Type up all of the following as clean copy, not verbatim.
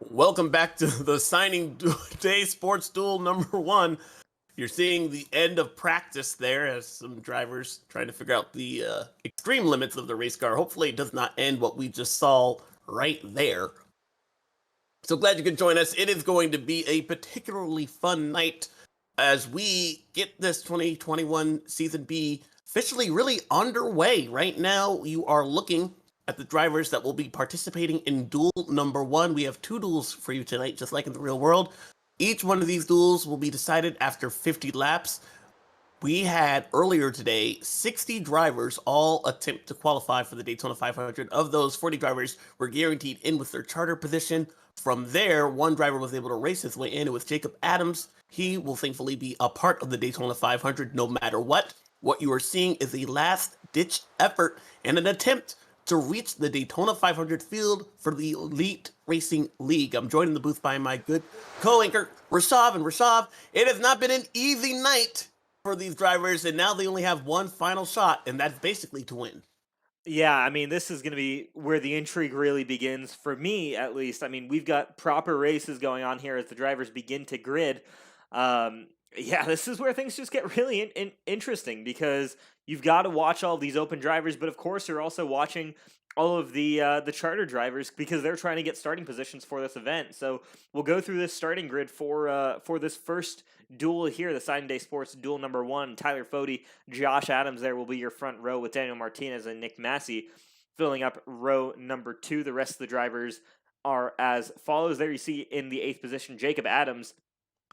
Welcome back to the signing day sports duel number one. You're seeing the end of practice there as some drivers trying to figure out the extreme limits of the race car. Hopefully, it does not end what we just saw right there. So glad you could join us. It is going to be a particularly fun night as we get this 2021 Season B officially really underway. Right now, you are looking at the drivers that will be participating in duel number one. We have two duels for you tonight, just like in the real world. Each one of these duels will be decided after 50 laps. We had earlier today 60 drivers all attempt to qualify for the Daytona 500. Of those, 40 drivers were guaranteed in with their charter position. From there, one driver was able to race his way in. It was Jacob Adams. He will thankfully be a part of the Daytona 500 no matter what. What you are seeing is a last-ditch effort and an attempt to reach the Daytona 500 field for the Elite Racing League. I'm joined in the booth by my good co-anchor, Rashav. And Rashav, it has not been an easy night for these drivers, and now they only have one final shot, and that's basically to win. Yeah, I mean, this is going to be where the intrigue really begins, for me at least. I mean, we've got proper races going on here as the drivers begin to grid. Yeah, this is where things just get really interesting because you've got to watch all these open drivers, but of course you're also watching all of the charter drivers because they're trying to get starting positions for this event. So we'll go through this starting grid for this first duel here, the Sign Day Sports duel number one. Tyler Fode, Josh Adams there will be your front row with Daniel Martinez and Nick Massey filling up row number two. The rest of the drivers are as follows. There you see in the eighth position, Jacob Adams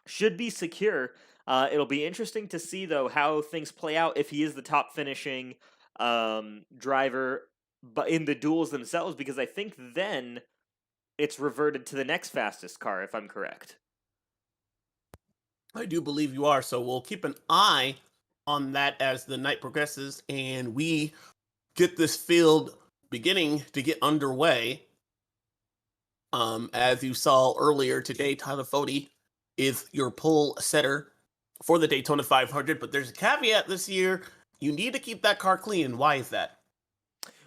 should be secure. It'll be interesting to see, though, how things play out if he is the top finishing driver but in the duels themselves, because I think then it's reverted to the next fastest car, if I'm correct. I do believe you are, so we'll keep an eye on that as the night progresses and we get this field beginning to get underway. As you saw earlier today, Tyler Fode is your pole setter for the Daytona 500, but there's a caveat this year. You need to keep that car clean. Why is that?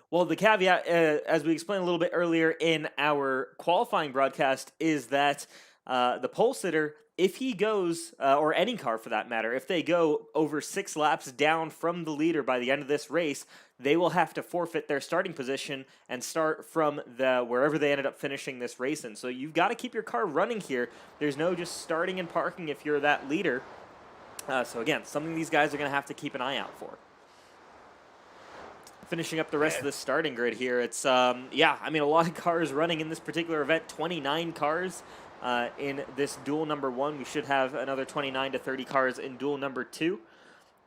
Well, the caveat, as we explained a little bit earlier in our qualifying broadcast, is that the pole sitter, if he goes, or any car for that matter, if they go over 6 laps down from the leader by the end of this race, they will have to forfeit their starting position and start from wherever they ended up finishing this race in. So you've got to keep your car running here. There's no just starting and parking if you're that leader. So again, something these guys are going to have to keep an eye out for. Finishing up the rest of the starting grid here, it's, yeah, I mean, a lot of cars running in this particular event, 29 cars in this duel number one. We should have another 29 to 30 cars in duel number two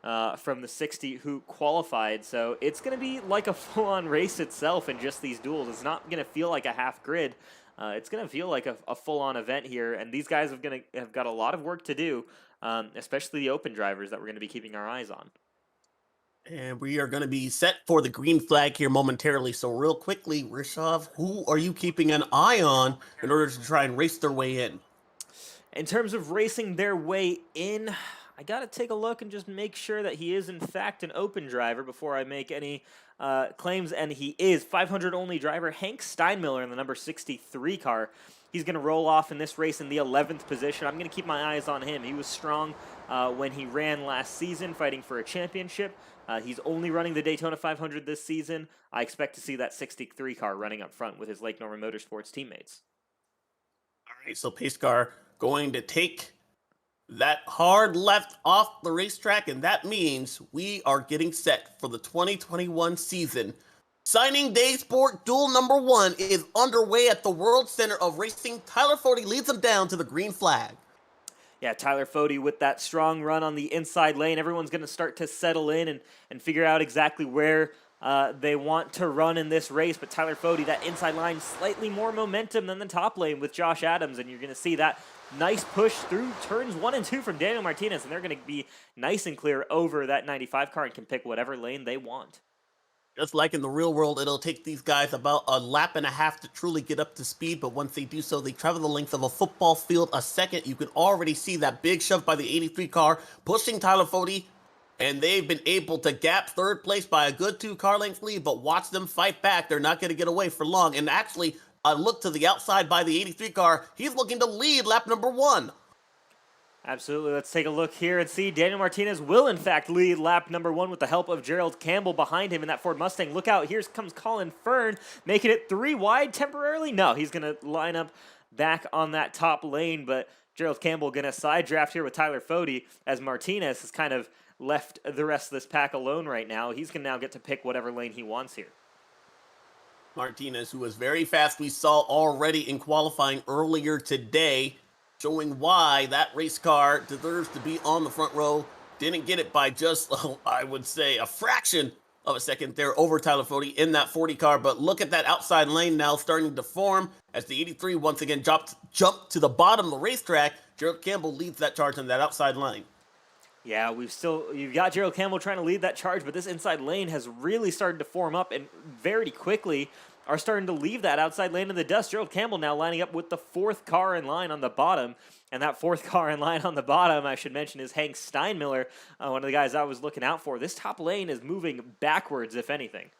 from the 60 who qualified. So it's going to be like a full-on race itself in just these duels. It's not going to feel like a half grid. It's going to feel like a full-on event here, and these guys have got a lot of work to do, especially the open drivers that we're going to be keeping our eyes on. And we are going to be set for the green flag here momentarily. So real quickly, Rishav, who are you keeping an eye on in order to try and race their way in? In terms of racing their way in, I got to take a look and just make sure that he is, in fact, an open driver before I make any claims. And he is. 500 only driver Hank Steinmiller in the number 63 car. He's going to roll off in this race in the 11th position. I'm going to keep my eyes on him. He was strong when he ran last season, fighting for a championship. He's only running the Daytona 500 this season. I expect to see that 63 car running up front with his Lake Norman Motorsports teammates. All right, so pace car going to take that hard left off the racetrack, and that means we are getting set for the 2021 season. Signing Day Sport Duel number one is underway at the World Center of Racing. Tyler Fode leads them down to the green flag. Yeah, Tyler Fode with that strong run on the inside lane. Everyone's going to start to settle in and figure out exactly where they want to run in this race. But Tyler Fode, that inside line, slightly more momentum than the top lane with Josh Adams. And you're going to see that nice push through turns 1 and 2 from Daniel Martinez. And they're going to be nice and clear over that 95 car and can pick whatever lane they want. Just like in the real world, it'll take these guys about a lap and a half to truly get up to speed, but once they do so, they travel the length of a football field a second. You can already see that big shove by the 83 car pushing Tyler Fode, and they've been able to gap third place by a good 2 car length lead, but watch them fight back. They're not going to get away for long, and actually, a look to the outside by the 83 car. He's looking to lead lap number 1. Absolutely. Let's take a look here and see Daniel Martinez will, in fact, lead lap number 1 with the help of Gerald Campbell behind him in that Ford Mustang. Look out. Here comes Colin Fern, making it 3 wide temporarily. No, he's going to line up back on that top lane, but Gerald Campbell going to side draft here with Tyler Fode as Martinez has kind of left the rest of this pack alone right now. He's going to now get to pick whatever lane he wants here. Martinez, who was very fast, we saw already in qualifying earlier today, showing why that race car deserves to be on the front row. Didn't get it by just, I would say, a fraction of a second there over Tyler Fode in that 40 car. But look at that outside lane now starting to form as the 83 once again jumped to the bottom of the racetrack. Gerald Campbell leads that charge on that outside line. Yeah, you've got Gerald Campbell trying to lead that charge, but this inside lane has really started to form up and very quickly are starting to leave that outside lane in the dust. Gerald Campbell now lining up with the 4th car in line on the bottom, and that 4th car in line on the bottom, I should mention, is Hank Steinmiller, one of the guys I was looking out for. This top lane is moving backwards, if anything.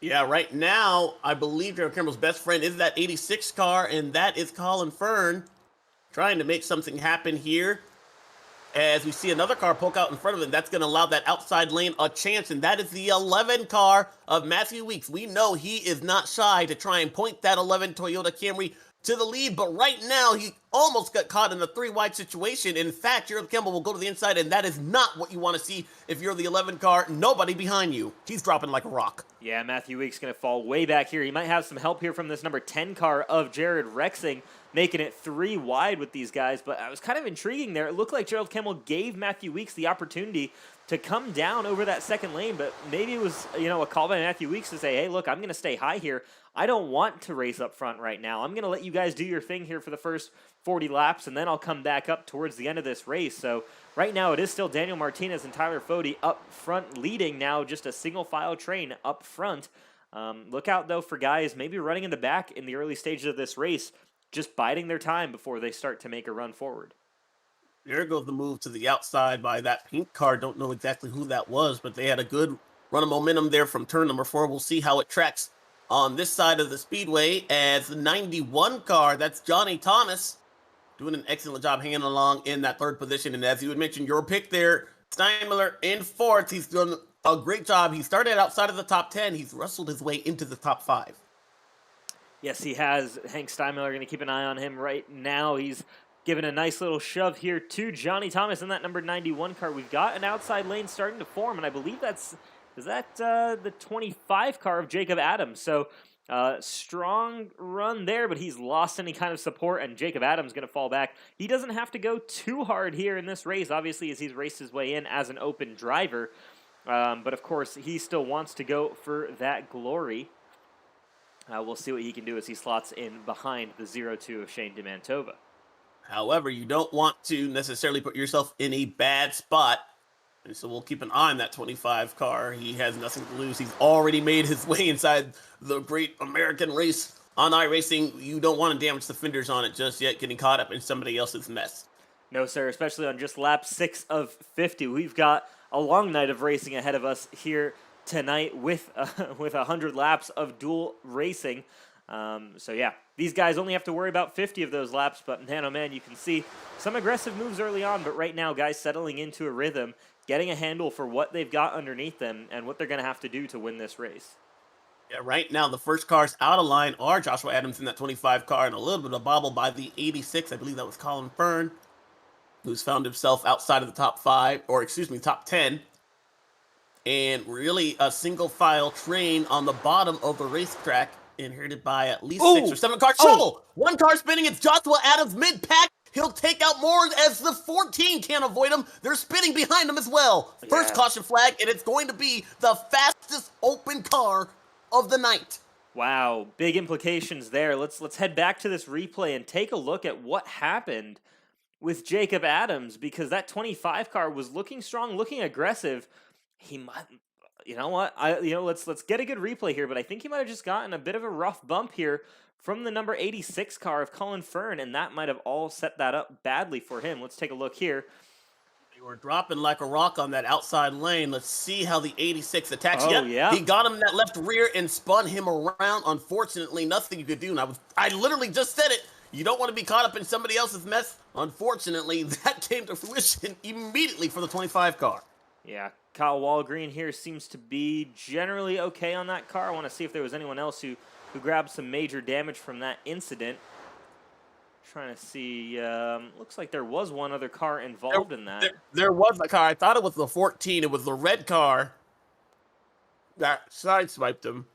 Yeah, right now, I believe Gerald Campbell's best friend is that 86 car, and that is Colin Fern trying to make something happen here. As we see another car poke out in front of him, that's going to allow that outside lane a chance, and that is the 11 car of Matthew Weeks. We know he is not shy to try and point that 11 Toyota Camry to the lead, but right now he almost got caught in a 3-wide situation. In fact, Gerald Campbell will go to the inside, and that is not what you want to see if you're the 11 car. Nobody behind you. He's dropping like a rock. Yeah, Matthew Weeks going to fall way back here. He might have some help here from this number 10 car of Jared Rexing, making it 3 wide with these guys, but I was kind of intriguing there. It looked like Gerald Campbell gave Matthew Weeks the opportunity to come down over that second lane, but maybe it was, a call by Matthew Weeks to say, hey, look, I'm going to stay high here. I don't want to race up front right now. I'm going to let you guys do your thing here for the first 40 laps, and then I'll come back up towards the end of this race. So right now it is still Daniel Martinez and Tyler Fode up front leading now, just a single file train up front. Look out, though, for guys maybe running in the back in the early stages of this race, just biding their time before they start to make a run forward. There goes the move to the outside by that pink car. Don't know exactly who that was, but they had a good run of momentum there from turn number 4. We'll see how it tracks on this side of the speedway as the 91 car, that's Johnny Thomas, doing an excellent job hanging along in that 3rd position. And as you had mentioned, your pick there, Steinmiller in 4th. He's done a great job. He started outside of the top 10. He's wrestled his way into the top 5. Yes, he has. Hank Steinmiller going to keep an eye on him right now. He's given a nice little shove here to Johnny Thomas in that number 91 car. We've got an outside lane starting to form, and I believe is that the 25 car of Jacob Adams. So strong run there, but he's lost any kind of support, and Jacob Adams going to fall back. He doesn't have to go too hard here in this race, obviously, as he's raced his way in as an open driver. But, of course, he still wants to go for that glory. We'll see what he can do as he slots in behind the 0-2 of Shane DeMantova. However, you don't want to necessarily put yourself in a bad spot. And so we'll keep an eye on that 25 car. He has nothing to lose. He's already made his way inside the great American race on iRacing. You don't want to damage the fenders on it just yet, getting caught up in somebody else's mess. No, sir, especially on just lap 6 of 50. We've got a long night of racing ahead of us here tonight with 100 laps of dual racing. So yeah, these guys only have to worry about 50 of those laps, but man, oh man, you can see some aggressive moves early on, but right now, guys settling into a rhythm, getting a handle for what they've got underneath them and what they're going to have to do to win this race. Yeah, right now, the first cars out of line are Joshua Adams in that 25 car and a little bit of bobble by the 86. I believe that was Colin Fern, who's found himself outside of the top 5, or excuse me, top 10. And really a single file train on the bottom of the racetrack, inherited by at least 6 or 7 cars. Trouble! 1 car spinning, it's Joshua Adams mid-pack. He'll take out more as the 14 can't avoid him. They're spinning behind him as well. First caution flag, and it's going to be the fastest open car of the night. Wow, big implications there. Let's head back to this replay and take a look at what happened with Jacob Adams, because that 25 car was looking strong, looking aggressive. He might, you know what? Let's get a good replay here, but I think he might have just gotten a bit of a rough bump here from the number 86 car of Colin Fern, and that might have all set that up badly for him. Let's take a look here. You were dropping like a rock on that outside lane. Let's see how the 86 attacks. Oh, Yep, yeah. he got him in that left rear and spun him around. Unfortunately, nothing you could do. And I literally just said it. You don't want to be caught up in somebody else's mess. Unfortunately, that came to fruition immediately for the 25 car. Yeah, Kyle Walgreen here seems to be generally okay on that car. I want to see if there was anyone else who grabbed some major damage from that incident. Trying to see, looks like there was one other car involved in that. There was a car. I thought it was the 14. It was the red car that sideswiped him.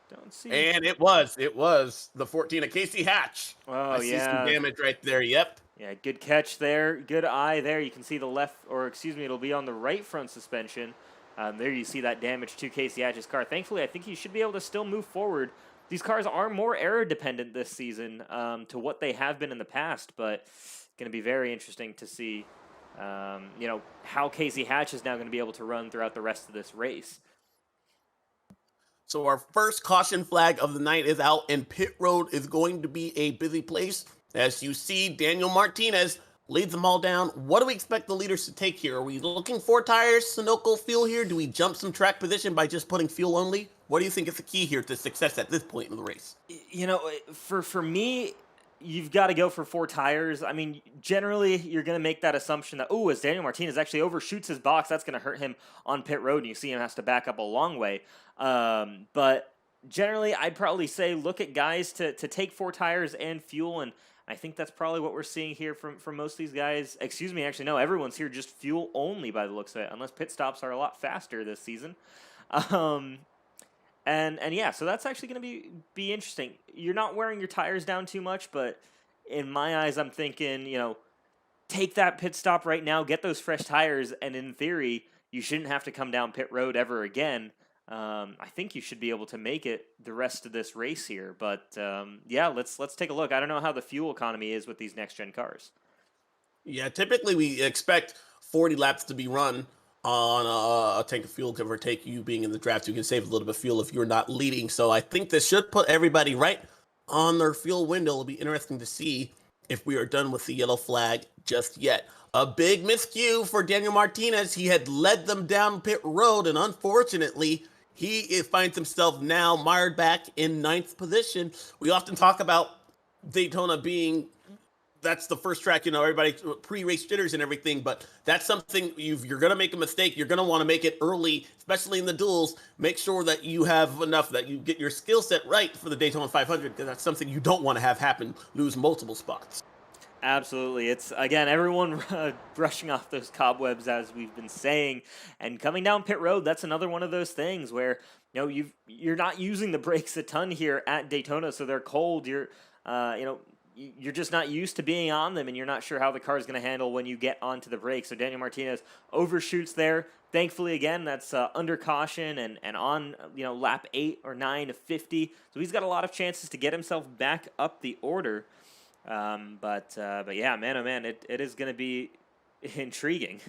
Don't see. And it was the 14 of Casey Hatch. Oh, I see some yeah. damage right there. Yep. Yeah, good catch there. Good eye there. You can see the left, or excuse me, it'll be on the right front suspension. There you see that damage to Casey Hatch's car. Thankfully, I think he should be able to still move forward. These cars are more aero dependent this season to what they have been in the past, but going to be very interesting to see, how Casey Hatch is now going to be able to run throughout the rest of this race. So our first caution flag of the night is out, and pit road is going to be a busy place. As you see, Daniel Martinez leads them all down. What do we expect the leaders to take here? Are we looking for tires, Sunoco fuel here? Do we jump some track position by just putting fuel only? What do you think is the key here to success at this point in the race? For me, you've got to go for 4 tires. I mean, generally, you're going to make that assumption that, as Daniel Martinez actually overshoots his box, that's going to hurt him on pit road, and you see him has to back up a long way. But generally, I'd probably say look at guys to take 4 tires and fuel, and I think that's probably what we're seeing here from most of these guys. Excuse me, actually, no, everyone's here just fuel only by the looks of it, unless pit stops are a lot faster this season. And yeah, so that's actually going to be interesting. You're not wearing your tires down too much, but in my eyes, I'm thinking, take that pit stop right now, get those fresh tires, and in theory, you shouldn't have to come down pit road ever again. I think you should be able to make it the rest of this race here. But yeah, let's take a look. I don't know how the fuel economy is with these next gen cars. Yeah, typically we expect 40 laps to be run on a tank of fuel, give or take. You being in the draft, you can save a little bit of fuel if you're not leading. So I think this should put everybody right on their fuel window. It'll be interesting to see if we are done with the yellow flag just yet. A big miscue for Daniel Martinez. He had led them down pit road, and unfortunately, he finds himself now mired back in 9th position. We often talk about Daytona being, that's the first track, everybody pre-race jitters and everything, but that's something you're going to make a mistake. You're going to want to make it early, especially in the duels. Make sure that you have enough, that you get your skill set right for the Daytona 500, because that's something you don't want to have happen, lose multiple spots. Absolutely. It's, again, everyone brushing off those cobwebs, as we've been saying, and coming down pit road. That's another one of those things where, you're not using the brakes a ton here at Daytona, so they're cold. You're just not used to being on them, and you're not sure how the car is going to handle when you get onto the brakes. So Daniel Martinez overshoots there. Thankfully, again, that's under caution and on lap 8 or 9 of 50. So he's got a lot of chances to get himself back up the order. But yeah, man, oh man, it is going to be intriguing.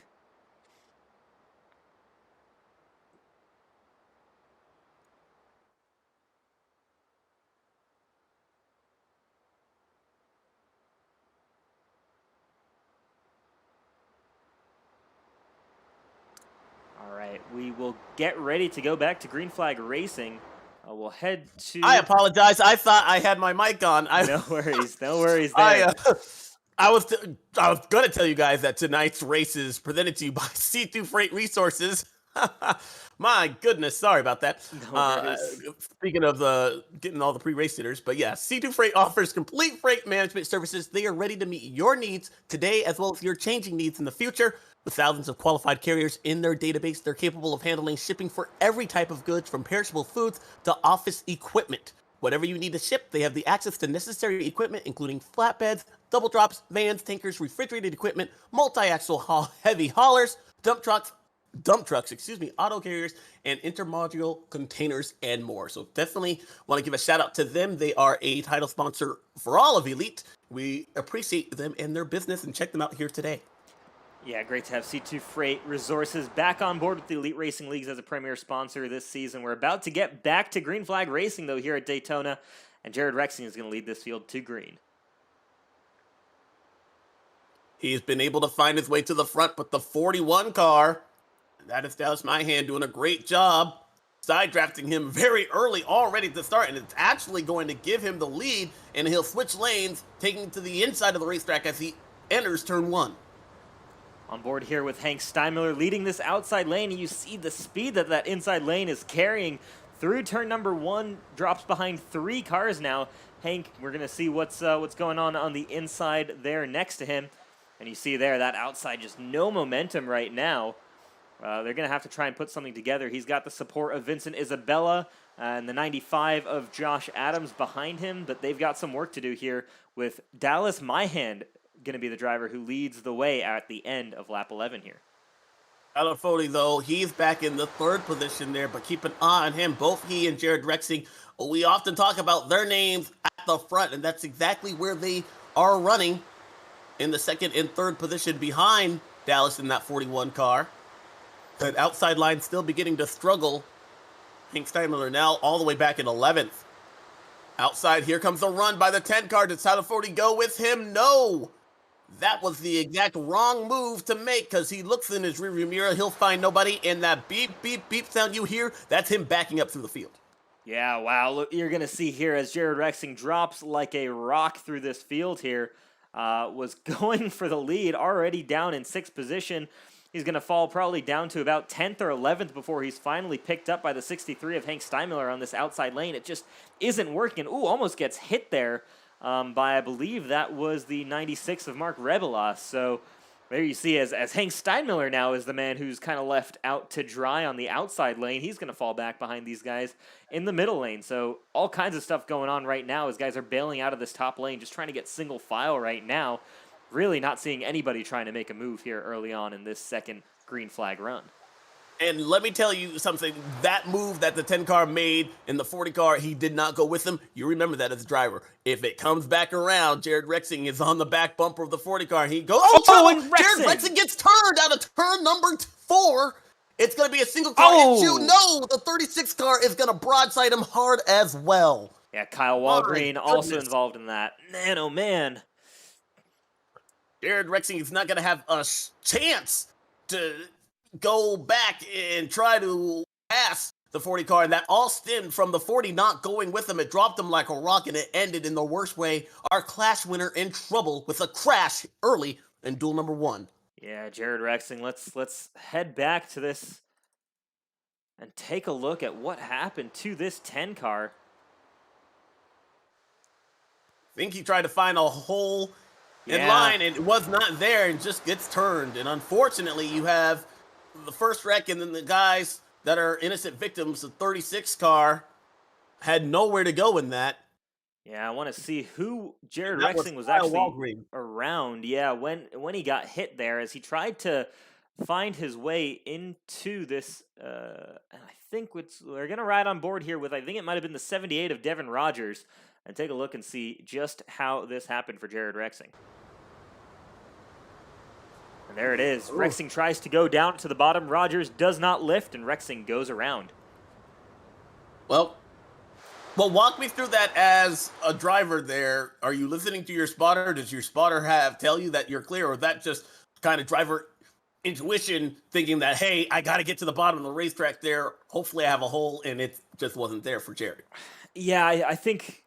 All right, we will get ready to go back to green flag racing. We'll head to... I apologize. I thought I had my mic on. No worries there. I was going to tell you guys that tonight's race is presented to you by C2 Freight Resources. My goodness, sorry about that. No Speaking of getting all the pre-race hitters, but yeah, C2 Freight offers complete freight management services. They are ready to meet your needs today as well as your changing needs in the future. With thousands of qualified carriers in their database, they're capable of handling shipping for every type of goods, from perishable foods to office equipment. Whatever you need to ship, they have the access to necessary equipment, including flatbeds, double drops, vans, tankers, refrigerated equipment, multi-axle heavy haulers, dump trucks, auto carriers, and intermodule containers, and more. So definitely want to give a shout out to them. They are a title sponsor for all of Elite. We appreciate them and their business, and check them out here today. Yeah, great to have C2 Freight Resources back on board with the Elite Racing Leagues as a premier sponsor this season. We're about to get back to green flag racing, though, here at Daytona, and Jared Rexing is going to lead this field to green. He's been able to find his way to the front, but the 41 car, that is Dallas Myhan doing a great job side drafting him very early already to start, and it's actually going to give him the lead, and he'll switch lanes, taking to the inside of the racetrack as he enters turn 1. On board here with Hank Steinmiller leading this outside lane, and you see the speed that that inside lane is carrying through turn number 1, drops behind 3 cars now. Hank, we're going to see what's going on the inside there next to him. And you see there, that outside, just no momentum right now. They're going to have to try and put something together. He's got the support of Vincent Isabella and the 95 of Josh Adams behind him, but they've got some work to do here with Dallas Myhan going to be the driver who leads the way at the end of lap 11 here. Tyler Foley, though, he's back in the 3rd position there, but keep an eye on him. Both he and Jared Rexing, we often talk about their names at the front, and that's exactly where they are running in the 2nd and 3rd position behind Dallas in that 41 car. That outside line still beginning to struggle. Hank Steinmiller now all the way back in 11th. Outside, here comes a run by the 10 car. Does Tyler Foley go with him? No! That was the exact wrong move to make because he looks in his rearview mirror. He'll find nobody, and that beep, beep, beep sound you hear, that's him backing up through the field. Yeah, wow. Look, you're going to see here as Jared Rexing drops like a rock through this field here. Was going for the lead, already down in 6th position. He's going to fall probably down to about 10th or 11th before he's finally picked up by the 63 of Hank Steinmiller on this outside lane. It just isn't working. Ooh, almost gets hit there by, I believe that was the 96 of Mark Rebelos. So there you see as Hank Steinmiller now is the man who's kind of left out to dry on the outside lane. He's going to fall back behind these guys in the middle lane. So all kinds of stuff going on right now as guys are bailing out of this top lane, just trying to get single file right now. Really not seeing anybody trying to make a move here early on in this 2nd green flag run. And let me tell you something, that move that the 10 car made in the 40 car, he did not go with him. You remember that as a driver. If it comes back around, Jared Rexing is on the back bumper of the 40 car. He goes, and Jared Rexing gets turned out of turn number 4. It's going to be a single car. And you know the 36 car is going to broadside him hard as well. Yeah, Kyle Walgreen also involved in that. Man, oh man. Jared Rexing is not going to have a chance to go back and try to pass the 40 car, and that all stemmed from the 40 not going with him. It dropped him like a rock, and it ended in the worst way. Our clash winner in trouble with a crash early in duel number 1. Yeah, Jared Rexing, let's head back to this and take a look at what happened to this 10 car. I think he tried to find a hole in line, and it was not there, and just gets turned. And unfortunately, you have the first wreck, and then the guys that are innocent victims, the 36 car, had nowhere to go in that. Yeah, I want to see who Jared Rexing was actually Walgreen around. Yeah, when he got hit there, as he tried to find his way into this, and I think we're going to ride on board here with, I think it might have been the 78 of Devon Rogers, and take a look and see just how this happened for Jared Rexing. And there it is. Ooh. Rexing tries to go down to the bottom. Rogers does not lift, and Rexing goes around. Well, walk me through that as a driver there. Are you listening to your spotter? Does your spotter tell you that you're clear, or is that just kind of driver intuition thinking that, hey, I got to get to the bottom of the racetrack there. Hopefully I have a hole, and it just wasn't there for Jared. Yeah, I think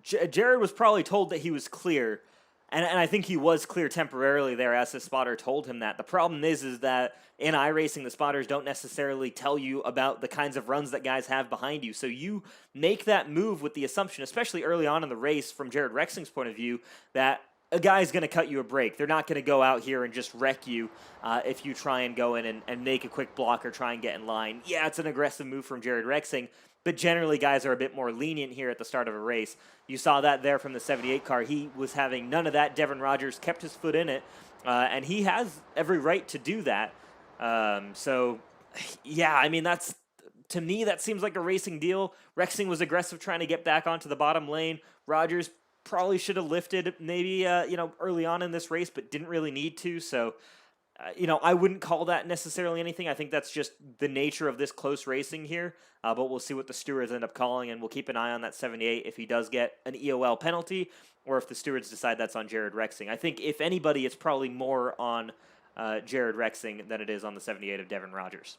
Jared was probably told that he was clear. And I think he was clear temporarily there as his spotter told him that. The problem is that in iRacing, the spotters don't necessarily tell you about the kinds of runs that guys have behind you. So you make that move with the assumption, especially early on in the race from Jared Rexing's point of view, that a guy's going to cut you a break. They're not going to go out here and just wreck you if you try and go in and make a quick block or try and get in line. Yeah, it's an aggressive move from Jared Rexing, but generally guys are a bit more lenient here at the start of a race. You saw that there from the 78 car. He was having none of that. Devon Rogers kept his foot in it, and he has every right to do that. So, yeah, I mean, to me, that seems like a racing deal. Rexing was aggressive trying to get back onto the bottom lane. Rogers probably should have lifted maybe, early on in this race, but didn't really need to. So, I wouldn't call that necessarily anything. I think that's just the nature of this close racing here. But we'll see what the stewards end up calling, and we'll keep an eye on that 78 if he does get an EOL penalty, or if the stewards decide that's on Jared Rexing. I think if anybody, it's probably more on Jared Rexing than it is on the 78 of Devon Rogers.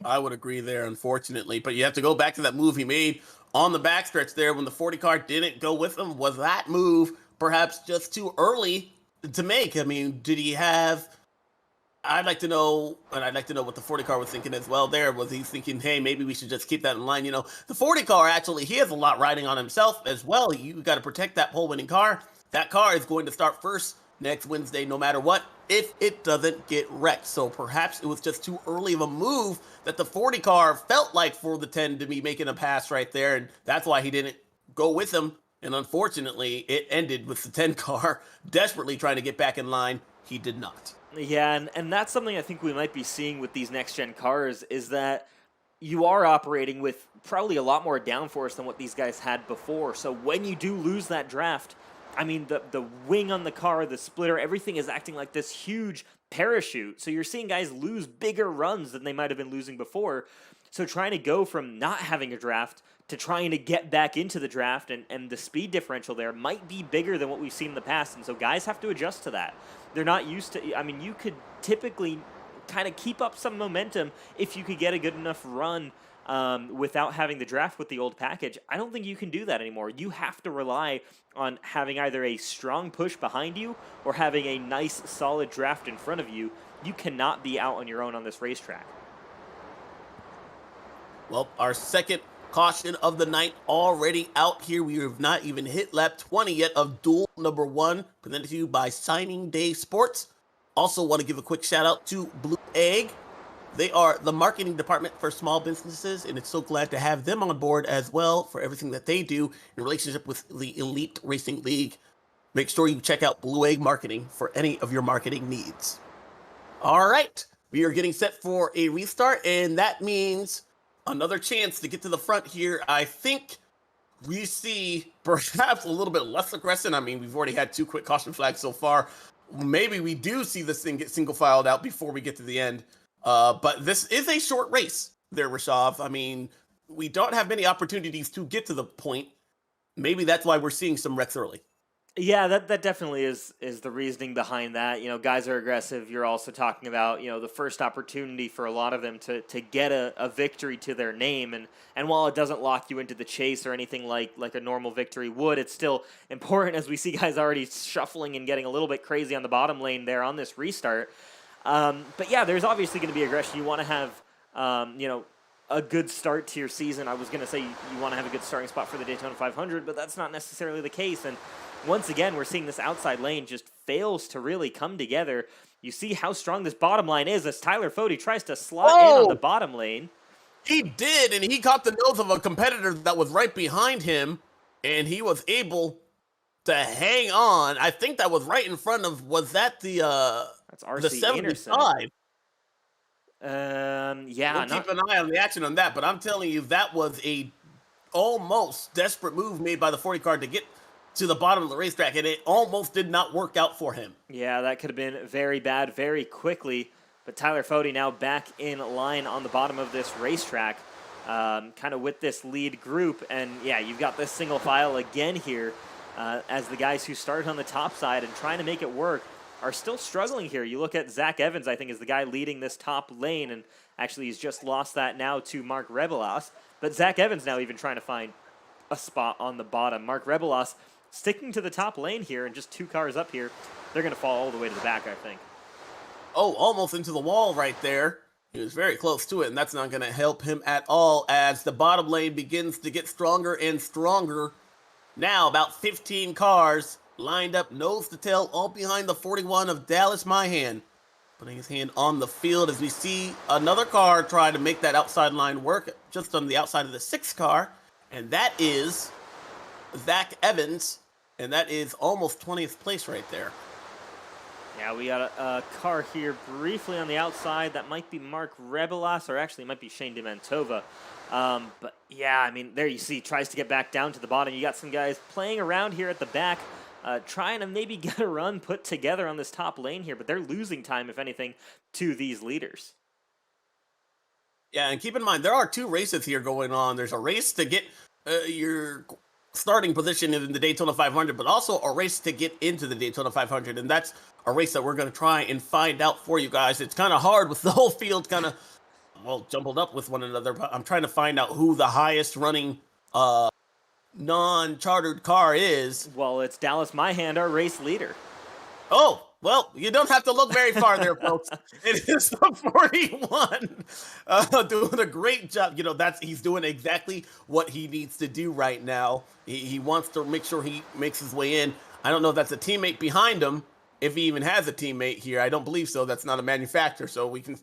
I would agree there, unfortunately. But you have to go back to that move he made on the backstretch there when the 40 car didn't go with him. Was that move perhaps just too early to make? I mean, did he have... I'd like to know, and I'd like to know what the 40 car was thinking as well there. Was he thinking, hey, maybe we should just keep that in line? The 40 car, actually, he has a lot riding on himself as well. You got to protect that pole-winning car. That car is going to start first next Wednesday, no matter what, if it doesn't get wrecked. So perhaps it was just too early of a move that the 40 car felt like for the 10 to be making a pass right there, and that's why he didn't go with him. And unfortunately, it ended with the 10 car desperately trying to get back in line. He did not. Yeah, and that's something I think we might be seeing with these next-gen cars, is that you are operating with probably a lot more downforce than what these guys had before. So when you do lose that draft, I mean, the wing on the car, the splitter, everything is acting like this huge parachute. So you're seeing guys lose bigger runs than they might have been losing before. So trying to go from not having a draft to trying to get back into the draft, and the speed differential there might be bigger than what we've seen in the past. And so guys have to adjust to that. They're not used to, I mean, you could typically kind of keep up some momentum if you could get a good enough run without having the draft with the old package. I don't think you can do that anymore. You have to rely on having either a strong push behind you or having a nice, solid draft in front of you. You cannot be out on your own on this racetrack. Well, our second caution of the night already out here. We have not even hit lap 20 yet of Duel number 1, presented to you by Signing Day Sports. Also want to give a quick shout out to Blue Egg. They are the marketing department for small businesses, and it's so glad to have them on board as well for everything that they do in relationship with the Elite Racing League. Make sure you check out Blue Egg Marketing for any of your marketing needs. All right, we are getting set for a restart, and that means another chance to get to the front here. I think we see perhaps a little bit less aggression. I mean, we've already had 2 quick caution flags so far. Maybe we do see this thing get single filed out before we get to the end. But this is a short race there, Rashav. I mean, we don't have many opportunities to get to the point. Maybe that's why we're seeing some wrecks early. Yeah, that definitely is the reasoning behind that. Guys are aggressive. You're also talking about, the first opportunity for a lot of them to get a victory to their name. And while it doesn't lock you into the chase or anything like a normal victory would, it's still important as we see guys already shuffling and getting a little bit crazy on the bottom lane there on this restart. But yeah, there's obviously going to be aggression. You want to have, a good start to your season. I was going to say you want to have a good starting spot for the Daytona 500, but that's not necessarily the case. And once again, we're seeing this outside lane just fails to really come together. You see how strong this bottom line is as Tyler Fody tries to slot in on the bottom lane. He did, and he caught the nose of a competitor that was right behind him, and he was able to hang on. I think that was right in front of, was that the that's RC the 75? Yeah. We'll keep an eye on the action on that, but I'm telling you, that was a almost desperate move made by the 40 car to get to the bottom of the racetrack, and it almost did not work out for him. Yeah, that could have been very bad very quickly, but Tyler Fody now back in line on the bottom of this racetrack, kind of with this lead group, and yeah, you've got this single file again here as the guys who started on the top side and trying to make it work are still struggling here. You look at Zach Evans, I think, is the guy leading this top lane, and actually he's just lost that now to Mark Rebelas, but Zach Evans now even trying to find a spot on the bottom. Mark Rebelas sticking to the top lane here, and just 2 cars up here. They're going to fall all the way to the back, I think. Oh, almost into the wall right there. He was very close to it, and that's not going to help him at all as the bottom lane begins to get stronger and stronger. Now, about 15 cars lined up nose to tail, all behind the 41 of Dallas Myhan, putting his hand on the field as we see another car try to make that outside line work just on the outside of the 6th car, and that is Zach Evans, and that is almost 20th place right there. Yeah, we got a car here briefly on the outside. That might be Mark Rebelas, or actually it might be Shane DeMantova. But yeah, I mean, there you see, tries to get back down to the bottom. You got some guys playing around here at the back, trying to maybe get a run put together on this top lane here, but they're losing time, if anything, to these leaders. Yeah, and keep in mind, there are 2 races here going on. There's a race to get your starting position in the Daytona 500, but also a race to get into the Daytona 500. And that's a race that we're going to try and find out for you guys. It's kind of hard with the whole field kind of, well, jumbled up with one another, but I'm trying to find out who the highest running non-chartered car is. Well, it's Dallas Myhand, our race leader. Oh, well, you don't have to look very far there, folks. It is the 41, doing a great job. You know, he's doing exactly what he needs to do right now. He wants to make sure he makes his way in. I don't know if that's a teammate behind him, if he even has a teammate here. I don't believe so. That's not a manufacturer, so we can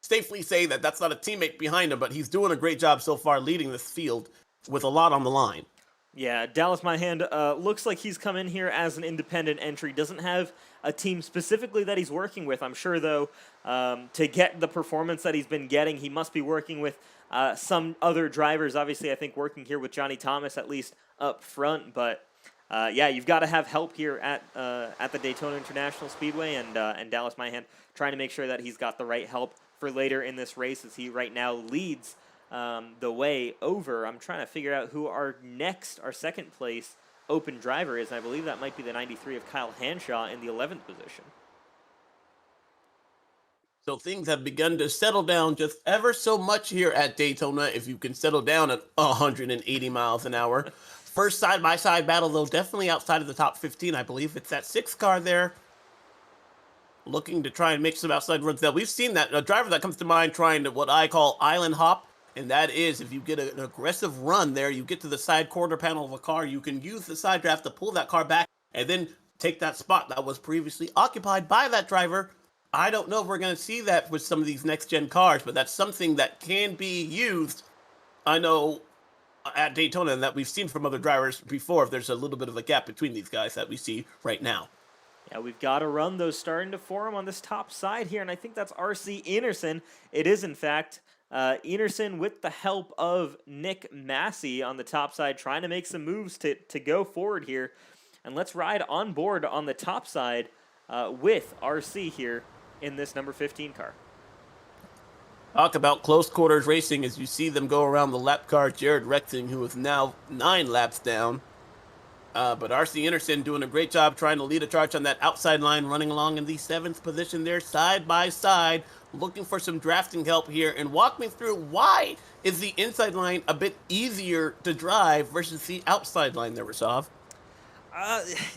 safely say that that's not a teammate behind him, but he's doing a great job so far leading this field with a lot on the line. Yeah, Dallas Myhand looks like he's come in here as an independent entry. Doesn't have a team specifically that he's working with. I'm sure, though, to get the performance that he's been getting, he must be working with some other drivers. Obviously, I think working here with Johnny Thomas, at least up front. But, yeah, you've got to have help here at the Daytona International Speedway. And Dallas Myhand trying to make sure that he's got the right help for later in this race, as he right now leads the way over. I'm trying to figure out who our second place open driver is, and I believe that might be the 93 of Kyle Hanshaw in the 11th position. So things have begun to settle down just ever so much here at Daytona, if you can settle down at 180 miles an hour. First side-by-side battle, though, definitely outside of the top 15, I believe. It's that 6th car there, looking to try and make some outside runs. Now, we've seen that. A driver that comes to mind trying to what I call island hop, and that is if you get an aggressive run there, you get to the side quarter panel of a car, you can use the side draft to pull that car back and then take that spot that was previously occupied by that driver. I don't know if we're going to see that with some of these next-gen cars, but that's something that can be used, I know, at Daytona, and that we've seen from other drivers before, if there's a little bit of a gap between these guys that we see right now. Yeah, we've got a run, though, starting to form on this top side here, and I think that's R.C. Enerson. It is, in fact, Enerson with the help of Nick Massey on the top side, trying to make some moves to go forward here. And let's ride on board on the top side with RC here in this number 15 car. Talk about close quarters racing as you see them go around the lap car. Jared Rexing, who is now 9 laps down. But R.C. Enerson doing a great job trying to lead a charge on that outside line, running along in the 7th position there, side by side, looking for some drafting help here. And walk me through, why is the inside line a bit easier to drive versus the outside line there, Rasav?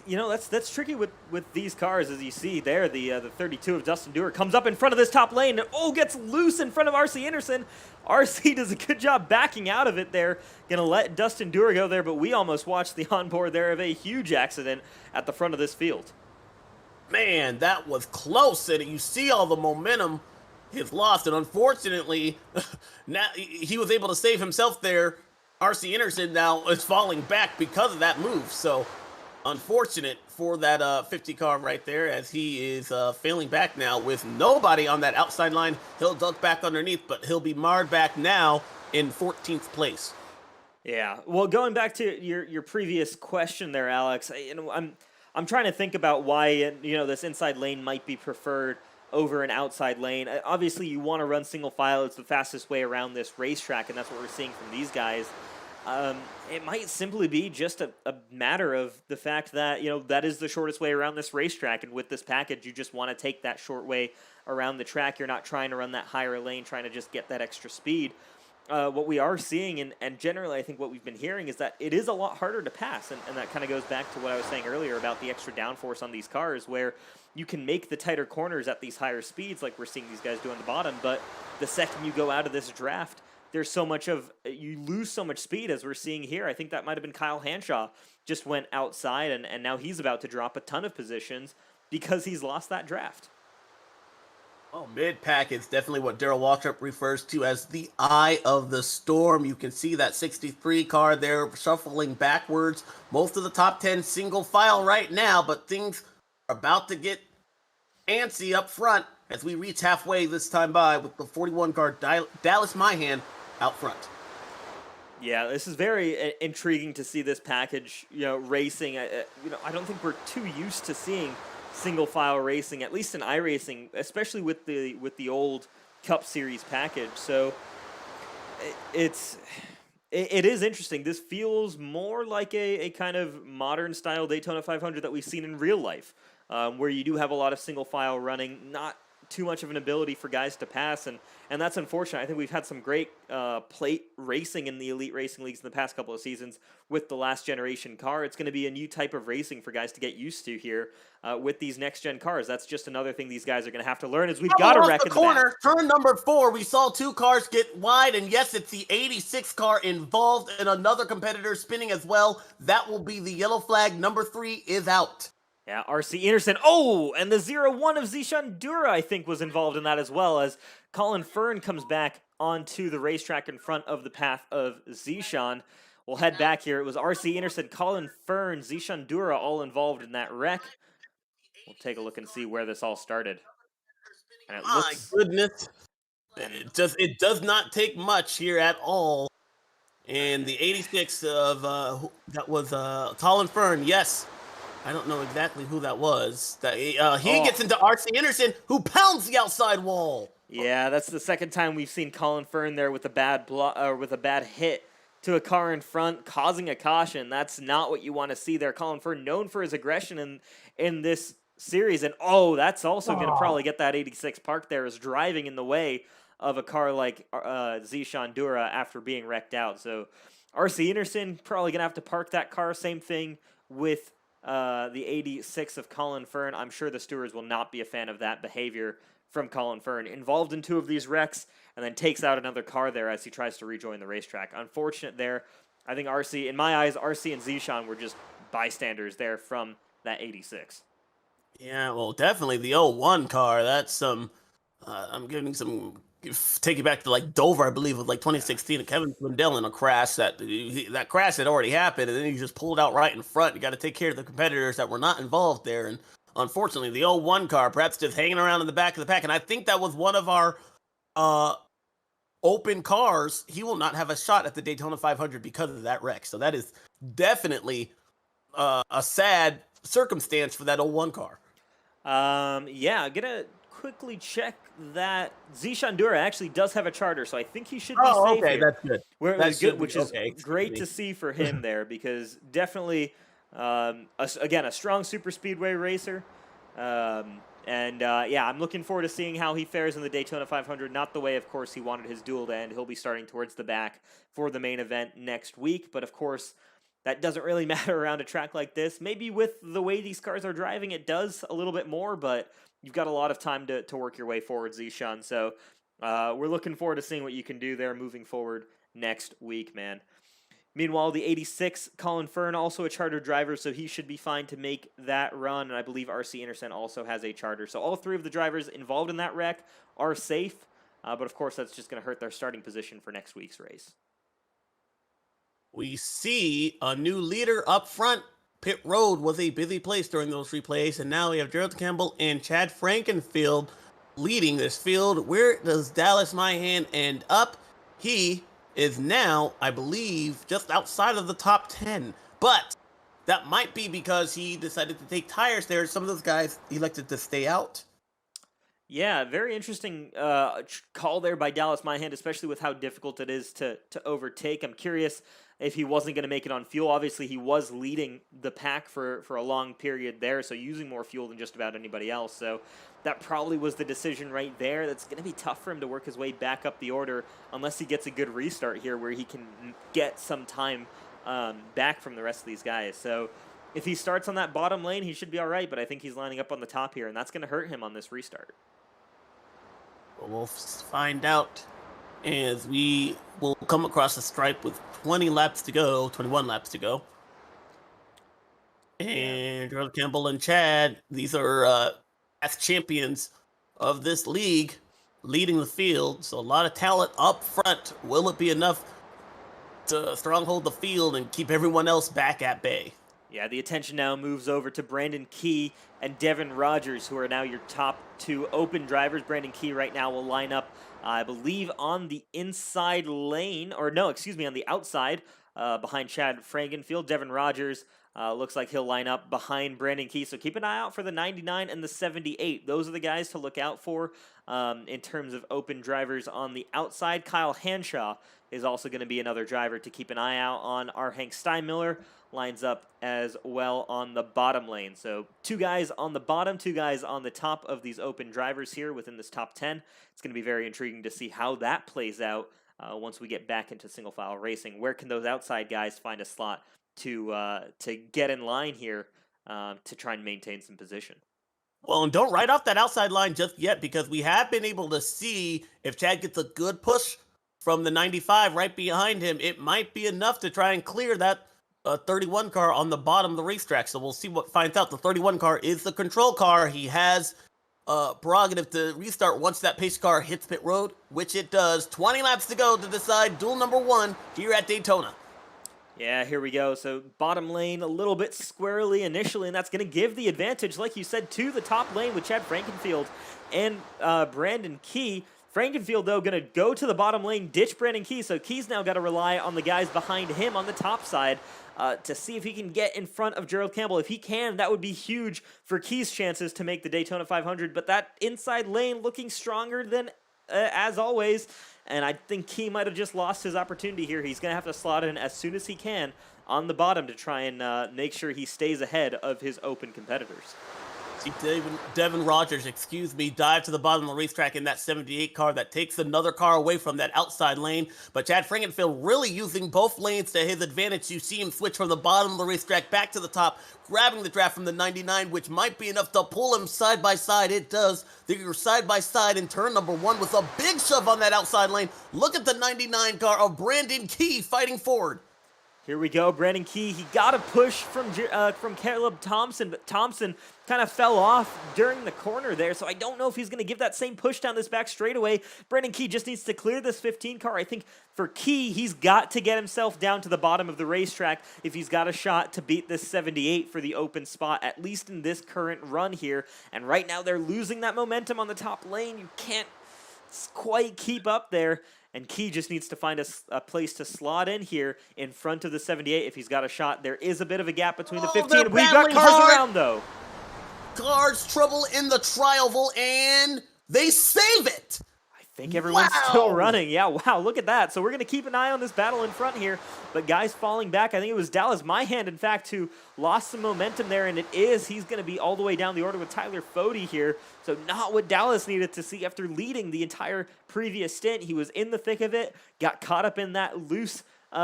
You know, that's tricky with these cars, as you see there. The 32 of Dustin Dewar comes up in front of this top lane and gets loose in front of R.C. Enerson. RC does a good job backing out of it there. Gonna let Dustin Dewar go there, but we almost watched the onboard there of a huge accident at the front of this field. Man, that was close, and you see all the momentum is lost, and unfortunately, now he was able to save himself there. R.C. Enerson now is falling back because of that move, so unfortunate for that 50 car right there, as he is failing back now with nobody on that outside line. He'll duck back underneath, but he'll be marred back now in 14th place. Yeah, well, going back to your previous question there, Alex, I'm trying to think about why this inside lane might be preferred over an outside lane. Obviously, you want to run single file. It's the fastest way around this racetrack, and that's what we're seeing from these guys. It might simply be just a matter of the fact that, that is the shortest way around this racetrack. And with this package, you just want to take that short way around the track. You're not trying to run that higher lane, trying to just get that extra speed. What we are seeing, and generally I think what we've been hearing, is that it is a lot harder to pass. And that kind of goes back to what I was saying earlier about the extra downforce on these cars, where you can make the tighter corners at these higher speeds like we're seeing these guys do on the bottom. But the second you go out of this draft, there's you lose so much speed, as we're seeing here. I think that might have been Kyle Hanshaw just went outside, and now he's about to drop a ton of positions because he's lost that draft. Oh, mid-pack is definitely what Darrell Waltrip refers to as the eye of the storm. You can see that 63 car there shuffling backwards. Most of the top 10 single file right now, but things are about to get antsy up front as we reach halfway this time by with the 41 car Dallas Myhand out front. Yeah, this is very intriguing to see this package, racing. I don't think we're too used to seeing single file racing, at least in iRacing, especially with the old Cup Series package. So it's it is interesting. This feels more like a kind of modern style Daytona 500 that we've seen in real life, where you do have a lot of single file running, not too much of an ability for guys to pass, and that's unfortunate. I think we've had some great plate racing in the elite racing leagues in the past couple of seasons with the last generation car. It's going to be a new type of racing for guys to get used to here with these next gen cars. That's just another thing these guys are going to have to learn. Is we've got a wreck in the corner, turn number 4. We saw 2 cars get wide, and yes, it's the 86 car involved, and another competitor spinning as well. That will be the yellow flag. Number 3 is out. Yeah, RC Anderson. Oh, and the 0-1 of Zishan Dura, I think, was involved in that as well, as Colin Fern comes back onto the racetrack in front of the path of Zishan. We'll head back here. It was RC Anderson, Colin Fern, Zishan Dura all involved in that wreck. We'll take a look and see where this all started. And it looks... goodness. It does not take much here at all. And the 86 of that was Colin Fern. Yes. I don't know exactly who that was. That he gets into RC Anderson, who pounds the outside wall. Yeah, that's the second time we've seen Colin Fern there with a bad hit to a car in front, causing a caution. That's not what you want to see there. Colin Fern, known for his aggression in this series, and that's also going to probably get that 86 parked there, is driving in the way of a car like Zishan Dura after being wrecked out. So RC Anderson probably going to have to park that car. Same thing with the 86 of Colin Fern. I'm sure the stewards will not be a fan of that behavior from Colin Fern. Involved in 2 of these wrecks, and then takes out another car there as he tries to rejoin the racetrack. Unfortunate there. I think RC, in my eyes, RC and Zishan were just bystanders there from that 86. Yeah, well, definitely the 01 car. That's some. I'm giving some. Take it back to like Dover, I believe, with like 2016, and Kevin Swindell in a crash. That crash had already happened, and then he just pulled out right in front. You got to take care of the competitors that were not involved there, and unfortunately, the 01 car perhaps just hanging around in the back of the pack. And I think that was one of our open cars. He will not have a shot at the Daytona 500 because of that wreck. So that is definitely a sad circumstance for that 01 car. Yeah, I'm gonna quickly check that Zishan Dura actually does have a charter, so I think he should be safe okay, here. that's good. That's good, which is great to see for him there, because definitely, again, a strong super speedway racer. Yeah, I'm looking forward to seeing how he fares in the Daytona 500. Not the way, of course, he wanted his duel to end. He'll be starting towards the back for the main event next week, but of course, that doesn't really matter around a track like this. Maybe with the way these cars are driving, it does a little bit more, but you've got a lot of time to work your way forward, Zishan. So we're looking forward to seeing what you can do there moving forward next week, man. Meanwhile, the 86, Colin Fern, also a charter driver, so he should be fine to make that run. And I believe RC Anderson also has a charter. So all 3 of the drivers involved in that wreck are safe. But of course, that's just going to hurt their starting position for next week's race. We see a new leader up front. Pit road was a busy place during those replays, and now we have Gerald Campbell and Chad Frankenfield leading this field. Where does Dallas Myhan end up? He is now, I believe, just outside of the top 10, but that might be because he decided to take tires there. Some of those guys elected to stay out. Yeah, very interesting call there by Dallas Myhan, especially with how difficult it is to overtake. I'm curious if he wasn't going to make it on fuel. Obviously, he was leading the pack for a long period there, so using more fuel than just about anybody else. So that probably was the decision right there. That's going to be tough for him to work his way back up the order unless he gets a good restart here where he can get some time back from the rest of these guys. So if he starts on that bottom lane, he should be all right, but I think he's lining up on the top here, and that's going to hurt him on this restart. We'll find out as we will come across the stripe with 21 laps to go. And Gerald Campbell and Chad, these are past champions of this league, leading the field. So a lot of talent up front. Will it be enough to stronghold the field and keep everyone else back at bay? Yeah, the attention now moves over to Brandon Key and Devon Rogers, who are now your top 2 open drivers. Brandon Key right now will line up I believe on the inside lane, or no, excuse me, on the outside, behind Chad Frankenfield. Devon Rogers looks like he'll line up behind Brandon Key. So keep an eye out for the 99 and the 78. Those are the guys to look out for in terms of open drivers on the outside. Kyle Hanshaw is also going to be another driver to keep an eye out on. Our Hank Steinmiller lines up as well on the bottom lane. So 2 guys on the bottom, 2 guys on the top of these open drivers here within this top 10. It's going to be very intriguing to see how that plays out once we get back into single file racing. Where can those outside guys find a slot to get in line here to try and maintain some position? Well, and don't write off that outside line just yet, because we have been able to see if Chad gets a good push from the 95 right behind him, it might be enough to try and clear that 31 car on the bottom of the racetrack. So we'll see what finds out. The 31 car is the control car. He has prerogative to restart once that pace car hits pit road, which it does. 20 laps to go to decide duel number 1 here at Daytona. Yeah, here we go. So bottom lane a little bit squarely initially, and that's going to give the advantage, like you said, to the top lane with Chad Frankenfield and Brandon Key. Frankenfield, though, going to go to the bottom lane, ditch Brandon Key, so Key's now got to rely on the guys behind him on the top side to see if he can get in front of Gerald Campbell. If he can, that would be huge for Key's chances to make the Daytona 500, but that inside lane looking stronger than as always, and I think Key might have just lost his opportunity here. He's going to have to slot in as soon as he can on the bottom to try and make sure he stays ahead of his open competitors. See Devon Rogers, dive to the bottom of the racetrack in that 78 car that takes another car away from that outside lane. But Chad Frankenfield really using both lanes to his advantage. You see him switch from the bottom of the racetrack back to the top, grabbing the draft from the 99, which might be enough to pull him side by side. It does. They're side by side in turn number 1 with a big shove on that outside lane. Look at the 99 car of Brandon Key fighting forward. Here we go, Brandon Key. He got a push from Caleb Thompson, but Thompson kind of fell off during the corner there, so I don't know if he's going to give that same push down this back straightaway. Brandon Key just needs to clear this 15 car. I think for Key, he's got to get himself down to the bottom of the racetrack if he's got a shot to beat this 78 for the open spot, at least in this current run here. And right now, they're losing that momentum on the top lane. You can't quite keep up there. And Key just needs to find a place to slot in here in front of the 78 if he's got a shot. There is a bit of a gap between the 15. We've got cars around, though. Cars trouble in the trioval, and they save it. I think everyone's still running. Yeah, wow, look at that. So we're going to keep an eye on this battle in front here. But guys falling back. I think it was Dallas Myhand, in fact, who lost some momentum there, and he's going to be all the way down the order with Tyler Fody here. So not what Dallas needed to see after leading the entire previous stint. He was in the thick of it, got caught up in that loose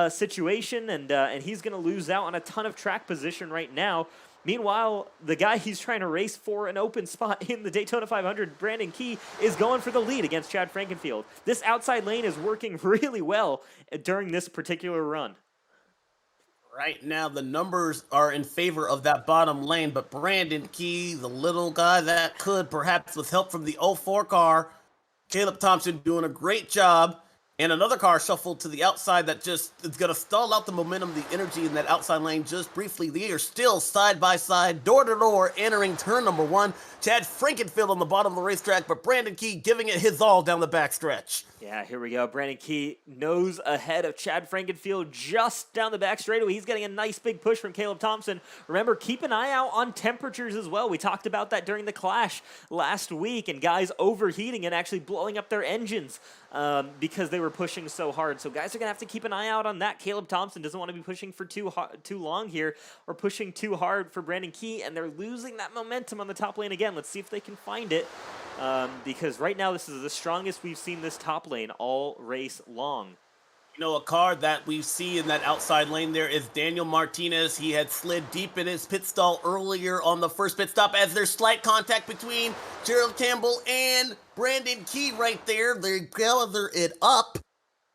situation, and he's going to lose out on a ton of track position right now. Meanwhile, the guy he's trying to race for an open spot in the Daytona 500, Brandon Key, is going for the lead against Chad Frankenfield. This outside lane is working really well during this particular run. Right now, the numbers are in favor of that bottom lane, but Brandon Key, the little guy that could, perhaps with help from the 04 car, Caleb Thompson doing a great job. And another car shuffled to the outside that just is going to stall out the momentum, the energy in that outside lane just briefly. They are still side by side, door to door, entering turn number 1. Chad Frankenfield on the bottom of the racetrack, but Brandon Key giving it his all down the backstretch. Yeah, here we go. Brandon Key nose ahead of Chad Frankenfield just down the back straightaway. He's getting a nice big push from Caleb Thompson. Remember, keep an eye out on temperatures as well. We talked about that during the clash last week, and guys overheating and actually blowing up their engines because they were pushing so hard. So guys are going to have to keep an eye out on that. Caleb Thompson doesn't want to be pushing for too long here, or pushing too hard for Brandon Key, and they're losing that momentum on the top lane again. Let's see if they can find it, because right now this is the strongest we've seen this top lane all race long. You know, a car that we see in that outside lane there is Daniel Martinez. He had slid deep in his pit stall earlier on the first pit stop as there's slight contact between Gerald Campbell and Brandon Key right there. They gather it up.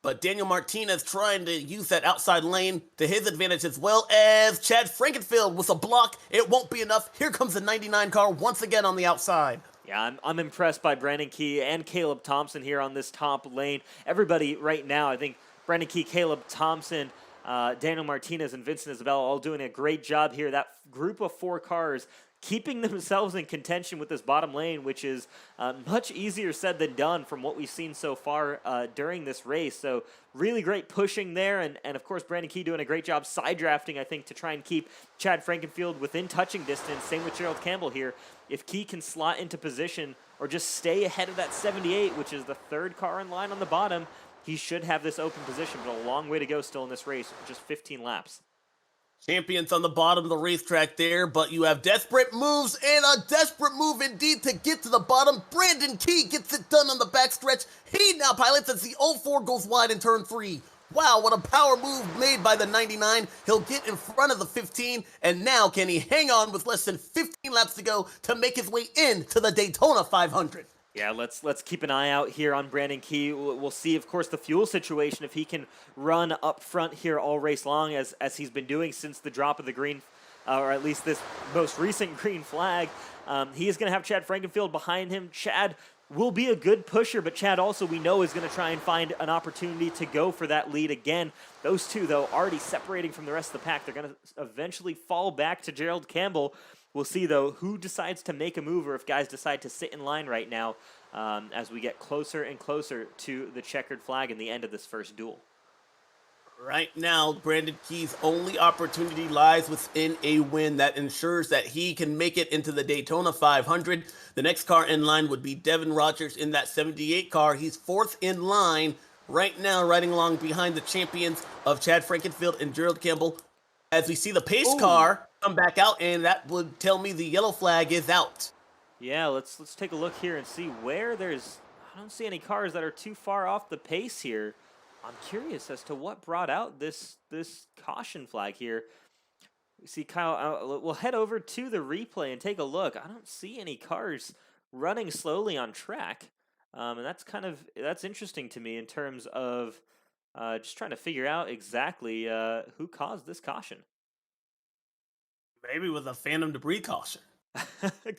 But Daniel Martinez trying to use that outside lane to his advantage, as well as Chad Frankenfield with a block. It won't be enough. Here comes the 99 car once again on the outside. Yeah, I'm impressed by Brandon Key and Caleb Thompson here on this top lane. Everybody right now, I think Brandon Key, Caleb Thompson, Daniel Martinez and Vincent Isabella all doing a great job here. That group of 4 cars keeping themselves in contention with this bottom lane, which is much easier said than done from what we've seen so far during this race. So really great pushing there, and of course Brandon Key doing a great job side drafting, I think, to try and keep Chad Frankenfield within touching distance. Same with Gerald Campbell here. If Key can slot into position or just stay ahead of that 78, which is the 3rd car in line on the bottom, he should have this open position, but a long way to go still in this race, just 15 laps. Champions on the bottom of the racetrack there, but you have desperate moves and a desperate move indeed to get to the bottom. Brandon Key gets it done on the backstretch. He now pilots as the 04 goes wide in turn 3. Wow, what a power move made by the 99. He'll get in front of the 15, and now can he hang on with less than 15 laps to go to make his way into the Daytona 500? Yeah, let's keep an eye out here on Brandon Key. We'll see, of course, the fuel situation, if he can run up front here all race long, as he's been doing since the drop of the green, or at least this most recent green flag. He is going to have Chad Frankenfield behind him. Chad will be a good pusher, but Chad also, we know, is going to try and find an opportunity to go for that lead again. Those two, though, already separating from the rest of the pack. They're going to eventually fall back to Gerald Campbell. We'll see, though, who decides to make a move, or if guys decide to sit in line right now as we get closer and closer to the checkered flag and the end of this first duel. Right now, Brandon Key's only opportunity lies within a win that ensures that he can make it into the Daytona 500. The next car in line would be Devon Rogers in that 78 car. He's 4th in line right now, riding along behind the champions of Chad Frankenfield and Gerald Campbell. As we see the pace car come back out, and that would tell me the yellow flag is out. Yeah, let's take a look here and see where there's... I don't see any cars that are too far off the pace here. I'm curious as to what brought out this caution flag here. We see Kyle, we'll head over to the replay and take a look. I don't see any cars running slowly on track. And that's interesting to me in terms of just trying to figure out exactly who caused this caution. Maybe with a phantom debris caution.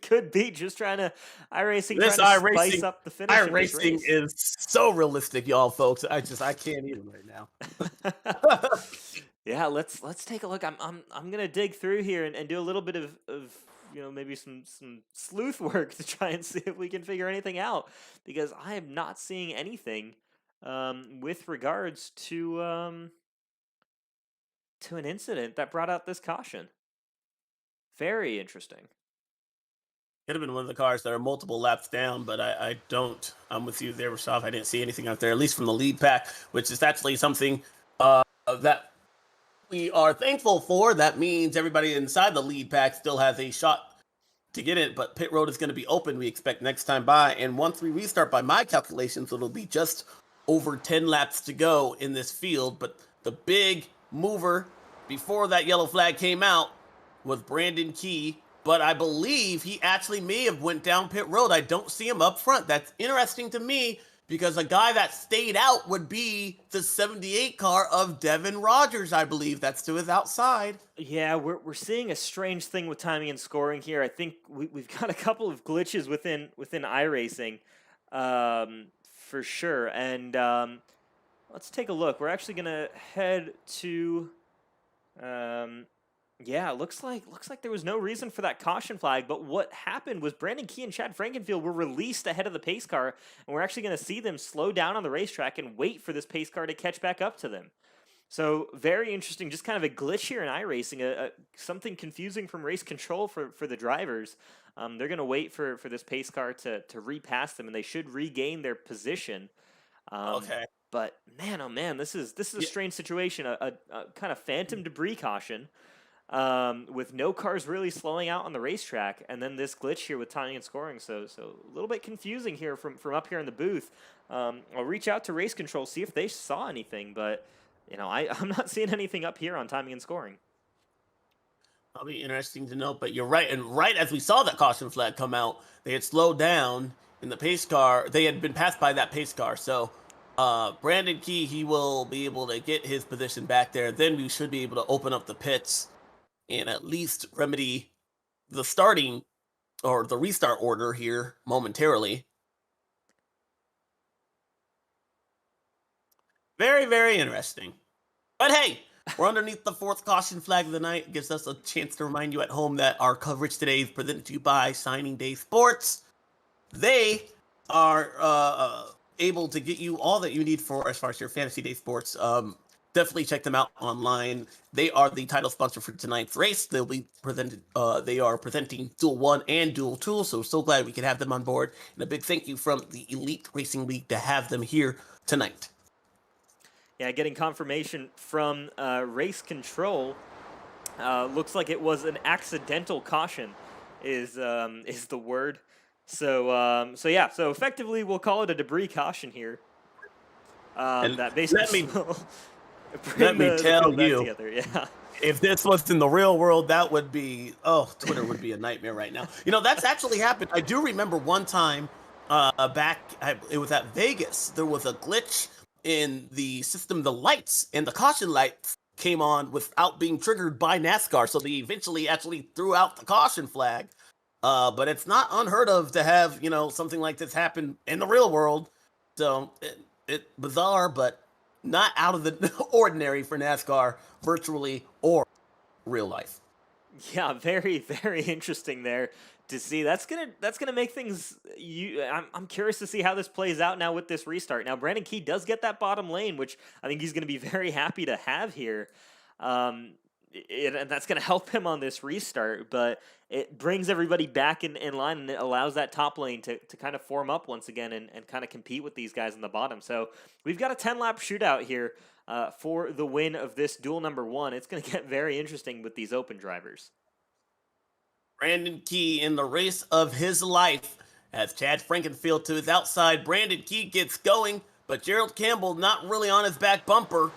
Could be just trying to iRacing This trying to iRacing, spice up the finish. iRacing is so realistic, y'all, folks. I can't even right now. Yeah, let's take a look. I'm gonna dig through here and do a little bit of maybe some sleuth work to try and see if we can figure anything out, because I am not seeing anything with regards to an incident that brought out this caution. Very interesting. Could have been one of the cars that are multiple laps down, but I don't. I'm with you there, Rashaf. I didn't see anything out there, at least from the lead pack, which is actually something that we are thankful for. That means everybody inside the lead pack still has a shot to get it, but pit road is going to be open, we expect, next time by. And once we restart, by my calculations, it'll be just over 10 laps to go in this field. But the big mover before that yellow flag came out was Brandon Key, but I believe he actually may have went down pit road. I don't see him up front. That's interesting to me, because a guy that stayed out would be the 78 car of Devon Rogers, I believe. That's to his outside. Yeah, we're seeing a strange thing with timing and scoring here. I think we've got a couple of glitches within iRacing, for sure. And let's take a look. We're actually gonna head to yeah, looks like there was no reason for that caution flag, but what happened was Brandon Key and Chad Frankenfield were released ahead of the pace car, and we're actually going to see them slow down on the racetrack and wait for this pace car to catch back up to them. So very interesting, just kind of a glitch here in iRacing, something confusing from race control for the drivers. They're going to wait for this pace car to repass them, and they should regain their position. Okay. But man, oh man, this is a strange situation, a kind of phantom debris caution. With no cars really slowing out on the racetrack, and then this glitch here with timing and scoring. So a little bit confusing here from up here in the booth. I'll reach out to race control, see if they saw anything, but I'm not seeing anything up here on timing and scoring. That'll be interesting to note, but you're right. And right as we saw that caution flag come out, they had slowed down in the pace car. They had been passed by that pace car. So Brandon Key, he will be able to get his position back there. Then we should be able to open up the pits and at least remedy the starting or the restart order here momentarily. Very, very interesting. But hey, We're underneath the fourth caution flag of the night. It gives us a chance to remind you at home that our coverage today is presented to you by Signing Day Sports. They are able to get you all that you need for as far as your fantasy day sports. Definitely check them out online. They are the title sponsor for tonight's race. They'll be presented. They are presenting Duel 1 and Duel 2, so glad we could have them on board. And a big thank you from the Elite Racing League to have them here tonight. Yeah, getting confirmation from Race Control. Looks like it was an accidental caution, is the word. So effectively we'll call it a debris caution here. That basically let me tell you, together. Yeah. If this was in the real world, that would be, Twitter would be a nightmare right now. That's actually happened. I do remember one time it was at Vegas. There was a glitch in the system, the lights, and the caution lights came on without being triggered by NASCAR. So they eventually actually threw out the caution flag. But it's not unheard of to have, something like this happen in the real world. So it's bizarre, but not out of the ordinary for NASCAR, virtually or real life. Yeah, very, very interesting there to see. That's gonna make things. I'm curious to see how this plays out now with this restart. Now, Brandon Key does get that bottom lane, which I think he's gonna be very happy to have here. And that's going to help him on this restart, but it brings everybody back in line, and it allows that top lane to kind of form up once again and kind of compete with these guys in the bottom. So we've got a 10-lap shootout here for the win of this duel number 1. It's going to get very interesting with these open drivers. Brandon Key in the race of his life as Chad Frankenfield to his outside. Brandon Key gets going, but Gerald Campbell not really on his back bumper.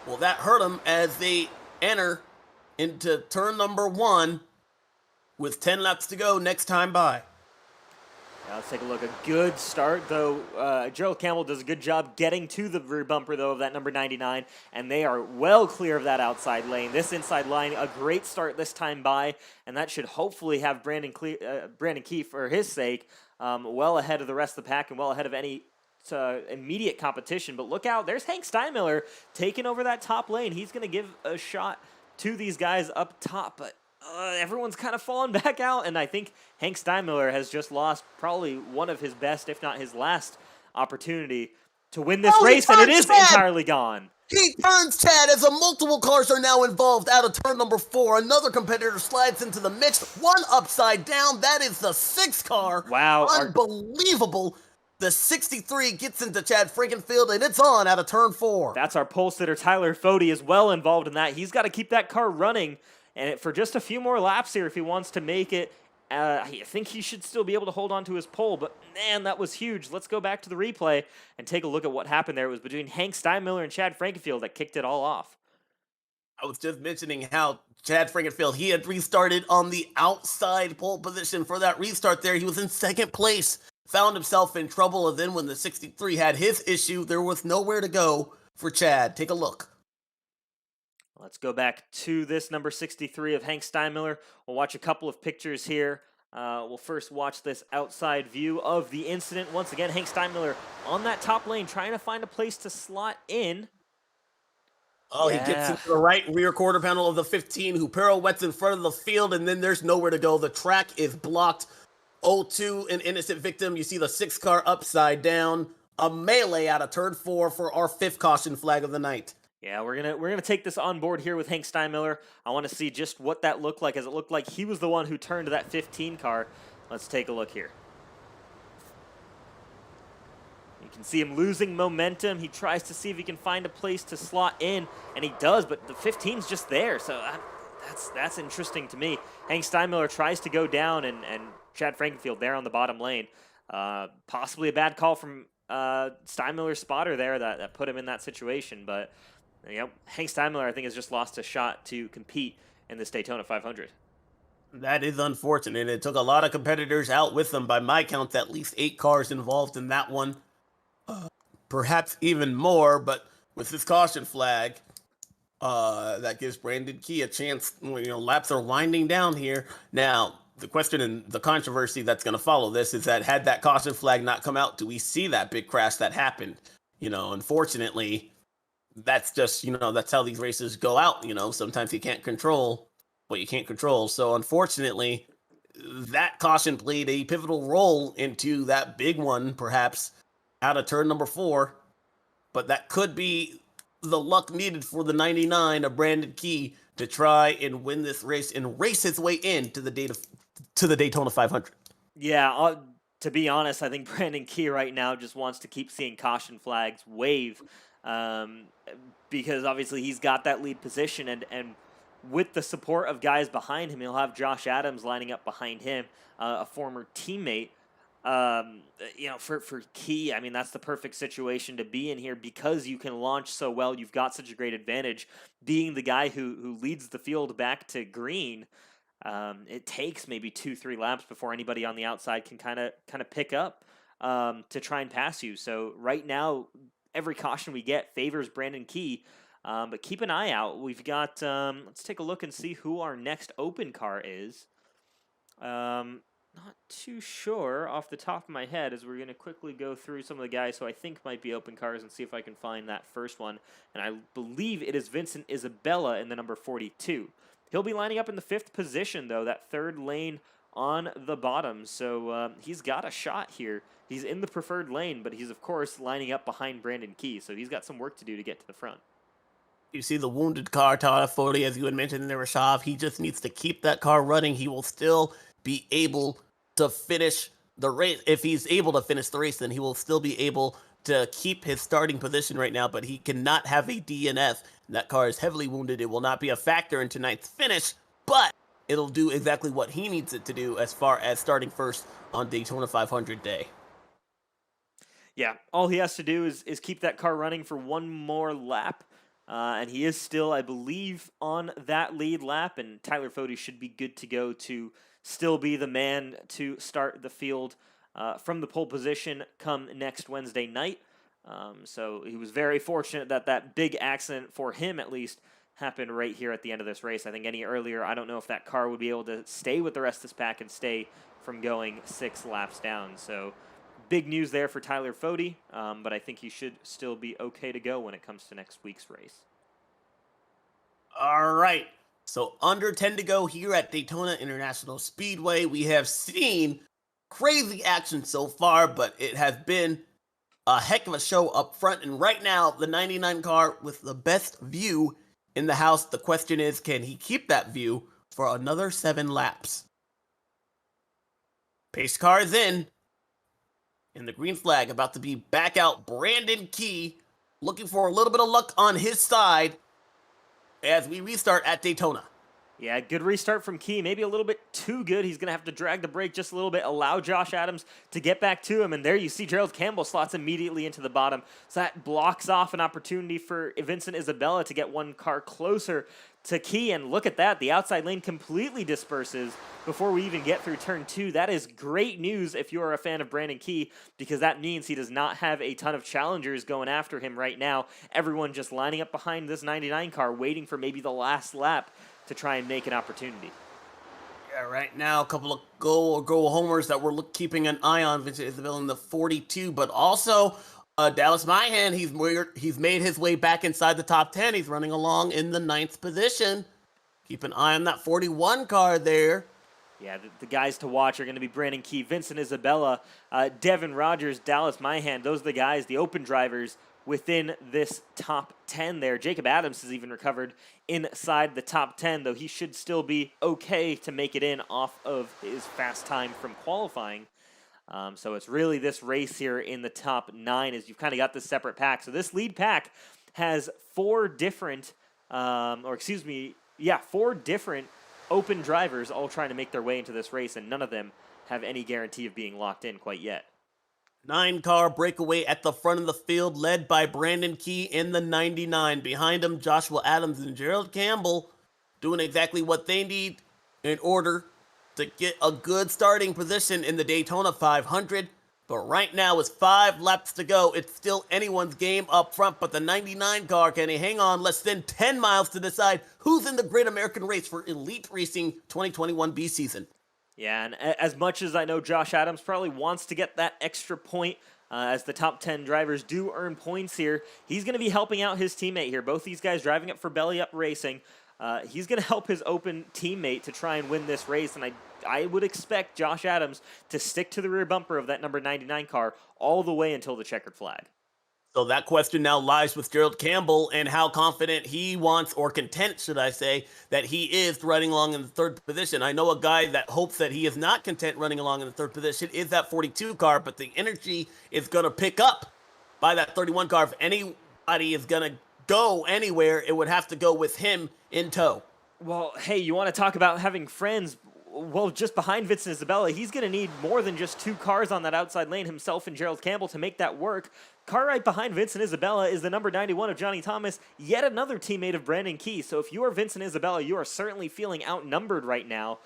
Well, that hurt him as they enter into turn number 1 with 10 laps to go next time by. Now let's take a look. A good start, though. Gerald Campbell does a good job getting to the rear bumper, though, of that number 99, and they are well clear of that outside lane. This inside line, a great start this time by, and that should hopefully have Brandon Key, for his sake, well ahead of the rest of the pack and well ahead of any immediate competition. But look out, there's Hank Steinmiller taking over that top lane. He's going to give a shot to these guys up top, but everyone's kind of fallen back out, and I think Hank Steinmiller has just lost probably one of his best, if not his last, opportunity to win this race, and it is entirely gone. He turns Chad as multiple cars are now involved out of turn number 4. Another competitor slides into the mix, one upside down. That is the 6th car. Wow. Unbelievable. The 63 gets into Chad Frankenfield, and it's on out of turn 4. That's our pole sitter, Tyler Fody, is well involved in that. He's got to keep that car running and for just a few more laps here if he wants to make it. I think he should still be able to hold on to his pole, but man, that was huge. Let's go back to the replay and take a look at what happened there. It was between Hank Steinmiller and Chad Frankenfield that kicked it all off. I was just mentioning how Chad Frankenfield, he had restarted on the outside pole position for that restart there. He was in 2nd place. Found himself in trouble, and then when the 63 had his issue, there was nowhere to go for Chad. Take a look. Let's go back to this number 63 of Hank Steinmiller. We'll watch a couple of pictures here. We'll first watch this outside view of the incident. Once again, Hank Steinmiller on that top lane trying to find a place to slot in. Oh, yeah. He gets into the right rear quarter panel of the 15, who pirouettes in front of the field, and then there's nowhere to go. The track is blocked. 0-2, an innocent victim. You see the 6 car upside down. A melee out of turn 4 for our 5th caution flag of the night. Yeah, we're gonna take this on board here with Hank Steinmiller. I want to see just what that looked like, as it looked like he was the one who turned to that 15 car. Let's take a look here. You can see him losing momentum. He tries to see if he can find a place to slot in, and he does, but the 15's just there, so that's interesting to me. Hank Steinmiller tries to go down, and Chad Frankenfield there on the bottom lane. Possibly a bad call from Steinmiller's spotter there that put him in that situation. But Hank Steinmiller, I think, has just lost a shot to compete in this Daytona 500. That is unfortunate. It took a lot of competitors out with them. By my count, at least 8 cars involved in that one. Perhaps even more, but with this caution flag, that gives Brandon Key a chance. Laps are winding down here. Now, the question and the controversy that's going to follow this is that had that caution flag not come out, do we see that big crash that happened? Unfortunately, that's just, that's how these races go out. Sometimes you can't control what you can't control. So unfortunately, that caution played a pivotal role into that big one, perhaps out of turn number 4. But that could be the luck needed for the 99 of Brandon Key to try and win this race and race his way into the Daytona 500. Yeah, to be honest, I think Brandon Key right now just wants to keep seeing caution flags wave, um, because obviously he's got that lead position, and with the support of guys behind him, he'll have Josh Adams lining up behind him, a former teammate. For Key, I mean, that's the perfect situation to be in here because you can launch so well. You've got such a great advantage being the guy who leads the field back to green. It takes maybe 2-3 laps before anybody on the outside can kind of pick up to try and pass you. So right now, every caution we get favors Brandon Key. But keep an eye out. We've got, let's take a look and see who our next open car is. Not too sure off the top of my head, as we're going to quickly go through some of the guys who I think might be open cars and see if I can find that first one. And I believe it is Vincent Isabella in the number 42. He'll be lining up in the 5th position, though, that 3rd lane on the bottom. So he's got a shot here. He's in the preferred lane, but he's, of course, lining up behind Brandon Key. So he's got some work to do to get to the front. You see the wounded car, Tata 40, as you had mentioned in the Rashov. He just needs to keep that car running. He will still be able to finish the race. If he's able to finish the race, then he will still be able to keep his starting position right now, but he cannot have a DNF. That car is heavily wounded. It will not be a factor in tonight's finish, but it'll do exactly what he needs it to do as far as starting first on Daytona 500 day. Yeah, all he has to do is keep that car running for one more lap. And he is still, I believe, on that lead lap, and Tyler Fody should be good to go to still be the man to start the field from the pole position come next Wednesday night. So he was very fortunate that big accident, for him at least, happened right here at the end of this race. I think any earlier, I don't know if that car would be able to stay with the rest of this pack and stay from going 6 laps down. So big news there for Tyler Fody, but I think he should still be okay to go when it comes to next week's race. All right. So under 10 to go here at Daytona International Speedway. We have seen crazy action so far, but it has been a heck of a show up front. And right now, the 99 car with the best view in the house. The question is, can he keep that view for another 7 laps? Pace car is in. And the green flag about to be back out. Brandon Key looking for a little bit of luck on his side as we restart at Daytona. Yeah, good restart from Key. Maybe a little bit too good. He's going to have to drag the brake just a little bit, allow Josh Adams to get back to him. And there you see Gerald Campbell slots immediately into the bottom. So that blocks off an opportunity for Vincent Isabella to get one car closer to Key. And look at that. The outside lane completely disperses before we even get through turn 2. That is great news if you're a fan of Brandon Key, because that means he does not have a ton of challengers going after him right now. Everyone just lining up behind this 99 car, waiting for maybe the last lap to try and make an opportunity. Yeah, right now, a couple of go homers that we're keeping an eye on. Vincent Isabella in the 42, but also Dallas Myhan, he's made his way back inside the top 10. He's running along in the 9th position. Keep an eye on that 41 car there. Yeah, the guys to watch are going to be Brandon Key, Vincent Isabella, Devon Rogers, Dallas Myhan. Those are the guys, the open drivers within this top 10 there. Jacob Adams has even recovered inside the top 10, though he should still be okay to make it in off of his fast time from qualifying. So it's really this race here in the top 9 as you've kind of got this separate pack. So this lead pack has 4 different open drivers all trying to make their way into this race, and none of them have any guarantee of being locked in quite yet. 9-car breakaway at the front of the field, led by Brandon Key in the 99. Behind him, Joshua Adams and Gerald Campbell doing exactly what they need in order to get a good starting position in the Daytona 500. But right now, with 5 laps to go, it's still anyone's game up front. But the 99 car, can he hang on less than 10 miles to decide who's in the Great American Race for Elite Racing 2021 B season? Yeah, and as much as I know Josh Adams probably wants to get that extra point as the top 10 drivers do earn points here. He's going to be helping out his teammate here. Both these guys driving up for Belly Up Racing. He's going to help his open teammate to try and win this race, and I would expect Josh Adams to stick to the rear bumper of that number 99 car all the way until the checkered flag. So that question now lies with Gerald Campbell and how confident he wants, or content, should I say, that he is running along in the third position. I know a guy that hopes that he is not content running along in the third position is that 42 car, but the energy is going to pick up by that 31 car. If anybody is going to go anywhere, it would have to go with him in tow. Well, hey, you want to talk about having friends? Well, just behind Vincent Isabella, he's going to need more than just 2 cars on that outside lane, himself and Gerald Campbell, to make that work. Car right behind Vincent Isabella is the number 91 of Johnny Thomas, yet another teammate of Brandon Key. So if you are Vincent Isabella, you are certainly feeling outnumbered right now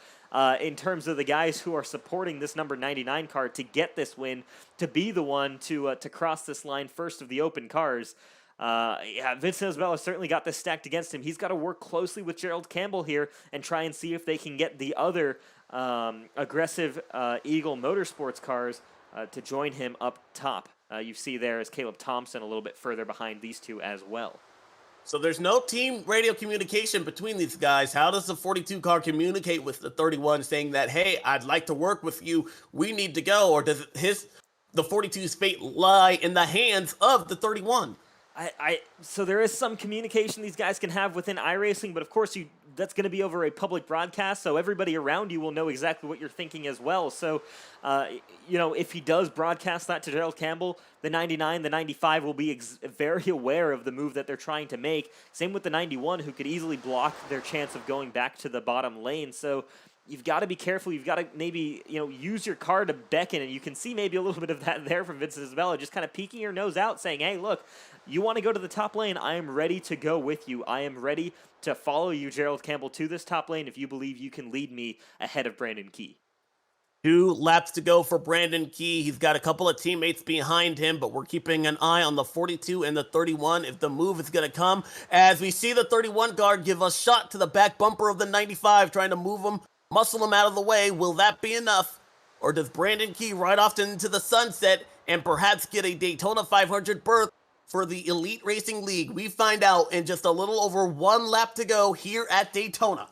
in terms of the guys who are supporting this number 99 car to get this win, to be the one to cross this line first of the open cars. Yeah, Vincent Isabella certainly got this stacked against him. He's got to work closely with Gerald Campbell here and try and see if they can get the other aggressive Eagle Motorsports cars to join him up top. You see there is Caleb Thompson a little bit further behind these two as well. So there's no team radio communication between these guys. How does the 42 car communicate with the 31 saying that, hey, I'd like to work with you, we need to go? Or does the 42's fate lie in the hands of the 31? So there is some communication these guys can have within iRacing, but of course that's going to be over a public broadcast, so everybody around you will know exactly what you're thinking as well. So, if he does broadcast that to Gerald Campbell, the 99, the 95 will be very aware of the move that they're trying to make. Same with the 91, who could easily block their chance of going back to the bottom lane. So you've got to be careful. You've got to maybe, use your car to beckon, and you can see maybe a little bit of that there from Vincent Isabella, just kind of peeking your nose out, saying, hey, look, you want to go to the top lane? I am ready to go with you. I am ready to follow you, Gerald Campbell, to this top lane if you believe you can lead me ahead of Brandon Key. 2 laps to go for Brandon Key. He's got a couple of teammates behind him, but we're keeping an eye on the 42 and the 31 if the move is going to come. As we see the 31 guard give a shot to the back bumper of the 95, trying to move him, muscle him out of the way. Will that be enough? Or does Brandon Key ride off into the sunset and perhaps get a Daytona 500 berth for the Elite Racing League? We find out in just a little over 1 lap to go here at Daytona.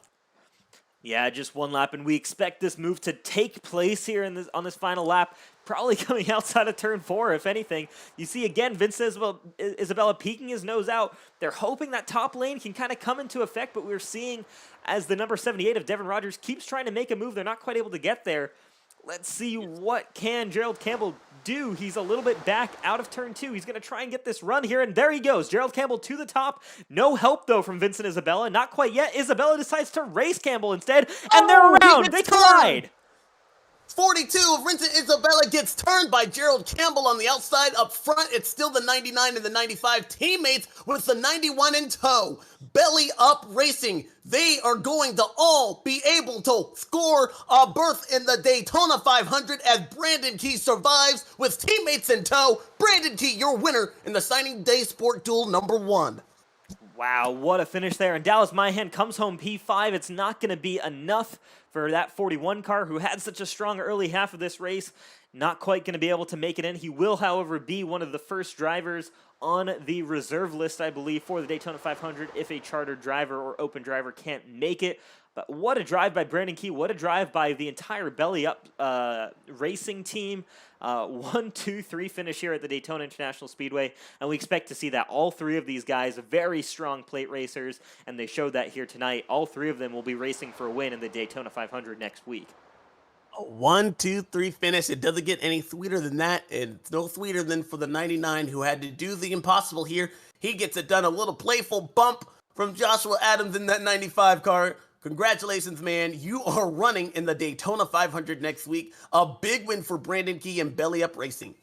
Yeah, just 1 lap, and we expect this move to take place here on this final lap, probably coming outside of turn 4, if anything. You see, again, Vincent Isabella peeking his nose out. They're hoping that top lane can kind of come into effect, but we're seeing as the number 78 of Devon Rogers keeps trying to make a move, they're not quite able to get there. Let's see what can Gerald Campbell do. He's a little bit back out of turn 2. He's going to try and get this run here, and there he goes. Gerald Campbell to the top. No help, though, from Vincent Isabella. Not quite yet. Isabella decides to race Campbell instead, and they're around. They collide. 42 of Vincent Isabella gets turned by Gerald Campbell on the outside. Up front, it's still the 99 and the 95 teammates with the 91 in tow. Belly Up Racing. They are going to all be able to score a berth in the Daytona 500 as Brandon Key survives with teammates in tow. Brandon Key, your winner in the Signing Day Sport Duel number 1. Wow, what a finish there. And Dallas Myhan comes home P5. It's not going to be enough for that 41 car who had such a strong early half of this race. Not quite going to be able to make it in. He will, however, be one of the first drivers on the reserve list, I believe, for the Daytona 500 if a charter driver or open driver can't make it. But what a drive by Brandon Key. What a drive by the entire Belly Up racing team. 1, 2, 3 finish here at the Daytona International Speedway. And we expect to see that. All 3 of these guys, very strong plate racers, and they showed that here tonight. All 3 of them will be racing for a win in the Daytona 500 next week. 1, 2, 3 finish. It doesn't get any sweeter than that. It's no sweeter than for the 99 who had to do the impossible here. He gets it done. A little playful bump from Joshua Adams in that 95 car. Congratulations, man. You are running in the Daytona 500 next week. A big win for Brandon Key and Belly Up Racing.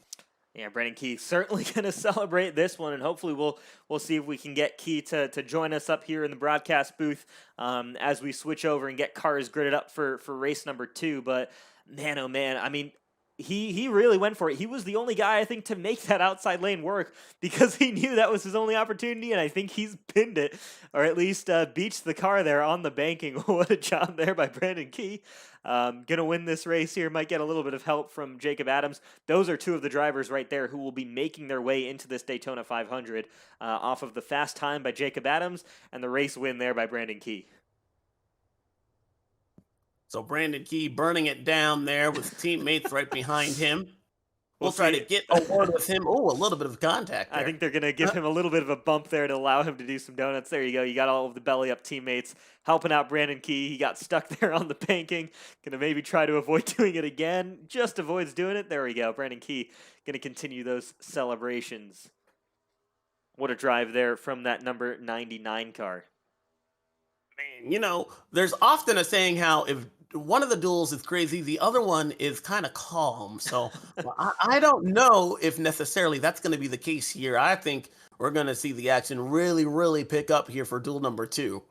Yeah, Brandon Key certainly going to celebrate this one, and hopefully we'll see if we can get Key to join us up here in the broadcast booth as we switch over and get cars gridded up for race number 2. But man, oh man, I mean, he really went for it. He was the only guy I think to make that outside lane work because he knew that was his only opportunity, and I think he's pinned it, or at least beached the car there on the banking. What a job there by Brandon Key. Gonna win this race here. Might get a little bit of help from Jacob Adams. Those are two of the drivers right there who will be making their way into this Daytona 500 off of the fast time by Jacob Adams and the race win there by Brandon Key. So Brandon Key burning it down there with teammates right behind him. We'll try to see. get a word with him. Oh, a little bit of contact I there. think they're going to give him a little bit of a bump there to allow him to do some donuts. There you go. You got all of the belly up teammates helping out Brandon Key. He got stuck there on the banking. Going to maybe try to avoid doing it again. Just avoids doing it. There we go. Brandon Key going to continue those celebrations. What a drive there from that number 99 car. Man, there's often a saying how if one of the duels is crazy, the other one is kind of calm. So I don't know if necessarily that's going to be the case here. I think we're going to see the action really, really pick up here for duel number 2.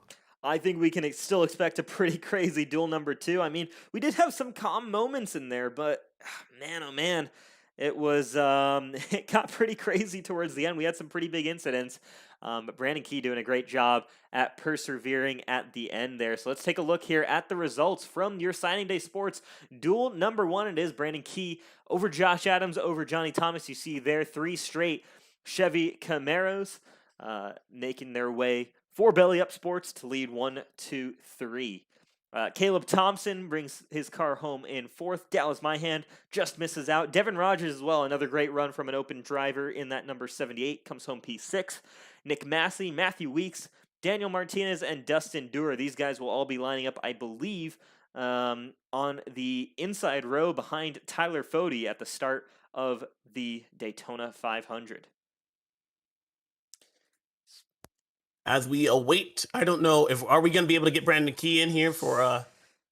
I think we can still expect a pretty crazy duel number 2. I mean, we did have some calm moments in there, but man, oh man, it was it got pretty crazy towards the end. We had some pretty big incidents, but Brandon Key doing a great job at persevering at the end there. So let's take a look here at the results from your signing day sports duel number 1. It is Brandon Key over Josh Adams over Johnny Thomas. You see there 3 straight Chevy Camaros making their way for Belly Up Sports to lead 1, 2, 3. Caleb Thompson brings his car home in 4th. Dallas Myhand just misses out. Devon Rogers as well, another great run from an open driver in that number 78, comes home P6. Nick Massey, Matthew Weeks, Daniel Martinez, and Dustin Dewar. These guys will all be lining up, I believe, on the inside row behind Tyler Fody at the start of the Daytona 500. As we await, I don't know if are we going to be able to get Brandon Key in here for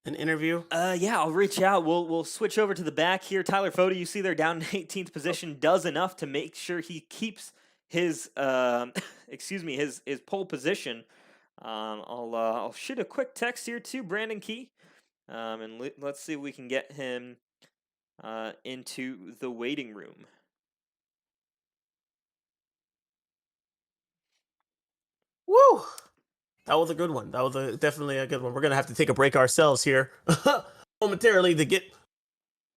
an interview? Yeah, I'll reach out. We'll switch over to the back here. Tyler Fody, you see there down in 18th position, does enough to make sure he keeps his his pole position. I'll shoot a quick text here to Brandon Key, and let's see if we can get him into the waiting room. Woo! That was a good one. That was definitely a good one. We're going to have to take a break ourselves here momentarily to get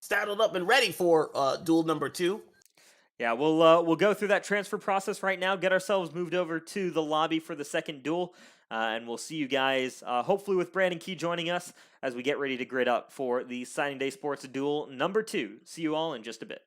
saddled up and ready for duel number 2. Yeah, we'll go through that transfer process right now, get ourselves moved over to the lobby for the second duel, and we'll see you guys hopefully with Brandon Key joining us as we get ready to grid up for the Signing Day Sports duel number 2. See you all in just a bit.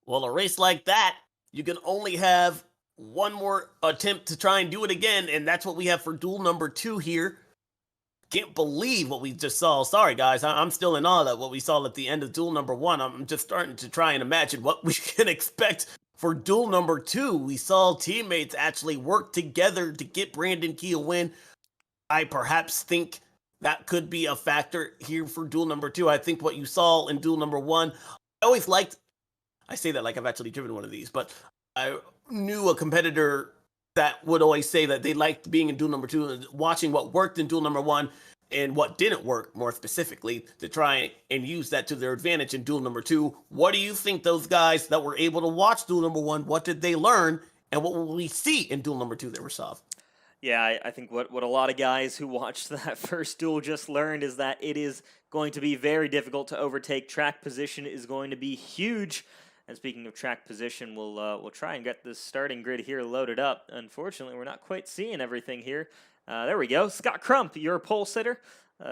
Well, a race like that, you can only have one more attempt to try and do it again, and that's what we have for duel number 2 here. Can't believe what we just saw. Sorry, guys. I'm still in awe at what we saw at the end of duel number 1. I'm just starting to try and imagine what we can expect for duel number 2. We saw teammates actually work together to get Brandon Key a win. I perhaps think that could be a factor here for duel number 2. I think what you saw in duel number 1, I always liked, I say that like I've actually driven one of these, but I knew a competitor that would always say that they liked being in duel number 2 and watching what worked in duel number 1 and what didn't work more specifically to try and use that to their advantage in duel number 2. What do you think those guys that were able to watch duel number 1, what did they learn and what will we see in duel number 2 that were solved? Yeah, I think what a lot of guys who watched that first duel just learned is that it is going to be very difficult to overtake. Track position is going to be huge. And speaking of track position, we'll try and get this starting grid here loaded up. Unfortunately, we're not quite seeing everything here. There we go. Scott Crump, your pole sitter,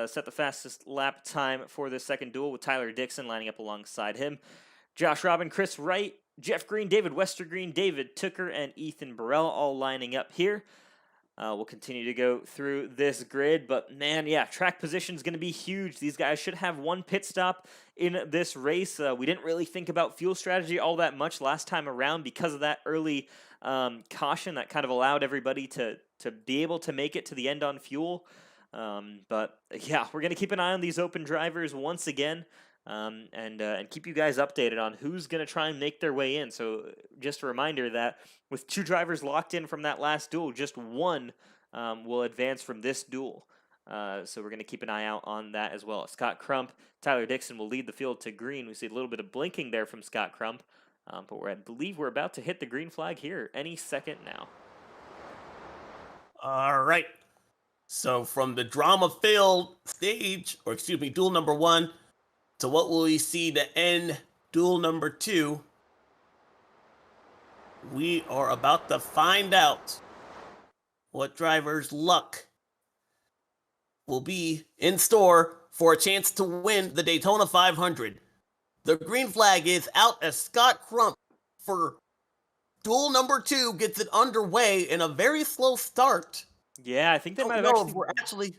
set the fastest lap time for this second duel with Tyler Dixon lining up alongside him. Josh Robin, Chris Wright, Jeff Green, David Westergreen, David Tooker, and Ethan Burrell all lining up here. We'll continue to go through this grid, but man, yeah, track position is going to be huge. These guys should have one pit stop in this race. We didn't really think about fuel strategy all that much last time around because of that early caution that kind of allowed everybody to be able to make it to the end on fuel. But yeah, we're going to keep an eye on these open drivers once again. And keep you guys updated on who's going to try and make their way in. So just a reminder that with 2 drivers locked in from that last duel, just one will advance from this duel. So we're going to keep an eye out on that as well. Scott Crump, Tyler Dixon will lead the field to green. We see a little bit of blinking there from Scott Crump, but I believe we're about to hit the green flag here any second now. All right. So from the drama-filled stage, or excuse me, duel number 1, to what will we see to end duel number 2? We are about to find out what driver's luck will be in store for a chance to win the Daytona 500. The green flag is out as Scott Crump for duel number 2 gets it underway in a very slow start. Yeah, I think they might have actually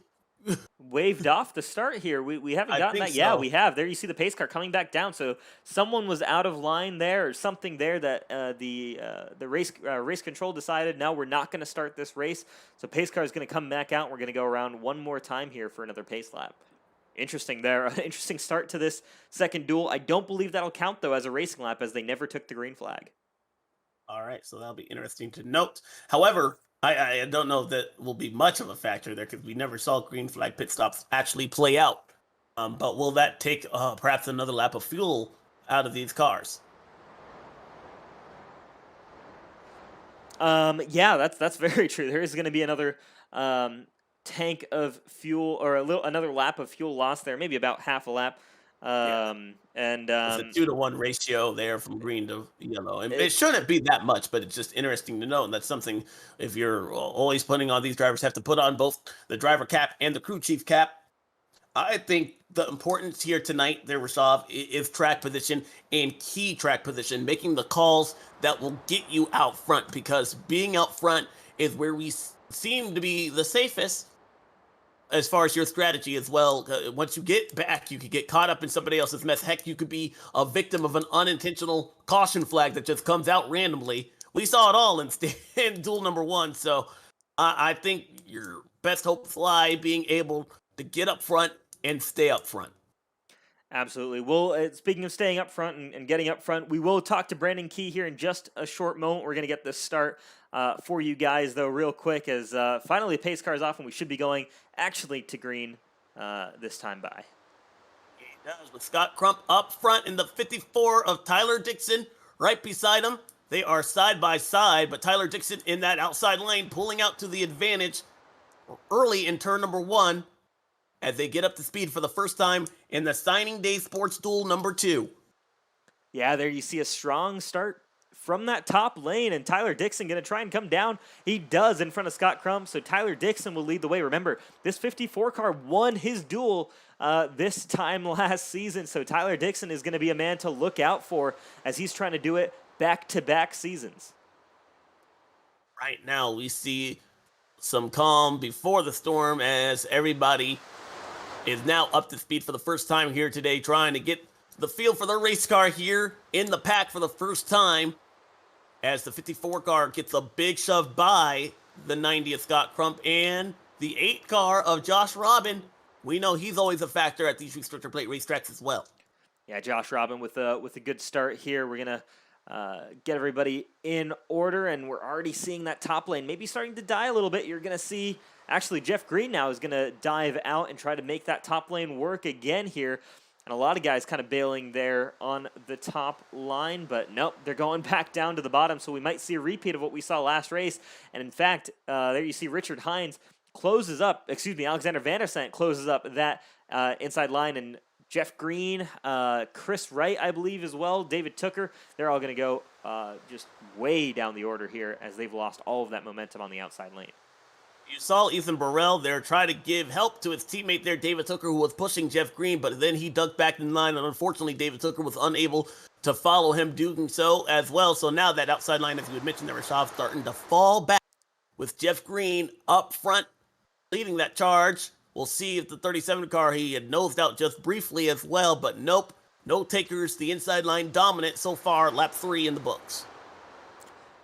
waved off the start here. We haven't gotten that. So. Yeah, we have. There you see the pace car coming back down. So someone was out of line there or something there that the race control decided, no, we're not going to start this race. So pace car is going to come back out. We're going to go around one more time here for another pace lap. Interesting there. Interesting start to this second duel. I don't believe that'll count, though, as a racing lap as they never took the green flag. All right, so that'll be interesting to note. However, I don't know if that will be much of a factor there because we never saw green flag pit stops actually play out. But will that take perhaps another lap of fuel out of these cars? Yeah, that's very true. There is going to be another tank of fuel or another lap of fuel lost there, maybe about half a lap. And it's a 2-to-1 ratio there from green to yellow, and it shouldn't be that much, but it's just interesting to know. And that's something, if you're always putting on, these drivers have to put on both the driver cap and the crew chief cap. I think the importance here tonight, there Rashav, is track position and key track position, making the calls that will get you out front, because being out front is where we seem to be the safest as far as your strategy as well. Once you get back, you could get caught up in somebody else's mess. Heck, you could be a victim of an unintentional caution flag that just comes out randomly. We saw it all in duel number 1. So I think your best hope fly being able to get up front and stay up front. Absolutely. Well, speaking of staying up front and getting up front, we will talk to Brandon Key here in just a short moment. We're going to get this start for you guys, though, real quick, as finally the pace car is off and we should be going actually to green this time by. He does, with Scott Crump up front in the 54 of Tyler Dixon right beside him. They are side by side, but Tyler Dixon in that outside lane pulling out to the advantage early in turn number 1. As they get up to speed for the first time in the signing day sports duel number 2. Yeah, there you see a strong start from that top lane, and Tyler Dixon going to try and come down. He does in front of Scott Crump, so Tyler Dixon will lead the way. Remember, this 54 car won his duel this time last season. So Tyler Dixon is going to be a man to look out for as he's trying to do it back-to-back seasons. Right now, we see some calm before the storm as everybody is now up to speed for the first time here today, trying to get the feel for their race car here in the pack for the first time as the 54 car gets a big shove by the 90 of Scott Crump and the 8 car of Josh Robin. We know he's always a factor at these restrictor plate racetracks as well. Yeah, Josh Robin with a good start here. We're going to get everybody in order, and we're already seeing that top lane maybe starting to die a little bit. You're going to see, actually, Jeff Green now is going to dive out and try to make that top lane work again here. And a lot of guys kind of bailing there on the top line, but nope, they're going back down to the bottom, so we might see a repeat of what we saw last race. And in fact, there you see Richard Hines Alexander Vandesant closes up that inside line, and Jeff Green, Chris Wright, I believe, as well, David Tooker, they're all going to go just way down the order here as they've lost all of that momentum on the outside lane. You saw Ethan Burrell there try to give help to his teammate there, David Tooker, who was pushing Jeff Green, but then he ducked back in line, and unfortunately, David Tooker was unable to follow him doing so as well. So now that outside line, as you had mentioned, there was starting to fall back with Jeff Green up front, leading that charge. We'll see if the 37 car, he had nosed out just briefly as well, but nope, no takers. The inside line dominant so far, lap 3 in the books.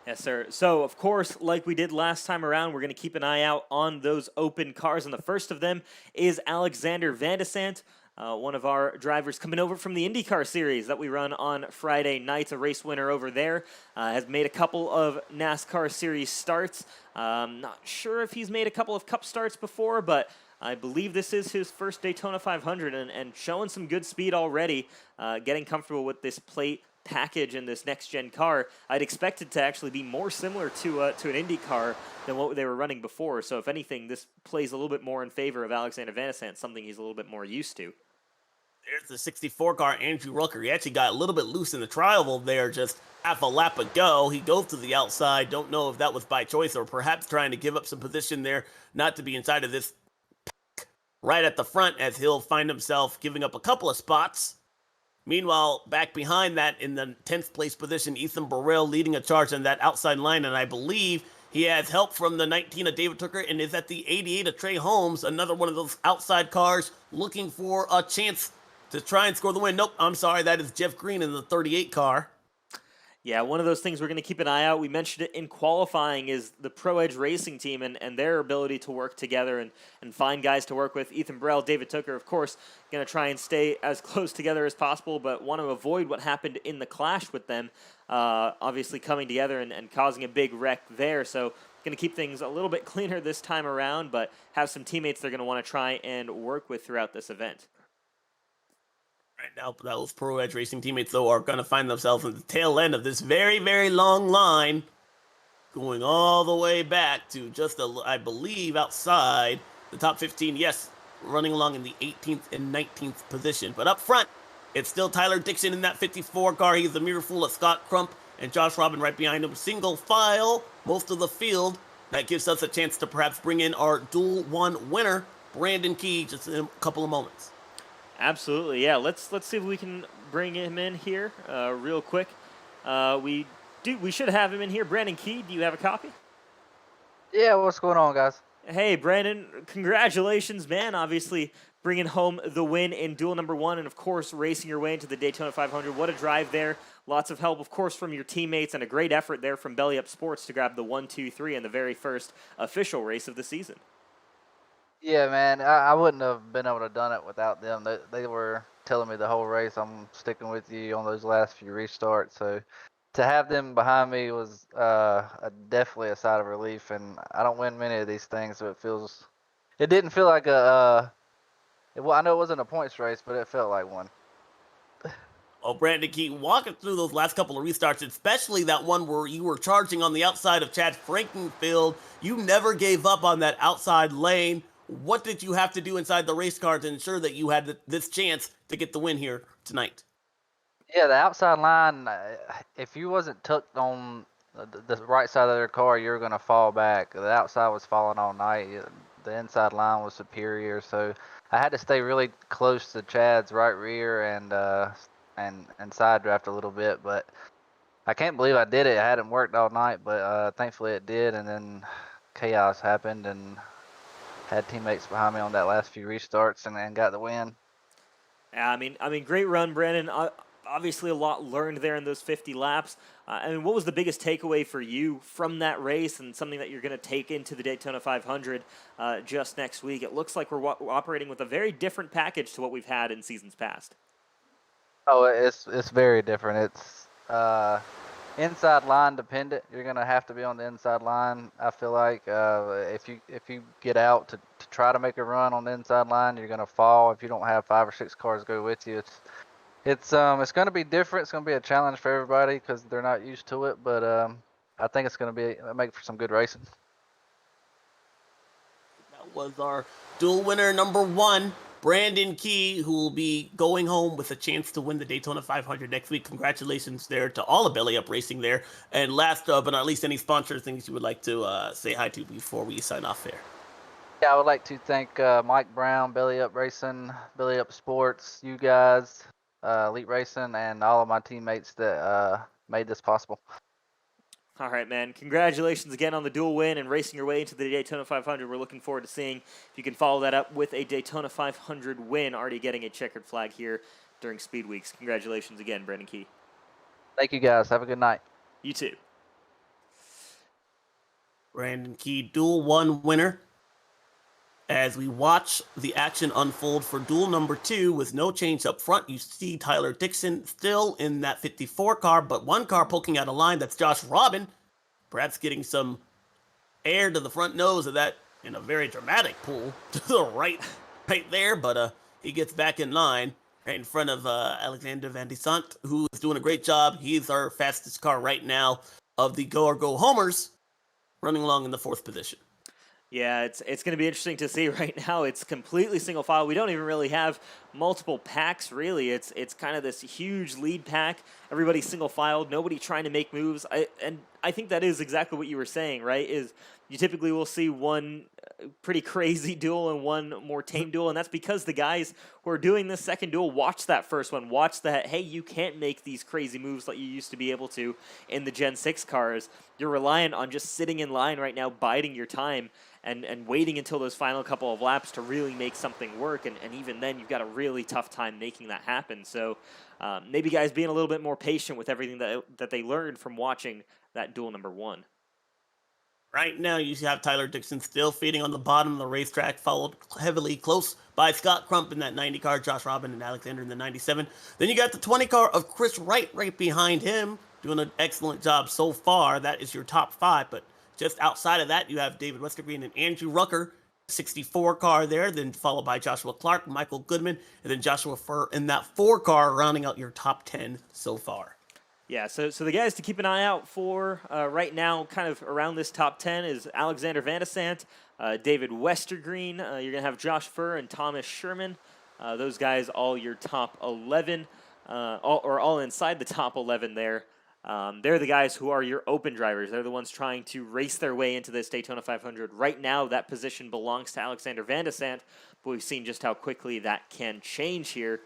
Yes, sir. So, of course, like we did last time around, we're going to keep an eye out on those open cars, and the first of them is Alexander Vandesant, one of our drivers coming over from the IndyCar series that we run on Friday nights, a race winner over there, has made a couple of NASCAR series starts. Not sure if he's made a couple of Cup starts before, but I believe this is his first Daytona 500 and showing some good speed already, getting comfortable with this plate package in this next-gen car. I'd expect it to actually be more similar to an Indy car than what they were running before. So if anything, this plays a little bit more in favor of Alexander Vandesant, something he's a little bit more used to. There's the 64 car, Andrew Rucker. He actually got a little bit loose in the trial there just half a lap ago. He goes to the outside. Don't know if that was by choice or perhaps trying to give up some position there, not to be inside of this right at the front, as he'll find himself giving up a couple of spots. Meanwhile, back behind that in the 10th place position, Ethan Burrell leading a charge on that outside line, and I believe he has help from the 19 of David Tooker and is at the 88 of Trey Holmes, another one of those outside cars looking for a chance to try and score the win. Nope, I'm sorry, that is Jeff Green in the 38 car. Yeah, one of those things we're going to keep an eye out. We mentioned it in qualifying is the Pro Edge Racing team and their ability to work together and find guys to work with. Ethan Burrell, David Tooker, of course, going to try and stay as close together as possible, but want to avoid what happened in the clash with them, obviously coming together and causing a big wreck there. So going to keep things a little bit cleaner this time around, but have some teammates they're going to want to try and work with throughout this event. Right now, those Pro Edge Racing teammates, though, are going to find themselves in the tail end of this very, very long line, going all the way back to just, I believe, outside the top 15. Yes, running along in the 18th and 19th position. But up front, it's still Tyler Dixon in that 54 car. He's a mirror full of Scott Crump and Josh Robin right behind him. Single file, most of the field. That gives us a chance to perhaps bring in our Duel 1 winner, Brandon Key, just in a couple of moments. Absolutely, yeah. Let's see if we can bring him in here real quick. We should have him in here. Brandon Key, do you have a copy? Yeah, what's going on, guys? Hey, Brandon, congratulations, man. Obviously, bringing home the win in Duel number 1 and, of course, racing your way into the Daytona 500. What a drive there. Lots of help, of course, from your teammates and a great effort there from Belly Up Sports to grab the 1, 2, 3 in the very first official race of the season. Yeah, man, I wouldn't have been able to done it without them. They were telling me the whole race, I'm sticking with you on those last few restarts. So to have them behind me was definitely a sigh of relief. And I don't win many of these things, so it didn't feel like well, I know it wasn't a points race, but it felt like one. Oh, Brandon Key, walking through those last couple of restarts, especially that one where you were charging on the outside of Chad Frankenfield. You never gave up on that outside lane. What did you have to do inside the race car to ensure that you had this chance to get the win here tonight? Yeah, the outside line, if you wasn't tucked on the right side of their car, you were going to fall back. The outside was falling all night. The inside line was superior, so I had to stay really close to Chad's right rear and side draft a little bit, but I can't believe I did it. It hadn't worked all night, but thankfully it did, and then chaos happened and had teammates behind me on that last few restarts and got the win. Yeah, I mean, great run, Brandon. Obviously, a lot learned there in those 50 laps. I mean, what was the biggest takeaway for you from that race, and something that you're going to take into the Daytona 500 just next week? It looks like we're operating with a very different package to what we've had in seasons past. Oh, it's very different. It's inside line dependent. You're gonna have to be on the inside line. I feel like if you get out to try to make a run on the inside line, you're gonna fall if you don't have 5 or 6 cars go with you. It's gonna be different. It's gonna be a challenge for everybody because they're not used to it. But I think it's gonna make for some good racing. That was our dual winner number 1, Brandon Key, who will be going home with a chance to win the Daytona 500 next week. Congratulations there to all of Belly Up Racing there. And last but not least, any sponsor things you would like to say hi to before we sign off there? Yeah, I would like to thank Mike Brown, Belly Up Racing, Belly Up Sports, you guys, Elite Racing, and all of my teammates that made this possible. All right, man. Congratulations again on the dual win and racing your way into the Daytona 500. We're looking forward to seeing if you can follow that up with a Daytona 500 win, already getting a checkered flag here during Speed Weeks. Congratulations again, Brandon Key. Thank you, guys. Have a good night. You too. Brandon Key, dual 1 winner. As we watch the action unfold for duel number 2 with no change up front, you see Tyler Dixon still in that 54 car, but one car poking out a line. That's Josh Robin, perhaps getting some air to the front nose of that in a very dramatic pull to the right there, but he gets back in line right in front of Alexander Vandesant, who is doing a great job. He's our fastest car right now of the Go or Go Homers, running along in the 4th position. Yeah, it's going to be interesting to see. Right now, it's completely single file. We don't even really have multiple packs, really. It's kind of this huge lead pack. Everybody's single filed. Nobody trying to make moves. I think that is exactly what you were saying, right? Is you typically will see one pretty crazy duel and one more tame duel, and that's because the guys who are doing this second duel watch that first one, watch that, hey, you can't make these crazy moves like you used to be able to in the Gen 6 cars. You're reliant on just sitting in line right now, biding your time, and waiting until those final couple of laps to really make something work, and even then you've got a really tough time making that happen. So maybe guys being a little bit more patient with everything that they learned from watching that duel number 1. Right now, you have Tyler Dixon still feeding on the bottom of the racetrack, followed heavily close by Scott Crump in that 90 car, Josh Robin and Alexander in the 97. Then you got the 20 car of Chris Wright right behind him, doing an excellent job so far. That is your top 5, but just outside of that, you have David Westergreen and Andrew Rucker, 64 car there, then followed by Joshua Clark, Michael Goodman, and then Joshua Furr in that 4 car, rounding out your top 10 so far. Yeah, so the guys to keep an eye out for right now, kind of around this top 10, is Alexander Vandesant, David Westergreen. You're going to have Josh Furr and Thomas Sherman. Those guys all your top 11, all inside the top 11 there. They're the guys who are your open drivers. They're the ones trying to race their way into this Daytona 500. Right now, that position belongs to Alexander Vandesant, but we've seen just how quickly that can change here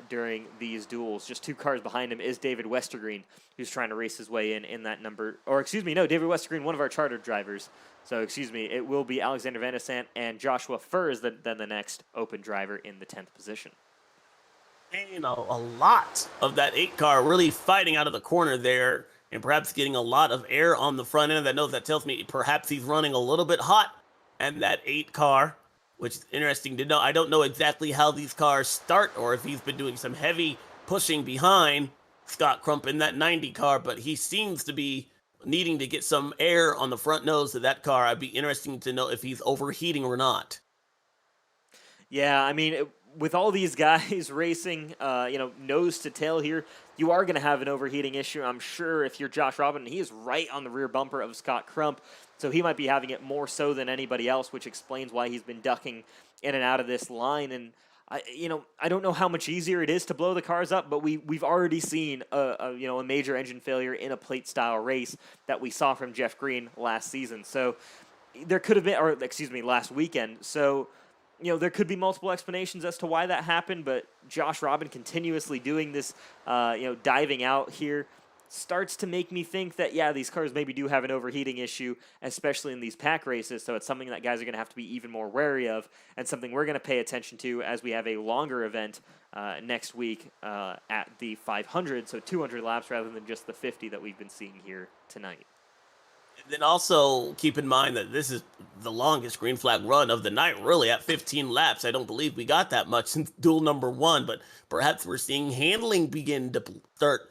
during these duels. Just 2 cars behind him is David Westergreen, who's trying to race his way in that number. Or, excuse me, no, David Westergreen, one of our chartered drivers. So, excuse me, it will be Alexander Vandesant and Joshua Furr is then the next open driver in the 10th position. And a lot of that 8 car really fighting out of the corner there and perhaps getting a lot of air on the front end of that nose. That tells me perhaps he's running a little bit hot. And that 8 car, which is interesting to know. I don't know exactly how these cars start or if he's been doing some heavy pushing behind Scott Crump in that 90 car, but he seems to be needing to get some air on the front nose of that car. I'd be interesting to know if he's overheating or not. Yeah, I mean, with all these guys racing, nose to tail here, you are going to have an overheating issue. I'm sure if you're Josh Robin, he is right on the rear bumper of Scott Crump, so he might be having it more so than anybody else, which explains why he's been ducking in and out of this line. And I don't know how much easier it is to blow the cars up, but we've already seen a major engine failure in a plate style race that we saw from Jeff Green last season. So there could have been, last weekend. So there could be multiple explanations as to why that happened, but Josh Robin continuously doing this, diving out here starts to make me think that, yeah, these cars maybe do have an overheating issue, especially in these pack races. So it's something that guys are going to have to be even more wary of, and something we're going to pay attention to as we have a longer event next week at the 500, so 200 laps rather than just the 50 that we've been seeing here tonight. Then also keep in mind that this is the longest green flag run of the night, really, at 15 laps. I don't believe we got that much since duel number 1, but perhaps we're seeing handling begin to start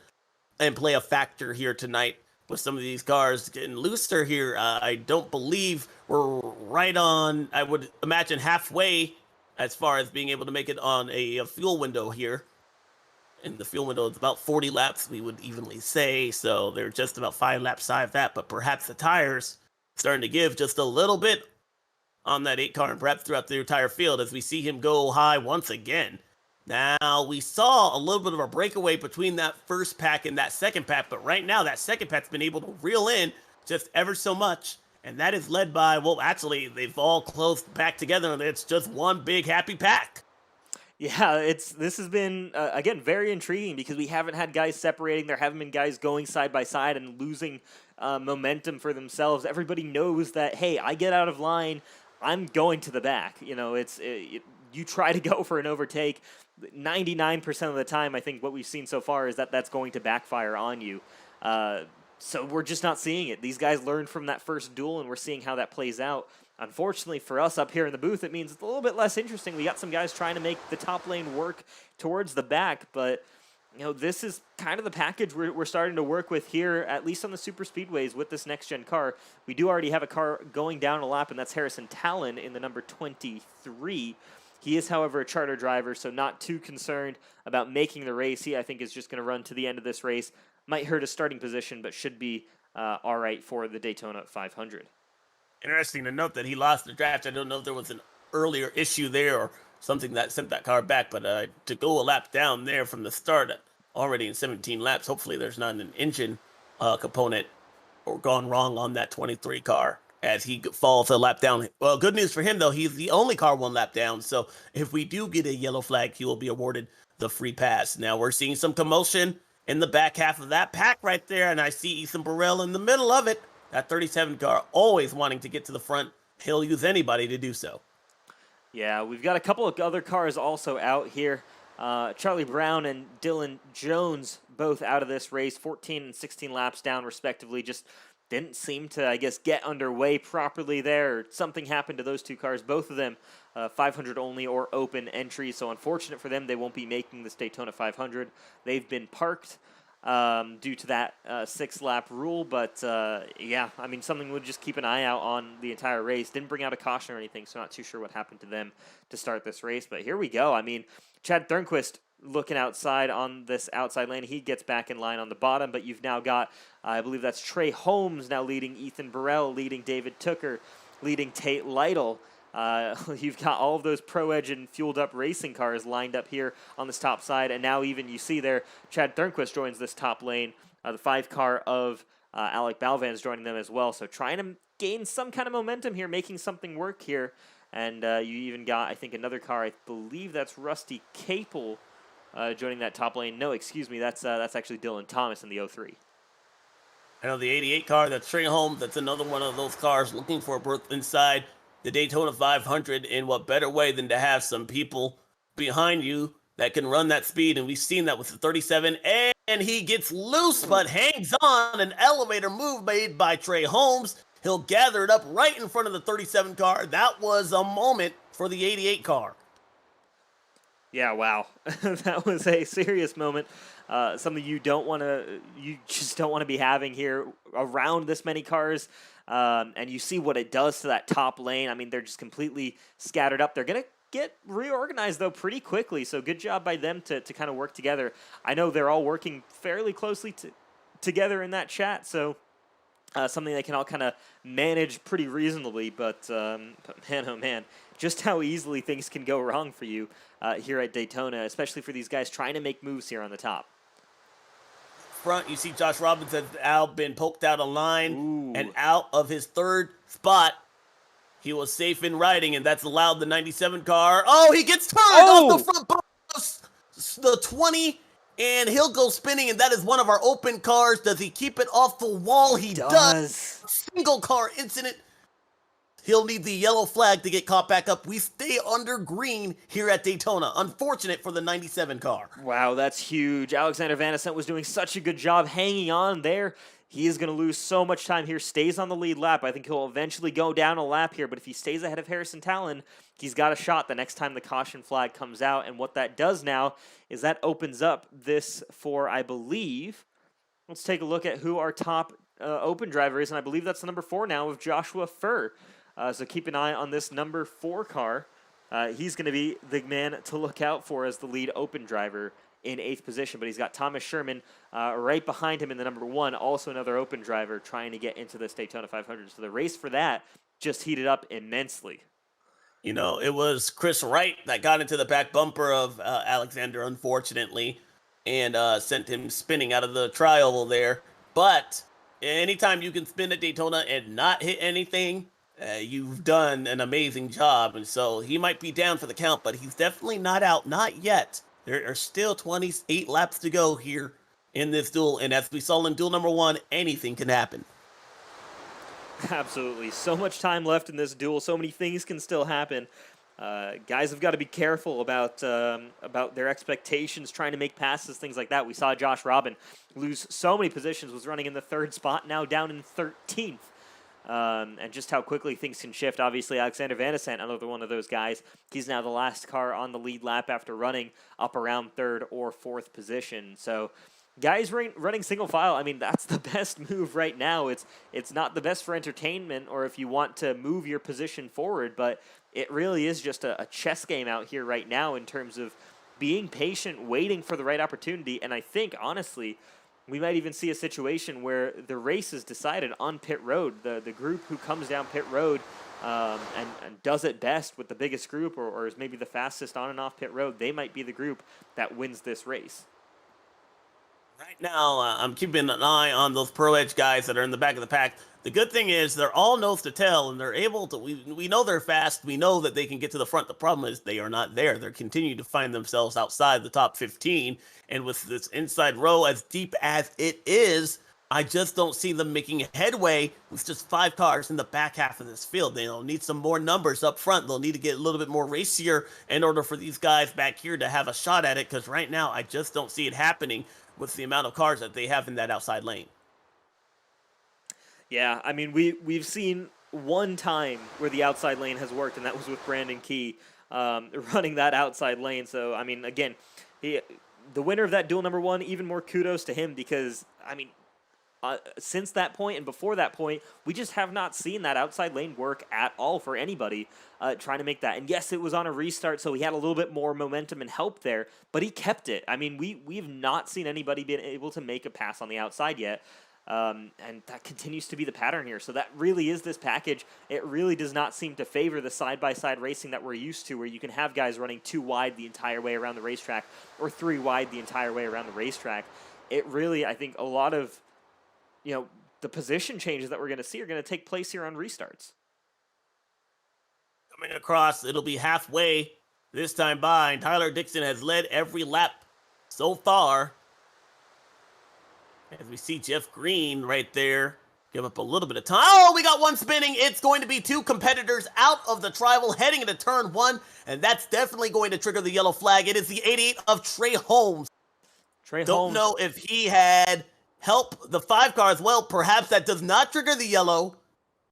and play a factor here tonight with some of these cars getting looser here. I don't believe we're right on, I would imagine, halfway as far as being able to make it on a fuel window here. And the fuel window is about 40 laps, we would evenly say, so they're just about 5 laps side of that, but perhaps the tires starting to give just a little bit on that 8 car, and perhaps throughout the entire field as we see him go high once again. Now, we saw a little bit of a breakaway between that first pack and that second pack, but right now that second pack's been able to reel in just ever so much, and that is led by, well, actually, they've all closed back together, and it's just one big happy pack. Yeah, this has been, again, very intriguing because we haven't had guys separating. There haven't been guys going side by side and losing momentum for themselves. Everybody knows that, hey, I get out of line, I'm going to the back. You try to go for an overtake. 99% of the time, I think what we've seen so far is that that's going to backfire on you. So we're just not seeing it. These guys learned from that first duel, and we're seeing how that plays out. Unfortunately for us up here in the booth, it means it's a little bit less interesting. We got some guys trying to make the top lane work towards the back, but this is kind of the package we're starting to work with here, at least on the super speedways with this next-gen car. We do already have a car going down a lap, and that's Harrison Talon in the number 23. He is, however, a charter driver, so not too concerned about making the race. He, I think, is just going to run to the end of this race. Might hurt his starting position, but should be all right for the Daytona 500. Interesting to note that he lost the draft. I don't know if there was an earlier issue there or something that sent that car back, but to go a lap down there from the start, already in 17 laps, hopefully there's not an engine component or gone wrong on that 23 car as he falls a lap down. Well, good news for him, though. He's the only car 1 lap down, so if we do get a yellow flag, he will be awarded the free pass. Now we're seeing some commotion in the back half of that pack right there, and I see Ethan Burrell in the middle of it. That 37 car always wanting to get to the front. He'll use anybody to do so. Yeah, we've got a couple of other cars also out here. Charlie Brown and Dylan Jones both out of this race, 14 and 16 laps down respectively. Just didn't seem to, I guess, get underway properly there. Or something happened to those two cars. Both of them 500 only or open entry. So unfortunate for them, they won't be making this Daytona 500. They've been parked due to that 6-lap rule. But, yeah, I mean, something we'll just keep an eye out on the entire race. Didn't bring out a caution or anything, so not too sure what happened to them to start this race. But here we go. I mean, Chad Thornquist looking outside on this outside lane. He gets back in line on the bottom, but you've now got, I believe that's Trey Holmes now leading Ethan Burrell, leading David Tooker, leading Tate Lytle. You've got all of those Pro Edge and fueled up racing cars lined up here on this top side, and now even you see there Chad Thornquist joins this top lane. The 5 car of Alec Balvan's joining them as well, so trying to gain some kind of momentum here, making something work here. And you even got, I think, another car. I believe that's Rusty Capel joining that top lane. No, excuse me, that's actually Dylan Thomas in the 03. I know the 88 car, that's Trey Holmes. That's another one of those cars looking for a berth inside the Daytona 500. In what better way than to have some people behind you that can run that speed? And we've seen that with the 37. And he gets loose, but hangs on. An elevator move made by Trey Holmes. He'll gather it up right in front of the 37 car. That was a moment for the 88 car. Yeah, wow. That was a serious moment. Something you just don't want to be having here around this many cars. And you see what it does to that top lane. I mean, they're just completely scattered up. They're going to get reorganized, though, pretty quickly. So good job by them to kind of work together. I know they're all working fairly closely together in that chat, so something they can all kind of manage pretty reasonably. But man, oh man, just how easily things can go wrong for you here at Daytona, especially for these guys trying to make moves here on the top. Front, you see Josh Robbins has now been poked out of line and out of his third spot. He was safe in riding, and that's allowed the 97 car. Oh, he gets turned off the front the 20, and he'll go spinning, and that is one of our open cars. Does he keep it off the wall? He does. Single car incident. He'll need the yellow flag to get caught back up. We stay under green here at Daytona. Unfortunate for the 97 car. Wow, that's huge. Alexander Vandesant was doing such a good job hanging on there. He is going to lose so much time here. Stays on the lead lap. I think he'll eventually go down a lap here, but if he stays ahead of Harrison Talon, he's got a shot the next time the caution flag comes out. And what that does now is that opens up this for, I believe, let's take a look at who our top open driver is, and I believe that's the number 4 now of Joshua Furr. So keep an eye on this number 4 car. He's going to be the man to look out for as the lead open driver in 8th position, but he's got Thomas Sherman right behind him in the number 1, also another open driver trying to get into this Daytona 500. So the race for that just heated up immensely. You know, it was Chris Wright that got into the back bumper of Alexander, unfortunately, and sent him spinning out of the trial there. But anytime you can spin at Daytona and not hit anything, you've done an amazing job. And so he might be down for the count, but he's definitely not out, not yet. There are still 28 laps to go here in this duel, and as we saw in duel number 1, anything can happen. Absolutely. So much time left in this duel. So many things can still happen. Guys have got to be careful about their expectations, trying to make passes, things like that. We saw Josh Robin lose so many positions, was running in the 3rd spot, now down in 13th. And just how quickly things can shift. Obviously, Alexander Vandesant, another one of those guys. He's now the last car on the lead lap after running up around 3rd or 4th position. So guys running single file, I mean, that's the best move right now. It's not the best for entertainment or if you want to move your position forward, but it really is just a chess game out here right now in terms of being patient, waiting for the right opportunity. And I think, honestly, we might even see a situation where the race is decided on pit road. The group who comes down pit road and does it best with the biggest group or is maybe the fastest on and off pit road, they might be the group that wins this race. Right now, I'm keeping an eye on those Pro Edge guys that are in the back of the pack. The good thing is they're all nose to tail, and they're able to, we know they're fast. We know that they can get to the front. The problem is they are not there. They're continuing to find themselves outside the top 15. And with this inside row as deep as it is, I just don't see them making headway with just 5 cars in the back half of this field. They'll need some more numbers up front. They'll need to get a little bit more racier in order for these guys back here to have a shot at it, because right now I just don't see it happening with the amount of cars that they have in that outside lane. Yeah, I mean, we've seen one time where the outside lane has worked, and that was with Brandon Key running that outside lane. So, I mean, again, the winner of that duel number 1, even more kudos to him because, I mean, since that point and before that point, we just have not seen that outside lane work at all for anybody trying to make that. And yes, it was on a restart, so he had a little bit more momentum and help there, but he kept it. I mean, we've not seen anybody being able to make a pass on the outside yet. And that continues to be the pattern here. So that really is this package. It really does not seem to favor the side-by-side racing that we're used to, where you can have guys running 2 wide the entire way around the racetrack or 3 wide the entire way around the racetrack. It really, I think, a lot of, the position changes that we're going to see are going to take place here on restarts. Coming across, it'll be halfway this time by, and Tyler Dixon has led every lap so far. As we see Jeff Green right there give up a little bit of time. Oh, we got one spinning. It's going to be 2 competitors out of the tribal heading into turn 1, and that's definitely going to trigger the yellow flag. It is the 88 of Trey Holmes. Don't know if he had help the 5 car as well. Perhaps that does not trigger the yellow.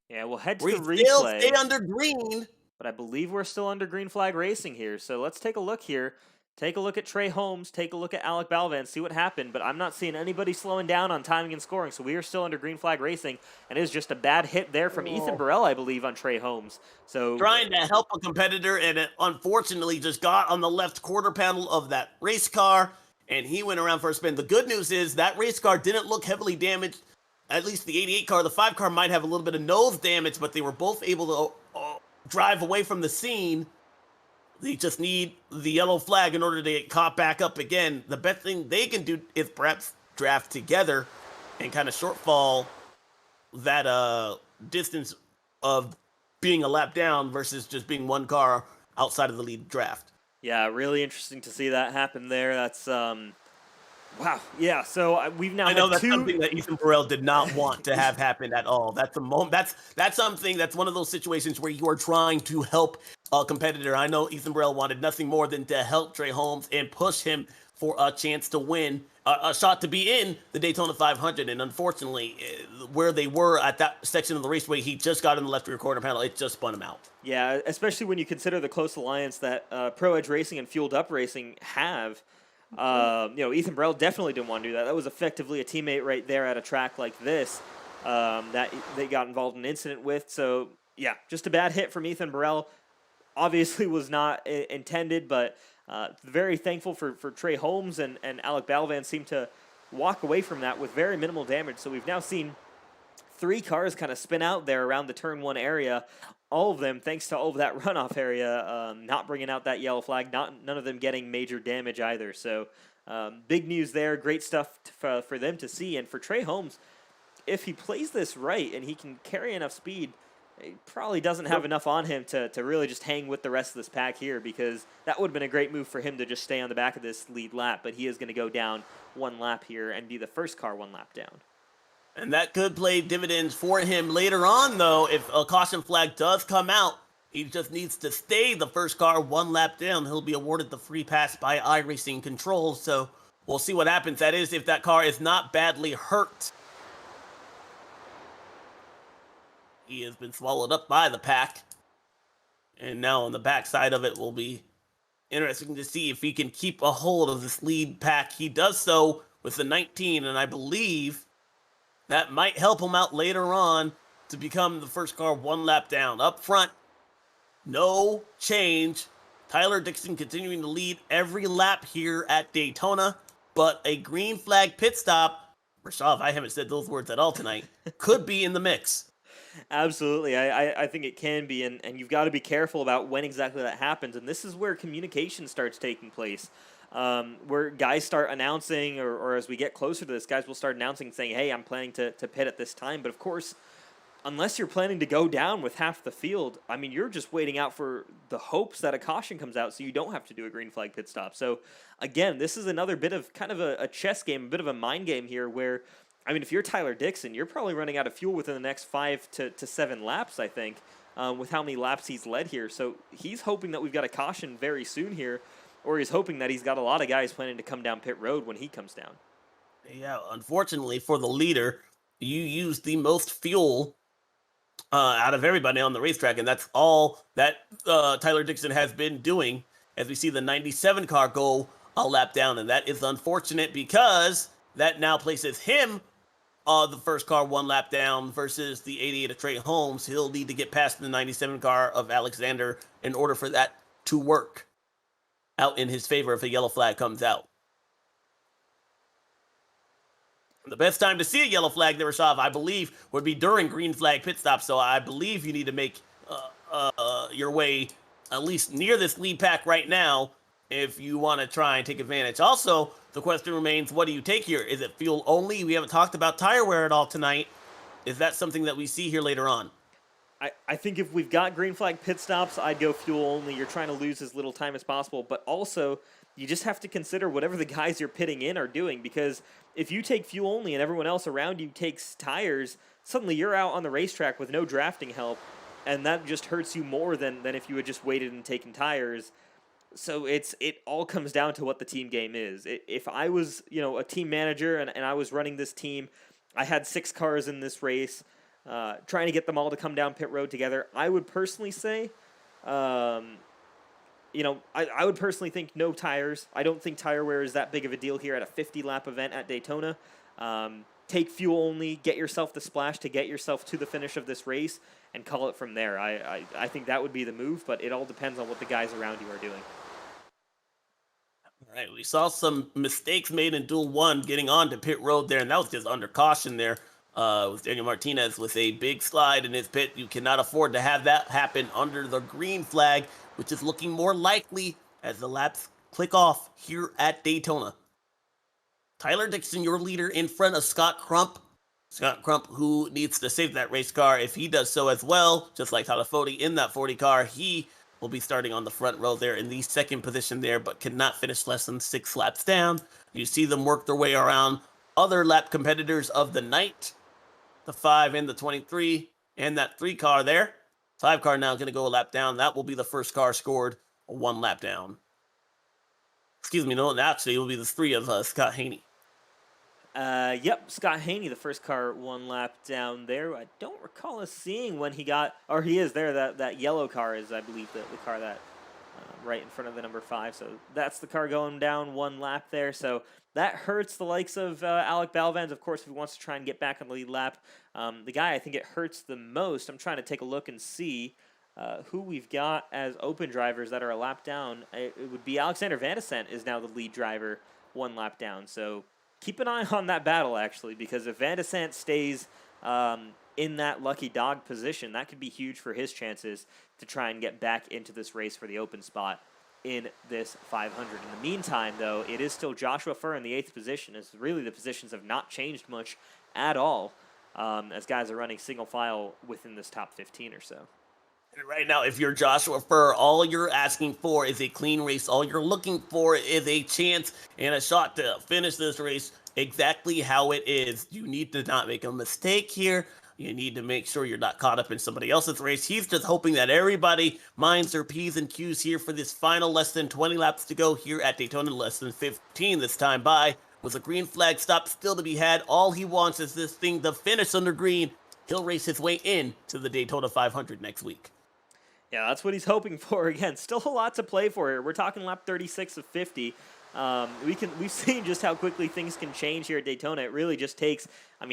Yeah, we'll head to the replay. We still stay under green. But I believe we're still under green flag racing here. So let's take a look here. Take a look at Trey Holmes. Take a look at Alec Balvan. See what happened. But I'm not seeing anybody slowing down on timing and scoring. So we are still under green flag racing. And it was just a bad hit there from Ethan Burrell, I believe, on Trey Holmes. So trying to help a competitor, and it unfortunately just got on the left quarter panel of that race car, and he went around for a spin. The good news is that race car didn't look heavily damaged. At least the 88 car. The 5 car might have a little bit of nose damage, but they were both able to drive away from the scene. They just need the yellow flag in order to get caught back up again. The best thing they can do is perhaps draft together and kind of shortfall that distance of being a lap down versus just being one car outside of the lead draft. Yeah, really interesting to see that happen there. That's wow. Yeah, so we've now I know had that's two. something that Ethan Burrell did not want to have happen at all. That's a moment. That's something. That's one of those situations where you are trying to help a competitor. I know Ethan Burrell wanted nothing more than to help Trey Holmes and push him for a chance to win, a shot to be in the Daytona 500. And unfortunately, where they were at that section of the raceway, he just got in the left rear corner panel. It just spun him out. Yeah, especially when you consider the close alliance that Pro Edge Racing and Fueled Up Racing have. Ethan Burrell definitely didn't want to do that. That was effectively a teammate right there at a track like this that they got involved in an incident with. So, yeah, just a bad hit from Ethan Burrell. Obviously was not intended, but very thankful for Trey Holmes and Alec Balvan seemed to walk away from that with very minimal damage. So we've now seen 3 cars kind of spin out there around the turn 1 area. All of them, thanks to all of that runoff area, not bringing out that yellow flag, none of them getting major damage either. So big news there, great stuff for them to see. And for Trey Holmes, if he plays this right and he can carry enough speed, he probably doesn't have enough on him to really just hang with the rest of this pack here, because that would have been a great move for him to just stay on the back of this lead lap. But he is going to go down 1 lap here and be the first car 1 lap down. And that could play dividends for him later on, though. If a caution flag does come out, he just needs to stay the first car 1 lap down. He'll be awarded the free pass by iRacing Control. So we'll see what happens. That is, if that car is not badly hurt. He has been swallowed up by the pack. And now on the backside of it will be interesting to see if he can keep a hold of this lead pack. He does so with the 19, and I believe that might help him out later on to become the first car 1 lap down. Up front, no change. Tyler Dixon continuing to lead every lap here at Daytona, but a green flag pit stop, Rashad, I haven't said those words at all tonight, could be in the mix. Absolutely. I think it can be, and you've got to be careful about when exactly that happens. And this is where communication starts taking place, where guys start announcing, or as we get closer to this, guys will start announcing, saying, hey, I'm planning to pit at this time. But of course, unless you're planning to go down with half the field, I mean, you're just waiting out for the hopes that a caution comes out so you don't have to do a green flag pit stop. So again, this is another bit of kind of a chess game, a bit of a mind game here where, I mean, if you're Tyler Dixon, you're probably running out of fuel within the next 5 to 7 laps, I think, with how many laps he's led here. So he's hoping that we've got a caution very soon here, or he's hoping that he's got a lot of guys planning to come down pit road when he comes down. Yeah, unfortunately for the leader, you use the most fuel out of everybody on the racetrack, and that's all that Tyler Dixon has been doing as we see the 97 car go a lap down, and that is unfortunate because that now places him the first car 1 lap down versus the 88 of Trey Holmes. He'll need to get past the 97 car of Alexander in order for that to work out in his favor if a yellow flag comes out. The best time to see a yellow flag there, Rashad, I believe, would be during green flag pit stop. So I believe you need to make your way at least near this lead pack right now if you want to try and take advantage. Also, the question remains, what do you take here? Is it fuel only? We haven't talked about tire wear at all tonight. Is that something that we see here later on? I think if we've got green flag pit stops, I'd go fuel only. You're trying to lose as little time as possible, but also you just have to consider whatever the guys you're pitting in are doing, because if you take fuel only and everyone else around you takes tires, suddenly you're out on the racetrack with no drafting help, and that just hurts you more than if you had just waited and taken tires. So it all comes down to what the team game is. If I was, a team manager and I was running this team, I had 6 cars in this race, trying to get them all to come down pit road together, I would personally say, I would personally think no tires. I don't think tire wear is that big of a deal here at a 50-lap event at Daytona. Take fuel only, get yourself the splash to get yourself to the finish of this race, and call it from there. I think that would be the move, but it all depends on what the guys around you are doing. All right, we saw some mistakes made in Duel 1 getting on to pit road there, and that was just under caution there. With Daniel Martinez with a big slide in his pit. You cannot afford to have that happen under the green flag, which is looking more likely as the laps click off here at Daytona. Tyler Dixon, your leader, in front of Scott Crump. Scott Crump, who needs to save that race car. If he does so as well, just like Tyler Fody in that 40 car, he will be starting on the front row there in the second position there, but cannot finish less than 6 laps down. You see them work their way around other lap competitors of the night, the 5 and the 23, and that 3 car there. 5 car now going to go a lap down. That will be the first car scored 1 lap down. Excuse me, no, actually it will be the 3 of Scott Haney. Yep, Scott Haney, the first car 1 lap down there. I don't recall us seeing when he got, or he is there. That yellow car is, I believe, the car that right in front of the number 5. So that's the car going down 1 lap there. So that hurts the likes of Alec Balvans, of course, if he wants to try and get back on the lead lap. The guy I think it hurts the most, I'm trying to take a look and see who we've got as open drivers that are a lap down. It would be Alexander Vandesant is now the lead driver 1 lap down. So keep an eye on that battle, actually, because if Vandesant stays in that lucky dog position, that could be huge for his chances to try and get back into this race for the open spot in this 500. In the meantime, though, it is still Joshua Furr in the 8th position, as really the positions have not changed much at all, as guys are running single file within this top 15 or so. And right now, if you're Joshua Furr, all you're asking for is a clean race. All you're looking for is a chance and a shot to finish this race exactly how it is. You need to not make a mistake here. You need to make sure you're not caught up in somebody else's race. He's just hoping that everybody minds their P's and Q's here for this final less than 20 laps to go here at Daytona, less than 15 this time by. With a green flag stop still to be had, all he wants is this thing to finish under green. He'll race his way in to the Daytona 500 next week. Yeah, that's what he's hoping for. Again, still a lot to play for here. We're talking lap 36 of 50. We've seen just how quickly things can change here at Daytona. It really just takes,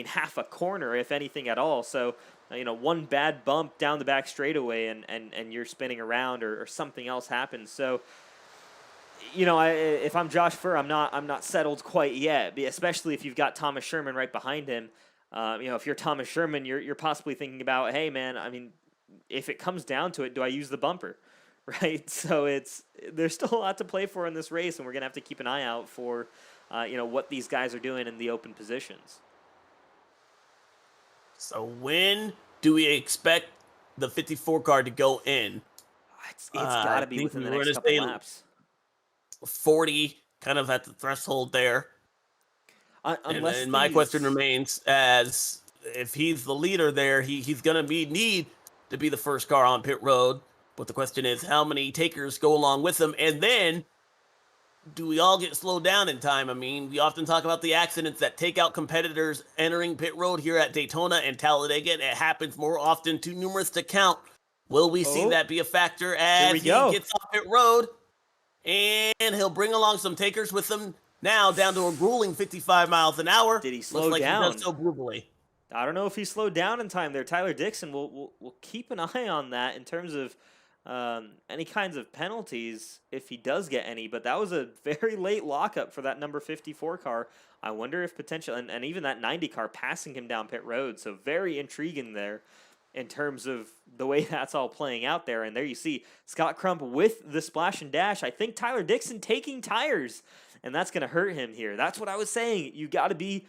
half a corner, if anything at all. So, one bad bump down the back straightaway and you're spinning around or something else happens. So, if I'm Josh Furr, I'm not settled quite yet, especially if you've got Thomas Sherman right behind him. If you're Thomas Sherman, you're possibly thinking about, hey, man, if it comes down to it, do I use the bumper? Right, so there's still a lot to play for in this race, and we're gonna have to keep an eye out for, what these guys are doing in the open positions. So when do we expect the 54 car to go in? It's got to be within the next couple laps. 40, kind of at the threshold there. And my question remains, as if he's the leader there, he's gonna need to be the first car on pit road. But the question is, how many takers go along with them? And then, do we all get slowed down in time? We often talk about the accidents that take out competitors entering pit road here at Daytona and Talladega. It happens more often, too numerous to count. Will we see that be a factor as he gets off pit road? And he'll bring along some takers with him now down to a grueling 55 miles an hour. Did he slow down? Looks like he does so brutally. I don't know if he slowed down in time there. Tyler Dixon will keep an eye on that in terms of any kinds of penalties if he does get any. But that was a very late lockup for that number 54 car. I wonder if potential, and even that 90 car passing him down pit road. So very intriguing there in terms of the way that's all playing out there. And there you see Scott Crump with the splash and dash. I think Tyler Dixon taking tires, and that's going to hurt him here. That's what I was saying. You got to be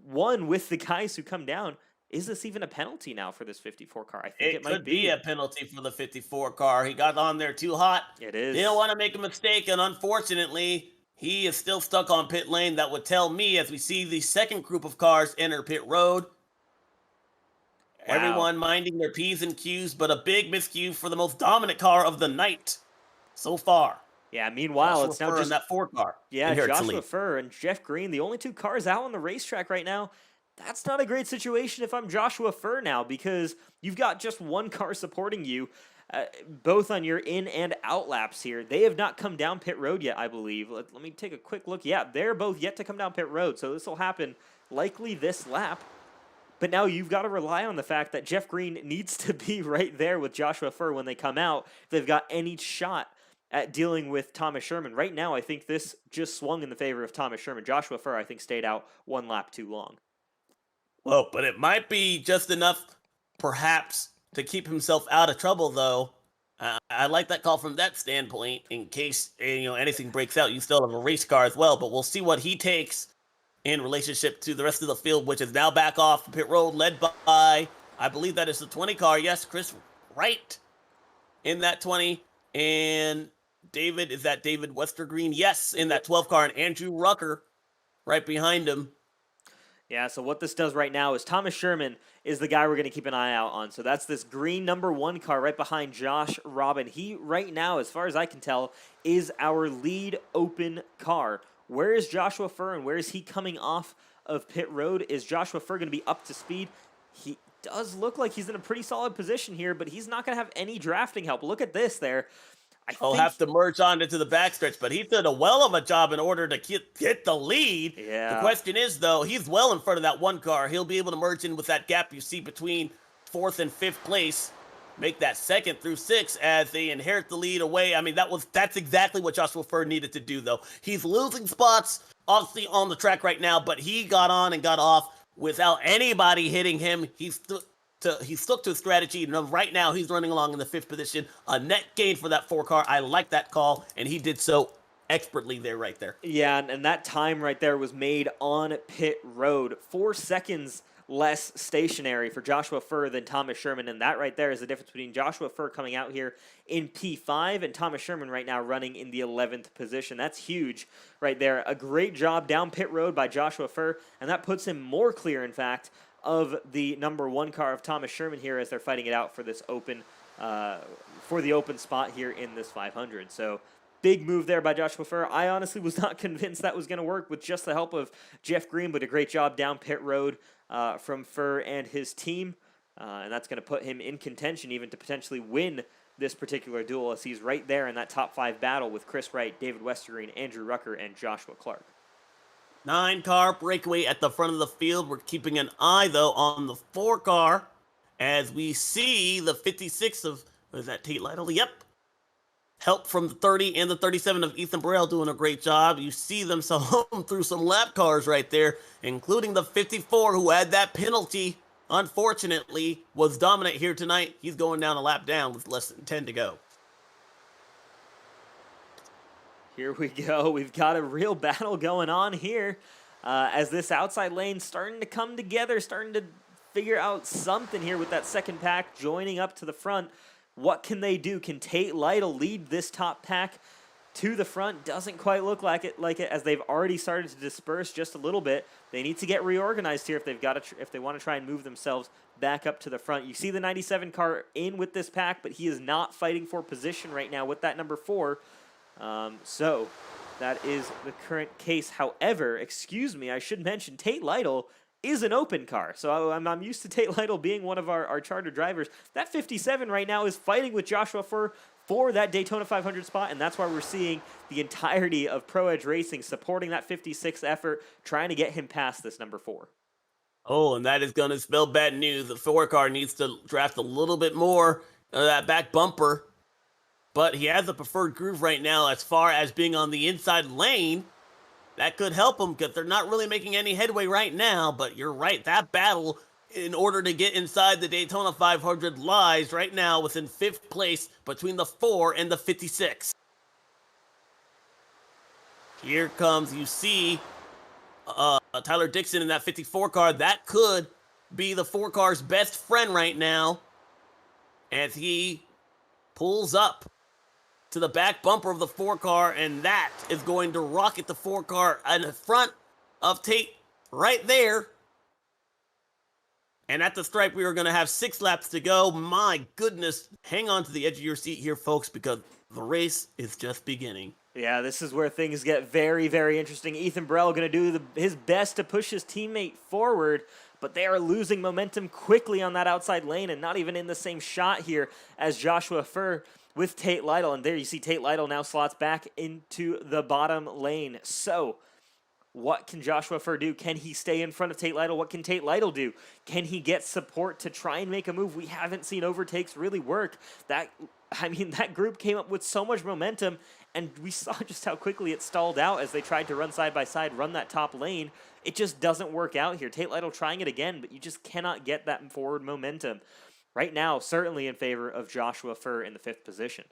one with the guys who come down. Is this even a penalty now for this 54 car? I think it might could be a penalty for the 54 car. He got on there too hot. It is. They don't want to make a mistake, and unfortunately, he is still stuck on pit lane. That would tell me as we see the second group of cars enter pit road. Wow. Everyone minding their P's and Q's, but a big miscue for the most dominant car of the night so far. Yeah, meanwhile, Joshua it's now Furr just in that 4 car. Yeah, Joshua Furr and Jeff Green, the only 2 cars out on the racetrack right now. That's not a great situation if I'm Joshua Furr now, because you've got just 1 car supporting you, both on your in and out laps here. They have not come down pit road yet, I believe. Let me take a quick look. Yeah, they're both yet to come down pit road, so this will happen likely this lap. But now you've got to rely on the fact that Jeff Green needs to be right there with Joshua Furr when they come out if they've got any shot at dealing with Thomas Sherman. Right now, I think this just swung in the favor of Thomas Sherman. Joshua Furr, I think, stayed out 1 lap too long. Well, but it might be just enough, perhaps, to keep himself out of trouble, though. I like that call from that standpoint. In case anything breaks out, you still have a race car as well. But we'll see what he takes in relationship to the rest of the field, which is now back off pit road, led by, I believe that is the 20 car. Yes, Chris Wright in that 20. And David, is that David Westergreen? Yes, in that 12 car. And Andrew Rucker right behind him. Yeah, so what this does right now is Thomas Sherman is the guy we're going to keep an eye out on. So that's this green number 1 car right behind Josh Robin. He, right now, as far as I can tell, is our lead open car. Where is Joshua Furr and where is he coming off of pit road? Is Joshua Furr going to be up to speed? He does look like he's in a pretty solid position here, but he's not going to have any drafting help. Look at this there. He'll have to merge on into the backstretch, but he did a well of a job in order to get the lead. Yeah. The question is, though, he's well in front of that 1 car. He'll be able to merge in with that gap you see between 4th and 5th place, make that 2nd through 6th as they inherit the lead away. I mean, that's exactly what Joshua Furr needed to do, though. He's losing spots, obviously, on the track right now, but he got on and got off without anybody hitting him. He stuck to his strategy, and right now he's running along in the 5th position. A net gain for that 4 car. I like that call, and he did so expertly there, right there. Yeah, and that time right there was made on pit road. 4 seconds less stationary for Joshua Furr than Thomas Sherman, and that right there is the difference between Joshua Furr coming out here in P5 and Thomas Sherman right now running in the 11th position. That's huge right there. A great job down pit road by Joshua Furr, and that puts him more clear, in fact, of the number 1 car of Thomas Sherman here as they're fighting it out for this open, for the open spot here in this 500. So big move there by Joshua Furr. I honestly was not convinced that was going to work with just the help of Jeff Green, but a great job down pit road from Furr and his team. And that's going to put him in contention even to potentially win this particular duel, as he's right there in that top 5 battle with Chris Wright, David Westergreen, Andrew Rucker, and Joshua Clark. 9 car breakaway at the front of the field. We're keeping an eye, though, on the 4 car as we see the 56 of, is that Tate Lytle? Yep. Help from the 30 and the 37 of Ethan Burrell doing a great job. You see them home through some lap cars right there, including the 54 who had that penalty. Unfortunately, was dominant here tonight. He's going down a lap down with less than 10 to go. Here we go. We've got a real battle going on here as this outside lane starting to come together, starting to figure out something here with that second pack joining up to the front. What can they do? Can Tate Lytle lead this top pack to the front? Doesn't quite look like it as they've already started to disperse just a little bit. They need to get reorganized here if they want to try and move themselves back up to the front. You see the 97 car in with this pack, but he is not fighting for position right now with that number 4. So that is the current case. However, excuse me, I should mention Tate Lytle is an open car. So I'm used to Tate Lytle being one of our charter drivers. That 57 right now is fighting with Joshua Furr for that Daytona 500 spot, and that's why we're seeing the entirety of Pro Edge Racing supporting that 56 effort, trying to get him past this number 4. Oh, and that is going to spell bad news. The 4 car needs to draft a little bit more of that back bumper. But he has a preferred groove right now as far as being on the inside lane. That could help him because they're not really making any headway right now. But you're right, that battle in order to get inside the Daytona 500 lies right now within 5th place between the 4 and the 56. Here comes, you see, Tyler Dixon in that 54 car. That could be the 4 car's best friend right now as he pulls up to the back bumper of the 4 car, and that is going to rocket the 4 car in front of Tate right there. And at the stripe, we are going to have 6 laps to go. My goodness, hang on to the edge of your seat here, folks, because the race is just beginning. Yeah, this is where things get very, very interesting. Ethan Burrell going to do his best to push his teammate forward, but they are losing momentum quickly on that outside lane and not even in the same shot here as Joshua Furr with Tate Lytle. And there you see Tate Lytle now slots back into the bottom lane. So what can Joshua Furr do? Can he stay in front of Tate Lytle? What can Tate Lytle do? Can he get support to try and make a move? We haven't seen overtakes really work. That group came up with so much momentum, and we saw just how quickly it stalled out as they tried to run side by side, run that top lane. It just doesn't work out here. Tate Lytle trying it again, but you just cannot get that forward momentum. Right now, certainly in favor of Joshua Furr in the 5th position.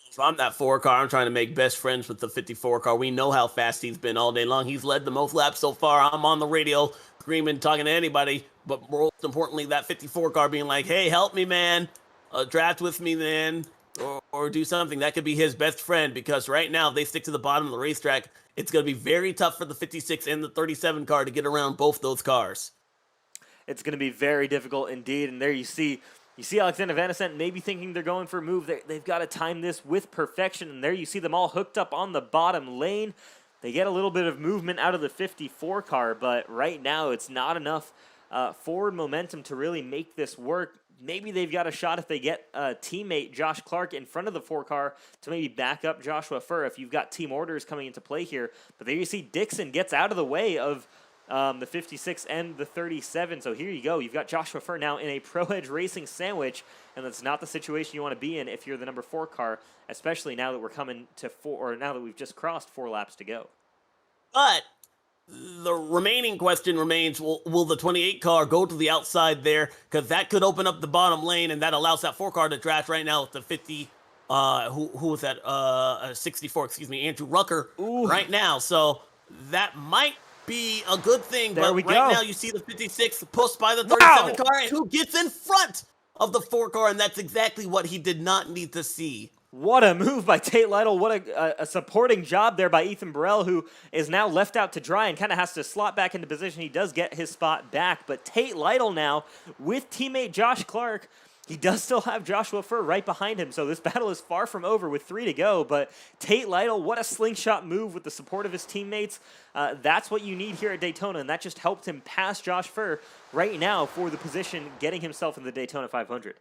If I'm that 4 car, I'm trying to make best friends with the 54 car. We know how fast he's been all day long. He's led the most laps so far. I'm on the radio screaming, talking to anybody, but most importantly, that 54 car being like, hey, help me, man. Draft with me, then, or do something. That could be his best friend, because right now, if they stick to the bottom of the racetrack, it's going to be very tough for the 56 and the 37 car to get around both those cars. It's going to be very difficult indeed. And there you see Alexander Vandesant maybe thinking they're going for a move. They've got to time this with perfection. And there you see them all hooked up on the bottom lane. They get a little bit of movement out of the 54 car, but right now it's not enough forward momentum to really make this work. Maybe they've got a shot if they get teammate Josh Clark in front of the 4 car to maybe back up Joshua Furr if you've got team orders coming into play here. But there you see Dixon gets out of the way of the 56 and the 37. So here you go. You've got Joshua Furr now in a Pro Edge Racing sandwich, and that's not the situation you want to be in if you're the number 4 car, especially now that we're coming to 4, or now that we've just crossed 4 laps to go. But the remaining question remains, will the 28 car go to the outside there? Because that could open up the bottom lane, and that allows that 4 car to draft right now with the 50, who was that, 64, excuse me, Andrew Rucker. Ooh. Right now. So that might be a good thing, There but we right go. now you see the 56 pushed by the 37 Wow. car, and who gets in front of the 4 car, and that's exactly what he did not need to see. What a move by Tate Lytle. What a supporting job there by Ethan Burrell, who is now left out to dry and kind of has to slot back into position. He does get his spot back, but Tate Lytle now with teammate Josh Clark. He does still have Joshua Furr right behind him, so this battle is far from over with 3 to go, but Tate Lytle, what a slingshot move with the support of his teammates. That's what you need here at Daytona, and that just helped him pass Josh Furr right now for the position, getting himself in the Daytona 500.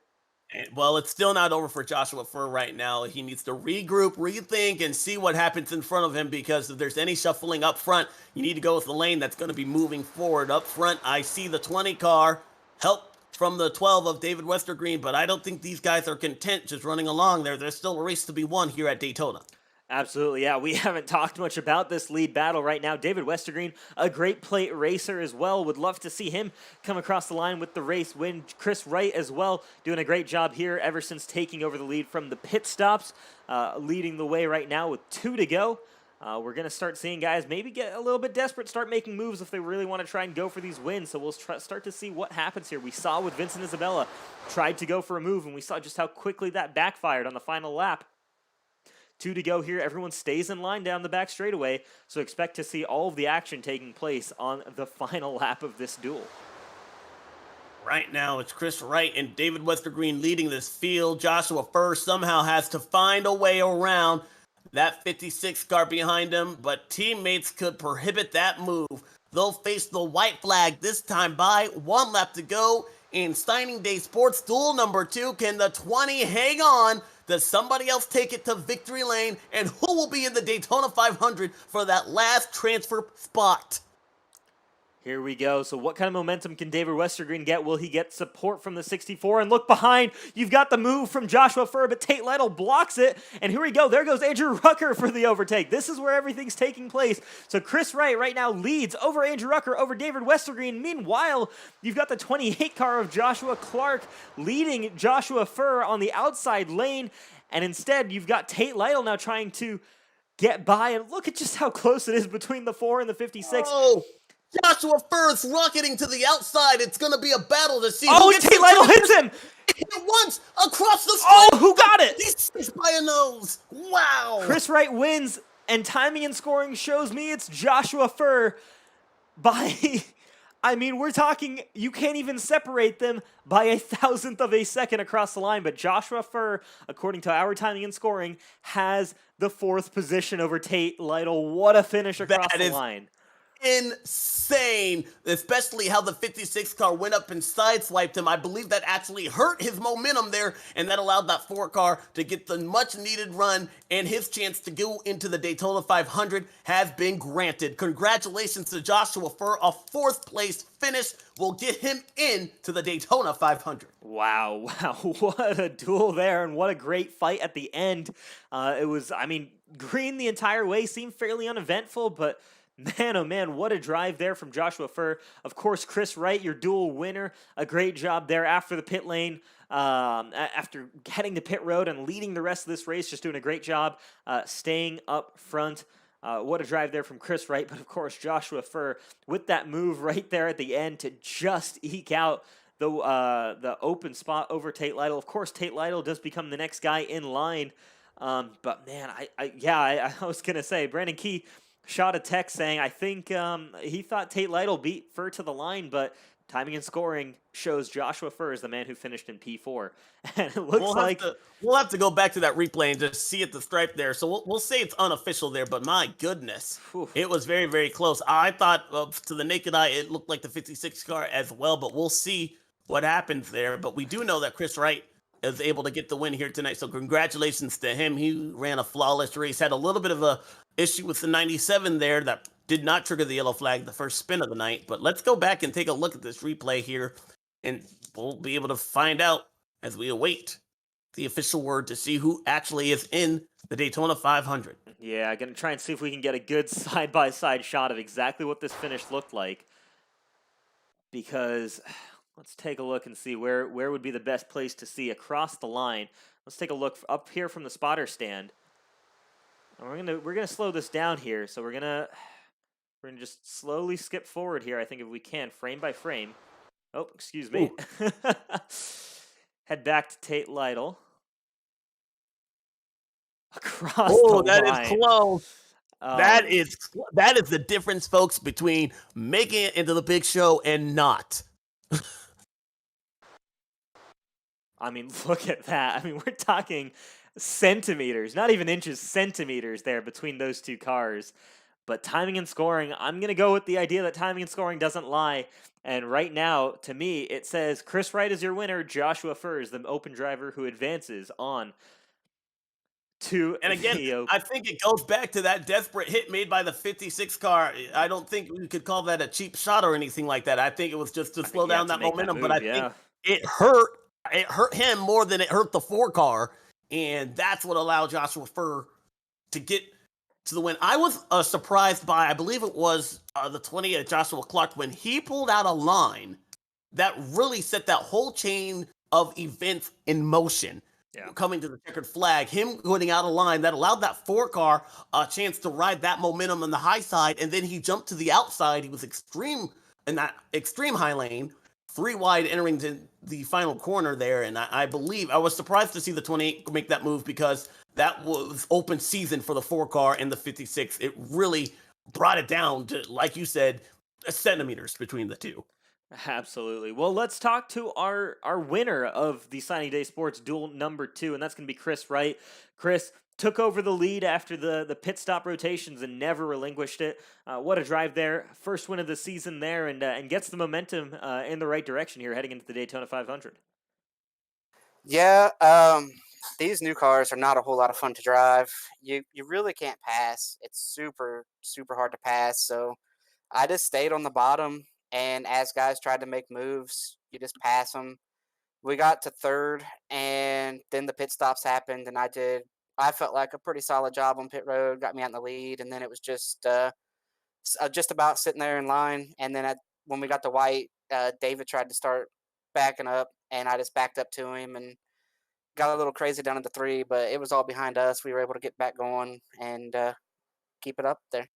Well, it's still not over for Joshua Furr right now. He needs to regroup, rethink, and see what happens in front of him, because if there's any shuffling up front, you need to go with the lane that's going to be moving forward. Up front, I see the 20 car, help from the 12 of David Westergreen, but I don't think these guys are content just running along there. There's still a race to be won here at Daytona. Absolutely, yeah. We haven't talked much about this lead battle right now. David Westergreen, a great plate racer as well. Would love to see him come across the line with the race win. Chris Wright as well, doing a great job here ever since taking over the lead from the pit stops, leading the way right now with 2 to go. We're going to start seeing guys maybe get a little bit desperate, start making moves if they really want to try and go for these wins. So we'll start to see what happens here. We saw with Vincent Isabella, tried to go for a move, and we saw just how quickly that backfired on the final lap. 2 to go here. Everyone stays in line down the back straightaway, so expect to see all of the action taking place on the final lap of this duel. Right now, it's Chris Wright and David Westergreen leading this field. Joshua Furr somehow has to find a way around that 56 car behind him, but teammates could prohibit that move. They'll face the white flag this time by 1 lap to go in Signing Day Sports Duel number 2. Can the 20 hang on? Does somebody else take it to victory lane? And who will be in the Daytona 500 for that last transfer spot? Here we go. So what kind of momentum can David Westergreen get? Will he get support from the 64? And look behind. You've got the move from Joshua Furr, but Tate Lytle blocks it. And here we go. There goes Andrew Rucker for the overtake. This is where everything's taking place. So Chris Wright right now leads over Andrew Rucker, over David Westergreen. Meanwhile, you've got the 28 car of Joshua Clark leading Joshua Furr on the outside lane. And instead, you've got Tate Lytle now trying to get by. And look at just how close it is between the 4 and the 56. Oh! Joshua Furr's rocketing to the outside. It's going to be a battle to see who gets Tate Lytle hits him! Hit once across the Oh, street. who got it? He's by a nose. Wow. Chris Wright wins, and timing and scoring shows me it's Joshua Furr by, I mean, we're talking, you can't even separate them by 1,000th of a second across the line, but Joshua Furr, according to our timing and scoring, has the 4th position over Tate Lytle. What a finish across the line. Insane, especially how the 56 car went up and sideswiped him. I believe that actually hurt his momentum there, and that allowed that 4 car to get the much needed run, and his chance to go into the Daytona 500 has been granted. Congratulations to Joshua Furr. A 4th place finish will get him into the Daytona 500. Wow, what a duel there, and what a great fight at the end. It was, I mean, green the entire way, seemed fairly uneventful, but Man, oh man, what a drive there from Joshua Furr. Of course, Chris Wright, your dual winner. A great job there after the pit lane, after heading to pit road and leading the rest of this race, just doing a great job staying up front. What a drive there from Chris Wright. But of course, Joshua Furr with that move right there at the end to just eke out the open spot over Tate Lytle. Of course, Tate Lytle does become the next guy in line. But man, I was going to say, Brandon Key shot a text saying, I think he thought Tate Lytle beat Furr to the line, but timing and scoring shows Joshua Furr is the man who finished in P4. And it looks we'll have to go back to that replay and just see at the stripe there. So we'll say it's unofficial there, but my goodness, it was very, very close. I thought to the naked eye, it looked like the 56 car as well, but we'll see what happens there. But we do know that Chris Wright is able to get the win here tonight. So congratulations to him. He ran a flawless race, had a little bit of a issue with the 97 there that did not trigger the yellow flag the first spin of the night. But let's go back and take a look at this replay here, and we'll be able to find out as we await the official word to see who actually is in the Daytona 500. Yeah, I'm going to try and see if we can get a good side-by-side shot of exactly what this finish looked like. Because let's take a look and see where would be the best place to see across the line. Let's take a look up here from the spotter stand. And we're gonna slow this down here. So we're gonna just slowly skip forward here. I think if we can, frame by frame. Oh, excuse me. Head back to Tate Lytle. Across the line. That is close. That is the difference, folks, between making it into the big show and not. I mean, look at that. I mean, we're talking centimeters, not even inches, centimeters there between those two cars. But timing and scoring, I'm going to go with the idea that timing and scoring doesn't lie. And right now, to me, it says Chris Wright is your winner. Joshua Furr is the open driver who advances on to and again, I think it goes back to that desperate hit made by the 56 car. I don't think we could call that a cheap shot or anything like that. I think it was just to slow down that momentum. But I think it hurt him more than it hurt the 4 car. And that's what allowed Joshua Furr to get to the win. I was surprised by, I believe it was the 20 at Joshua Clark, when he pulled out a line that really set that whole chain of events in motion. Coming to the checkered flag, him going out a line that allowed that 4 car a chance to ride that momentum on the high side, and then he jumped to the outside. He was extreme in that extreme high lane, 3 wide entering to the final corner there, and I believe I was surprised to see the 28 make that move, because that was open season for the 4 car and the 56. It really brought it down to, like you said, centimeters between the two. Absolutely. Well, let's talk to our winner of the Signing Day Sports Duel number 2, and that's going to be Chris Wright. Chris took over the lead after the pit stop rotations and never relinquished it. What a drive there. First win of the season there, and gets the momentum in the right direction here heading into the Daytona 500. Yeah, these new cars are not a whole lot of fun to drive. You really can't pass. It's super, super hard to pass. So I just stayed on the bottom. And as guys tried to make moves, you just pass them. We got to 3rd, and then the pit stops happened, and I felt like a pretty solid job on pit road, got me out in the lead, and then it was just about sitting there in line. And then when we got to white, David tried to start backing up, and I just backed up to him and got a little crazy down at the 3, but it was all behind us. We were able to get back going and keep it up there.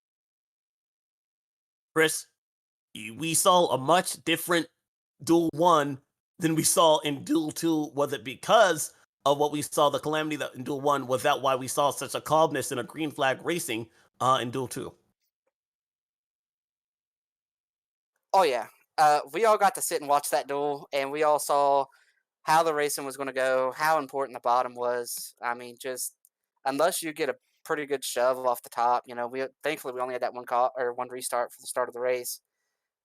Chris, we saw a much different Duel 1 than we saw in Duel 2. Was it because of what we saw, the calamity that in Duel 1? Was that why we saw such a calmness and a green flag racing in Duel 2? Oh, yeah. We all got to sit and watch that duel, and we all saw how the racing was going to go, how important the bottom was. I mean, just unless you get a pretty good shove off the top, thankfully we only had that one restart for the start of the race.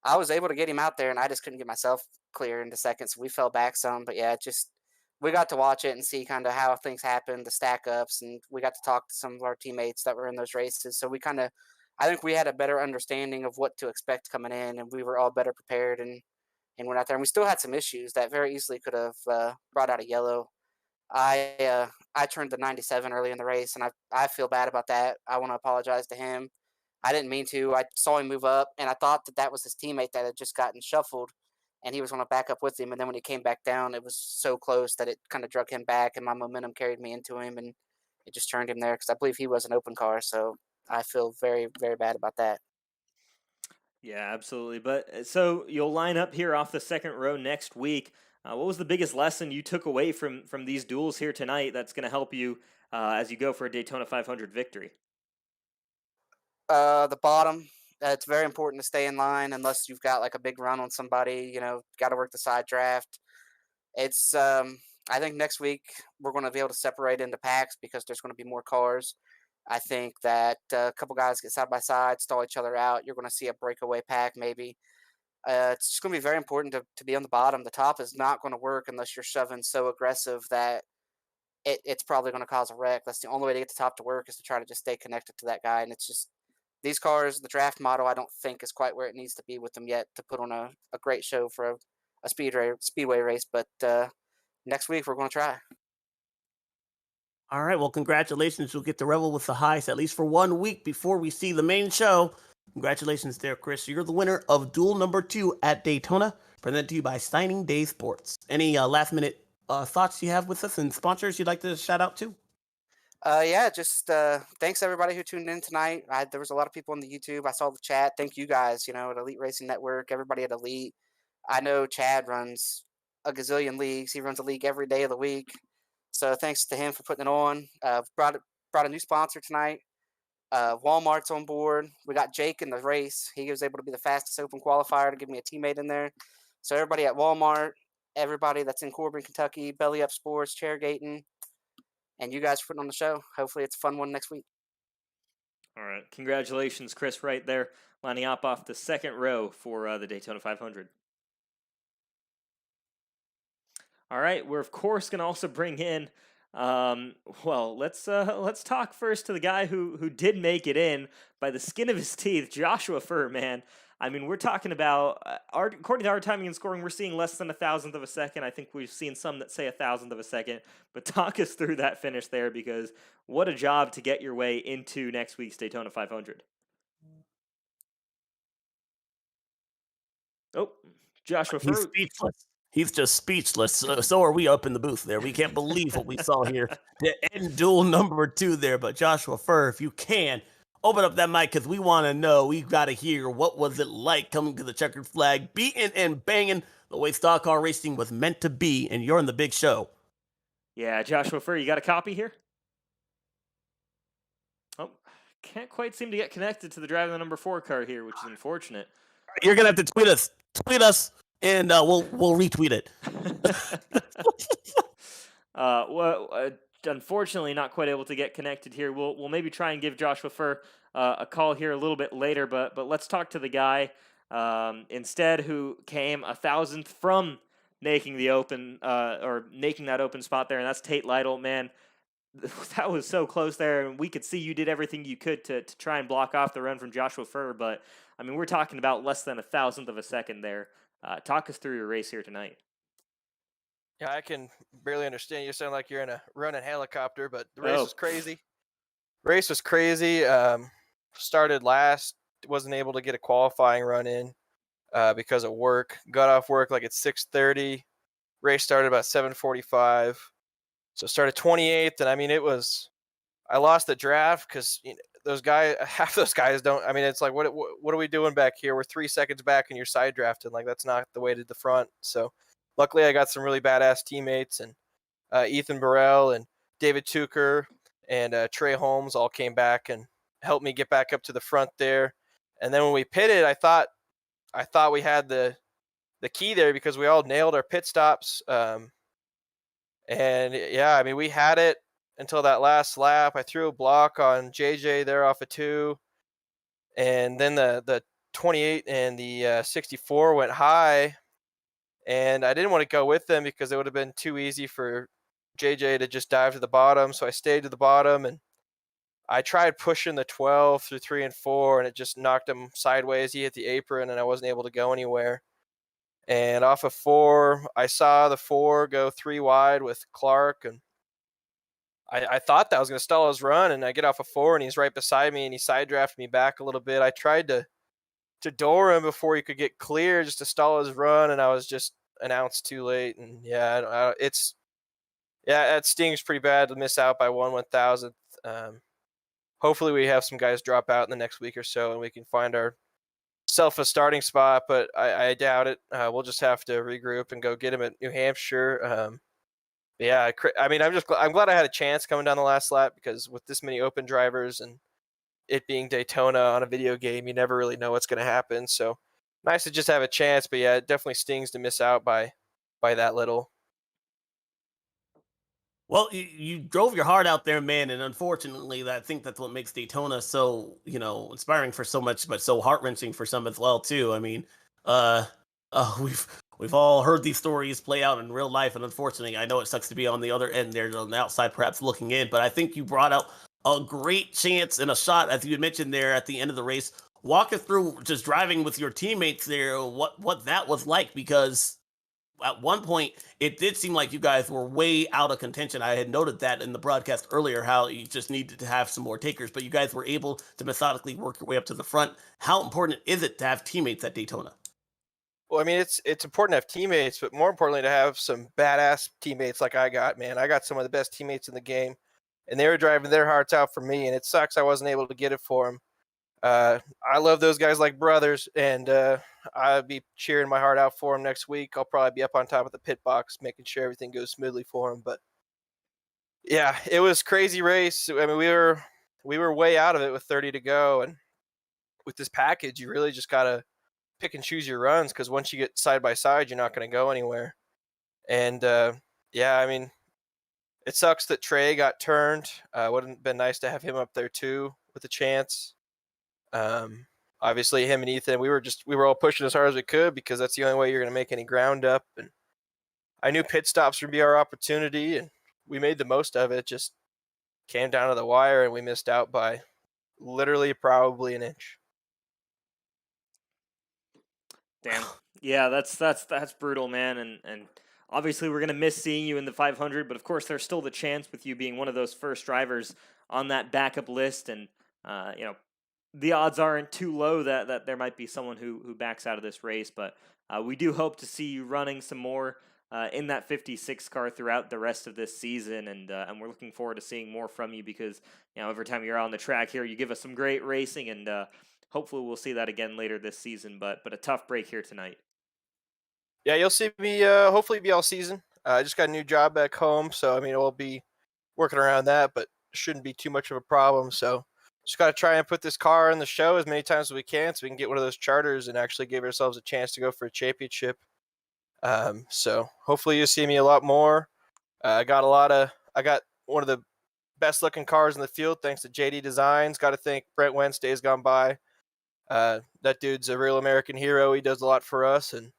I was able to get him out there, and I just couldn't get myself clear into second, so we fell back some. But yeah, we got to watch it and see kind of how things happened, the stack ups, and we got to talk to some of our teammates that were in those races. So I think we had a better understanding of what to expect coming in, and we were all better prepared and went out there. And we still had some issues that very easily could have brought out a yellow. I turned the 97 early in the race, and I feel bad about that. I want to apologize to him. I didn't mean to. I saw him move up, and I thought that was his teammate that had just gotten shuffled, and he was going to back up with him. And then when he came back down, it was so close that it kind of drug him back, and my momentum carried me into him, and it just turned him there because I believe he was an open car. So I feel very, very bad about that. Yeah, absolutely. But so you'll line up here off the second row next week. What was the biggest lesson you took away from these duels here tonight that's going to help you as you go for a Daytona 500 victory? The bottom. It's very important to stay in line unless you've got like a big run on somebody. Got to work the side draft. It's I think next week we're going to be able to separate into packs because there's going to be more cars. I think that a couple guys get side by side, stall each other out. You're going to see a breakaway pack maybe. It's just going to be very important to be on the bottom. The top is not going to work unless you're shoving so aggressive that it's probably going to cause a wreck. That's the only way to get the top to work is to try to just stay connected to that guy. And it's just these cars, the draft model, I don't think is quite where it needs to be with them yet to put on a great show for a speedway race. But next week we're going to try. All right, well, congratulations. You'll get to revel with the highs at least for 1 week before we see the main show. Congratulations there, Chris. You're the winner of duel number 2 at Daytona, presented to you by Signing Day Sports. Any last-minute thoughts you have with us and sponsors you'd like to shout out to? Yeah, just thanks everybody who tuned in tonight. There was a lot of people on the YouTube. I saw the chat. Thank you guys, at Elite Racing Network, everybody at Elite. I know Chad runs a gazillion leagues. He runs a league every day of the week. So thanks to him for putting it on. Brought a new sponsor tonight. Walmart's on board. We got Jake in the race. He was able to be the fastest open qualifier to give me a teammate in there. So everybody at Walmart, everybody that's in Corbin, Kentucky, Belly Up Sports, Chairgating, and you guys for putting on the show. Hopefully it's a fun one next week. All right. Congratulations, Chris, right there, lining up off the second row for the Daytona 500. All right. We're, of course, going to also bring in, let's talk first to the guy who did make it in by the skin of his teeth, Joshua Furr, man. I mean, we're talking about, according to our timing and scoring, we're seeing less than 1,000th of a second. I think we've seen some that say 1,000th of a second. But talk us through that finish there, because what a job to get your way into next week's Daytona 500. Oh, Joshua Furr. He's speechless. He's just speechless. So are we up in the booth there. We can't believe what we saw here to end duel number 2 there. But Joshua Furr, if you can, open up that mic because we want to know. We've got to hear what was it like coming to the checkered flag, beating and banging the way stock car racing was meant to be, and you're in the big show. Yeah, Joshua Furr, you got a copy here? Oh, can't quite seem to get connected to the driver of the number 4 car here, which is unfortunate. You're gonna have to tweet us, and we'll retweet it. Unfortunately, not quite able to get connected here. We'll maybe try and give Joshua Furr a call here a little bit later, but let's talk to the guy instead who came 1,000th from making the open or making that open spot there, and that's Tate Lytle. Man, that was so close there, and we could see you did everything you could to try and block off the run from Joshua Furr, but I mean, we're talking about less than 1,000th of a second there. Talk us through your race here tonight. Yeah, I can barely understand. You sound like you're in a running helicopter, but the race was crazy. Race was crazy. Started last, wasn't able to get a qualifying run in because of work. Got off work like at 6:30. Race started about 7:45. So started 28th, and I mean, I lost the draft because those guys, half those guys don't. I mean, it's like, what are we doing back here? We're 3 seconds back, and you're side drafting. Like, that's not the way to the front. So, luckily, I got some really badass teammates, and Ethan Burrell and David Tucker and Trey Holmes all came back and helped me get back up to the front there. And then when we pitted, I thought we had the key there because we all nailed our pit stops. And yeah, I mean, we had it until that last lap. I threw a block on JJ there off of 2. And then the 28 and the 64 went high. And I didn't want to go with them because it would have been too easy for JJ to just dive to the bottom. So I stayed to the bottom, and I tried pushing the 12 through 3 and 4, and it just knocked him sideways. He hit the apron, and I wasn't able to go anywhere. And off of 4, I saw the 4 go 3 wide with Clark, and I thought that I was going to stall his run, and I get off a 4, and he's right beside me, and he side drafted me back a little bit. I tried to door him before he could get clear just to stall his run, and I was just an ounce too late. And yeah, that stings pretty bad to miss out by 1/1000th. Hopefully we have some guys drop out in the next week or so, and we can find ourself a starting spot, but I doubt it. We'll just have to regroup and go get him at New Hampshire. Yeah, I mean, I'm glad I had a chance coming down the last lap, because with this many open drivers and it being Daytona on a video game, you never really know what's going to happen. So nice to just have a chance, but yeah, it definitely stings to miss out by that little. Well, you drove your heart out there, man, and unfortunately, I think that's what makes Daytona so, inspiring for so much, but so heart wrenching for some as well too. I mean, uh, we've all heard these stories play out in real life, and unfortunately, I know it sucks to be on the other end there, on the outside, perhaps looking in. But I think you brought out a great chance and a shot, as you had mentioned there at the end of the race. Walk us through just driving with your teammates there, what that was like, because at one point it did seem like you guys were way out of contention. I had noted that in the broadcast earlier, how you just needed to have some more takers, but you guys were able to methodically work your way up to the front. How important is it to have teammates at Daytona? Well, I mean, it's important to have teammates, but more importantly, to have some badass teammates like I got, man. I got some of the best teammates in the game, and they were driving their hearts out for me, and it sucks I wasn't able to get it for them. I love those guys like brothers, and I'll be cheering my heart out for them next week. I'll probably be up on top of the pit box, making sure everything goes smoothly for them. But yeah, it was crazy race. I mean, we were way out of it with 30 to go, and with this package, you really just gotta pick and choose your runs, because once you get side by side, you're not going to go anywhere. And yeah, I mean, it sucks that Trey got turned. Wouldn't have been nice to have him up there too with a chance. Obviously, him and Ethan, we were all pushing as hard as we could, because that's the only way you're going to make any ground up. And I knew pit stops would be our opportunity, and we made the most of it. Just came down to the wire, and we missed out by literally probably an inch. Damn. Yeah, that's brutal, man. And obviously we're gonna miss seeing you in the 500, but of course there's still the chance with you being one of those first drivers on that backup list, and the odds aren't too low that there might be someone who backs out of this race. But we do hope to see you running some more in that 56 car throughout the rest of this season, and we're looking forward to seeing more from you, because every time you're on the track here, you give us some great racing, and hopefully we'll see that again later this season. But a tough break here tonight. Yeah, you'll see me hopefully be all season. I just got a new job back home, so I mean, we'll be working around that, but shouldn't be too much of a problem. So just got to try and put this car in the show as many times as we can, so we can get one of those charters and actually give ourselves a chance to go for a championship. So hopefully you'll see me a lot more. I got one of the best looking cars in the field, thanks to JD Designs. Got to thank Brent Wentz, days gone by. That dude's a real American hero. He does a lot for us, and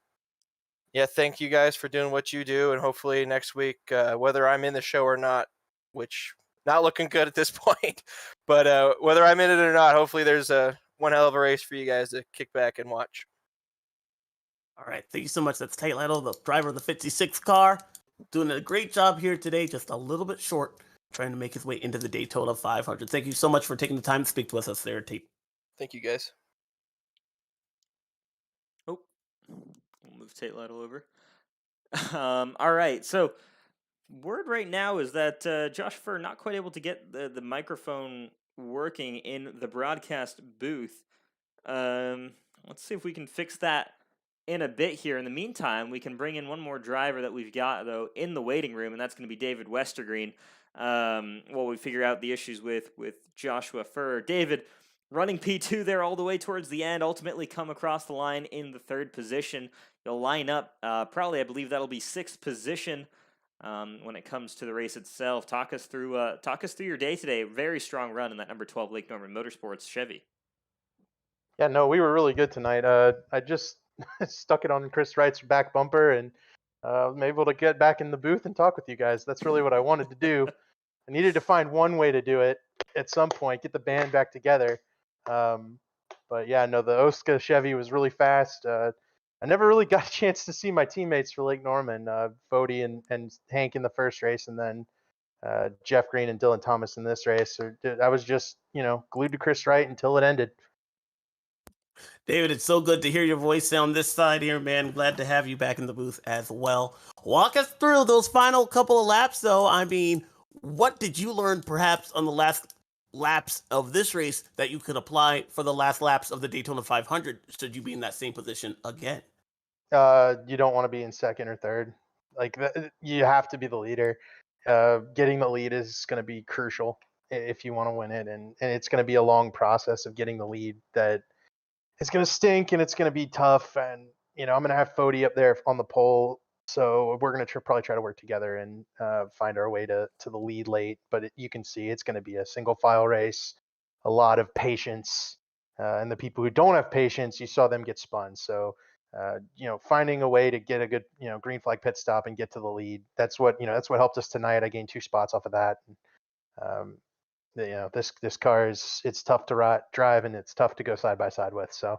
yeah, thank you guys for doing what you do. And hopefully next week, whether I'm in the show or not, which not looking good at this point, but whether I'm in it or not, hopefully there's one hell of a race for you guys to kick back and watch. All right, thank you so much. That's Tate Lytle, the driver of the 56 car, doing a great job here today, just a little bit short, trying to make his way into the Daytona 500. Thank you so much for taking the time to speak with us there, Tate. Thank you, guys. Oh, we'll move Tate Lytle over. All right, so word right now is that Josh Furr not quite able to get the microphone working in the broadcast booth. Let's see if we can fix that in a bit here. In the meantime, we can bring in one more driver that we've got, though, in the waiting room, and that's going to be David Westergreen, while we figure out the issues with Joshua Furr. David, running P2 there all the way towards the end, ultimately come across the line in the third position. You'll line up, probably, I believe that'll be sixth position when it comes to the race itself. Talk us through your day today. Very strong run in that number 12 Lake Norman Motorsports Chevy. Yeah, no, we were really good tonight. I just stuck it on Chris Wright's back bumper, and I'm able to get back in the booth and talk with you guys. That's really what I wanted to do. I needed to find one way to do it at some point, get the band back together. But yeah, no, the Oscar Chevy was really fast. I never really got a chance to see my teammates for Lake Norman, Bodie and Hank in the first race, and then Jeff Green and Dylan Thomas in this race. I was just, glued to Chris Wright until it ended. David, it's so good to hear your voice on this side here, man. Glad to have you back in the booth as well. Walk us through those final couple of laps, though. I mean, what did you learn perhaps on the last laps of this race that you could apply for the last laps of the Daytona 500 should you be in that same position again? You don't want to be in second or third. You have to be the leader. Getting the lead is going to be crucial if you want to win it, and it's going to be a long process of getting the lead that it's going to stink and it's going to be tough. And I'm going to have Fody up there on the pole, so we're going to probably try to work together and find our way to the lead late. But you can see it's going to be a single file race, a lot of patience, and the people who don't have patience, you saw them get spun. So finding a way to get a good green flag pit stop and get to the lead. That's what helped us tonight. I gained 2 spots off of that. This car it's tough to drive and it's tough to go side by side with. So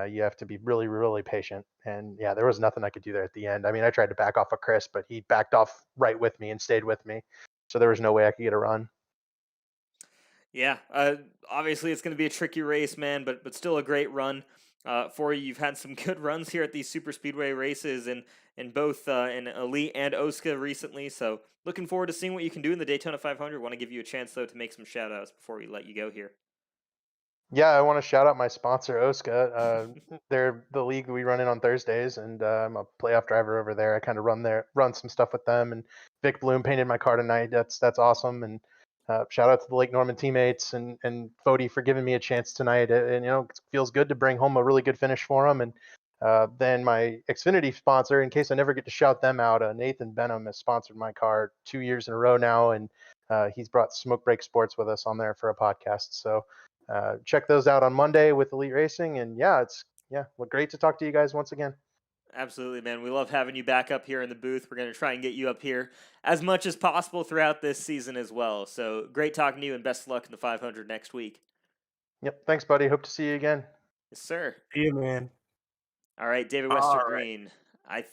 you have to be really, really patient. And yeah, there was nothing I could do there at the end. I mean, I tried to back off of Chris, but he backed off right with me and stayed with me. So there was no way I could get a run. Yeah, obviously it's going to be a tricky race, man, but still a great run for you. You've had some good runs here at these super speedway races in both in Elite and OSCA recently. So looking forward to seeing what you can do in the Daytona 500. Want to give you a chance though to make some shout outs before we let you go here. Yeah, I want to shout out my sponsor, OSCA. They're the league we run in on Thursdays, and I'm a playoff driver over there. I kind of run some stuff with them, and Vic Bloom painted my car tonight. That's awesome. And shout out to the Lake Norman teammates and Fody for giving me a chance tonight. And it feels good to bring home a really good finish for them. And then my Xfinity sponsor, in case I never get to shout them out, Nathan Benham has sponsored my car 2 years in a row now, and he's brought Smoke Break Sports with us on there for a podcast. So check those out on Monday with Elite Racing. And great to talk to you guys once again. Absolutely, man. We love having you back up here in the booth. We're going to try and get you up here as much as possible throughout this season as well. So great talking to you, and best of luck in the 500 next week. Yep. Thanks, buddy. Hope to see you again. Yes, sir. See you, man. All right, David Westergreen. I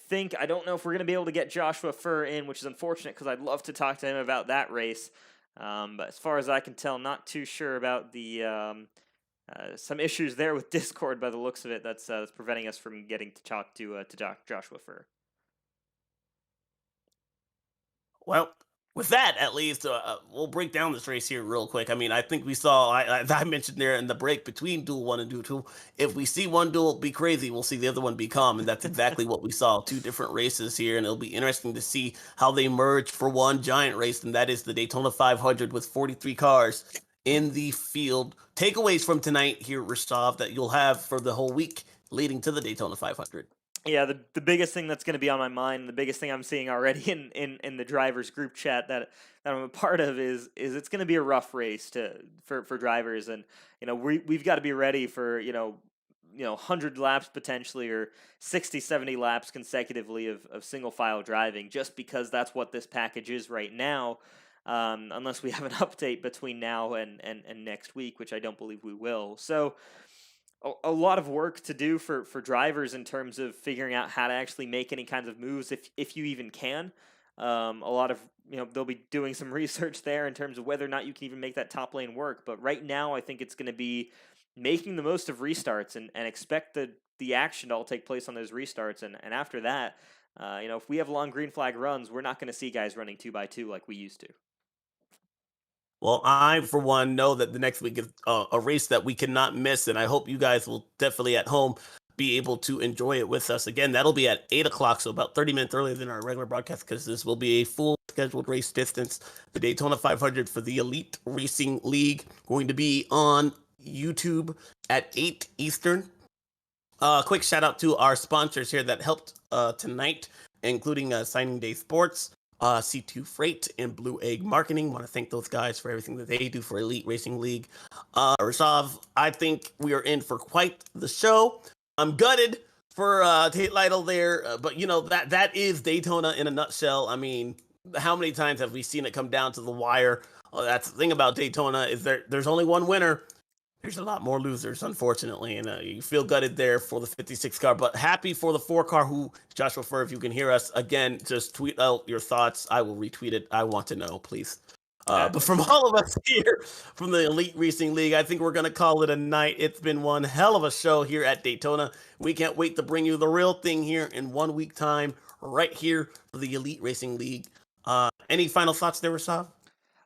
don't know if we're going to be able to get Joshua Furr in, which is unfortunate because I'd love to talk to him about that race. But as far as I can tell, not too sure about the some issues there with Discord by the looks of it. That's preventing us from getting to talk to Joshua Furr. Well, with that, at least, we'll break down this race here real quick. I mean, I think we saw, I mentioned there in the break between Duel 1 and Duel 2, if we see one duel be crazy, we'll see the other one be calm, and that's exactly what we saw. 2 different races here, and it'll be interesting to see how they merge for one giant race, and that is the Daytona 500 with 43 cars in the field. Takeaways from tonight here, Rostov, that you'll have for the whole week leading to the Daytona 500. Yeah, the biggest thing that's going to be on my mind, the biggest thing I'm seeing already in the drivers group chat that I'm a part of is it's going to be a rough race for drivers, and we've got to be ready for 100 laps potentially, or 60, 70 laps consecutively of single file driving, just because that's what this package is right now. Unless we have an update between now and next week, which I don't believe we will. So a lot of work to do for drivers in terms of figuring out how to actually make any kinds of moves, if you even can. A lot of, they'll be doing some research there in terms of whether or not you can even make that top lane work. But right now, I think it's going to be making the most of restarts and expect the action to all take place on those restarts. And after that, if we have long green flag runs, we're not going to see guys running 2x2 like we used to. Well, I, for one, know that the next week is a race that we cannot miss, and I hope you guys will definitely at home be able to enjoy it with us. Again, that'll be at 8 o'clock, so about 30 minutes earlier than our regular broadcast, because this will be a full scheduled race distance. The Daytona 500 for the Elite Racing League going to be on YouTube at 8 Eastern. Quick shout out to our sponsors here that helped tonight, including Signing Day Sports, C2 Freight, and Blue Egg Marketing. Want to thank those guys for everything that they do for Elite Racing League. Rashov, I think we are in for quite the show. I'm gutted for Tate Lytle there, but that is Daytona in a nutshell. I mean, how many times have we seen it come down to the wire? That's the thing about Daytona, is there's only one winner. There's a lot more losers, unfortunately, and you feel gutted there for the 56 car, but happy for the 4 car who, Joshua Fur, if you can hear us, again, just tweet out your thoughts. I will retweet it. I want to know, please. But from all of us here from the Elite Racing League, I think we're going to call it a night. It's been one hell of a show here at Daytona. We can't wait to bring you the real thing here in 1 week time, right here for the Elite Racing League. Any final thoughts there, Rasav?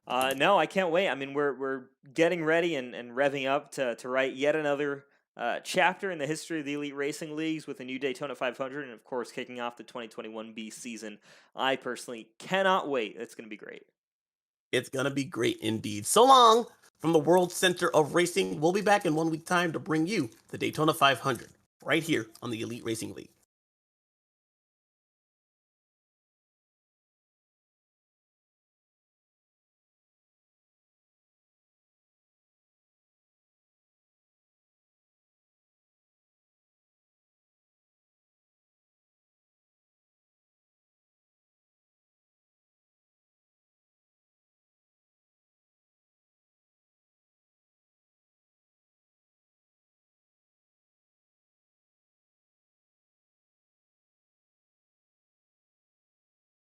No, I can't wait. I mean, we're getting ready and revving up to write yet another chapter in the history of the Elite Racing Leagues with a new Daytona 500, and of course, kicking off the 2021B season. I personally cannot wait. It's going to be great. It's going to be great indeed. So long from the World Center of Racing. We'll be back in 1 week time to bring you the Daytona 500 right here on the Elite Racing League.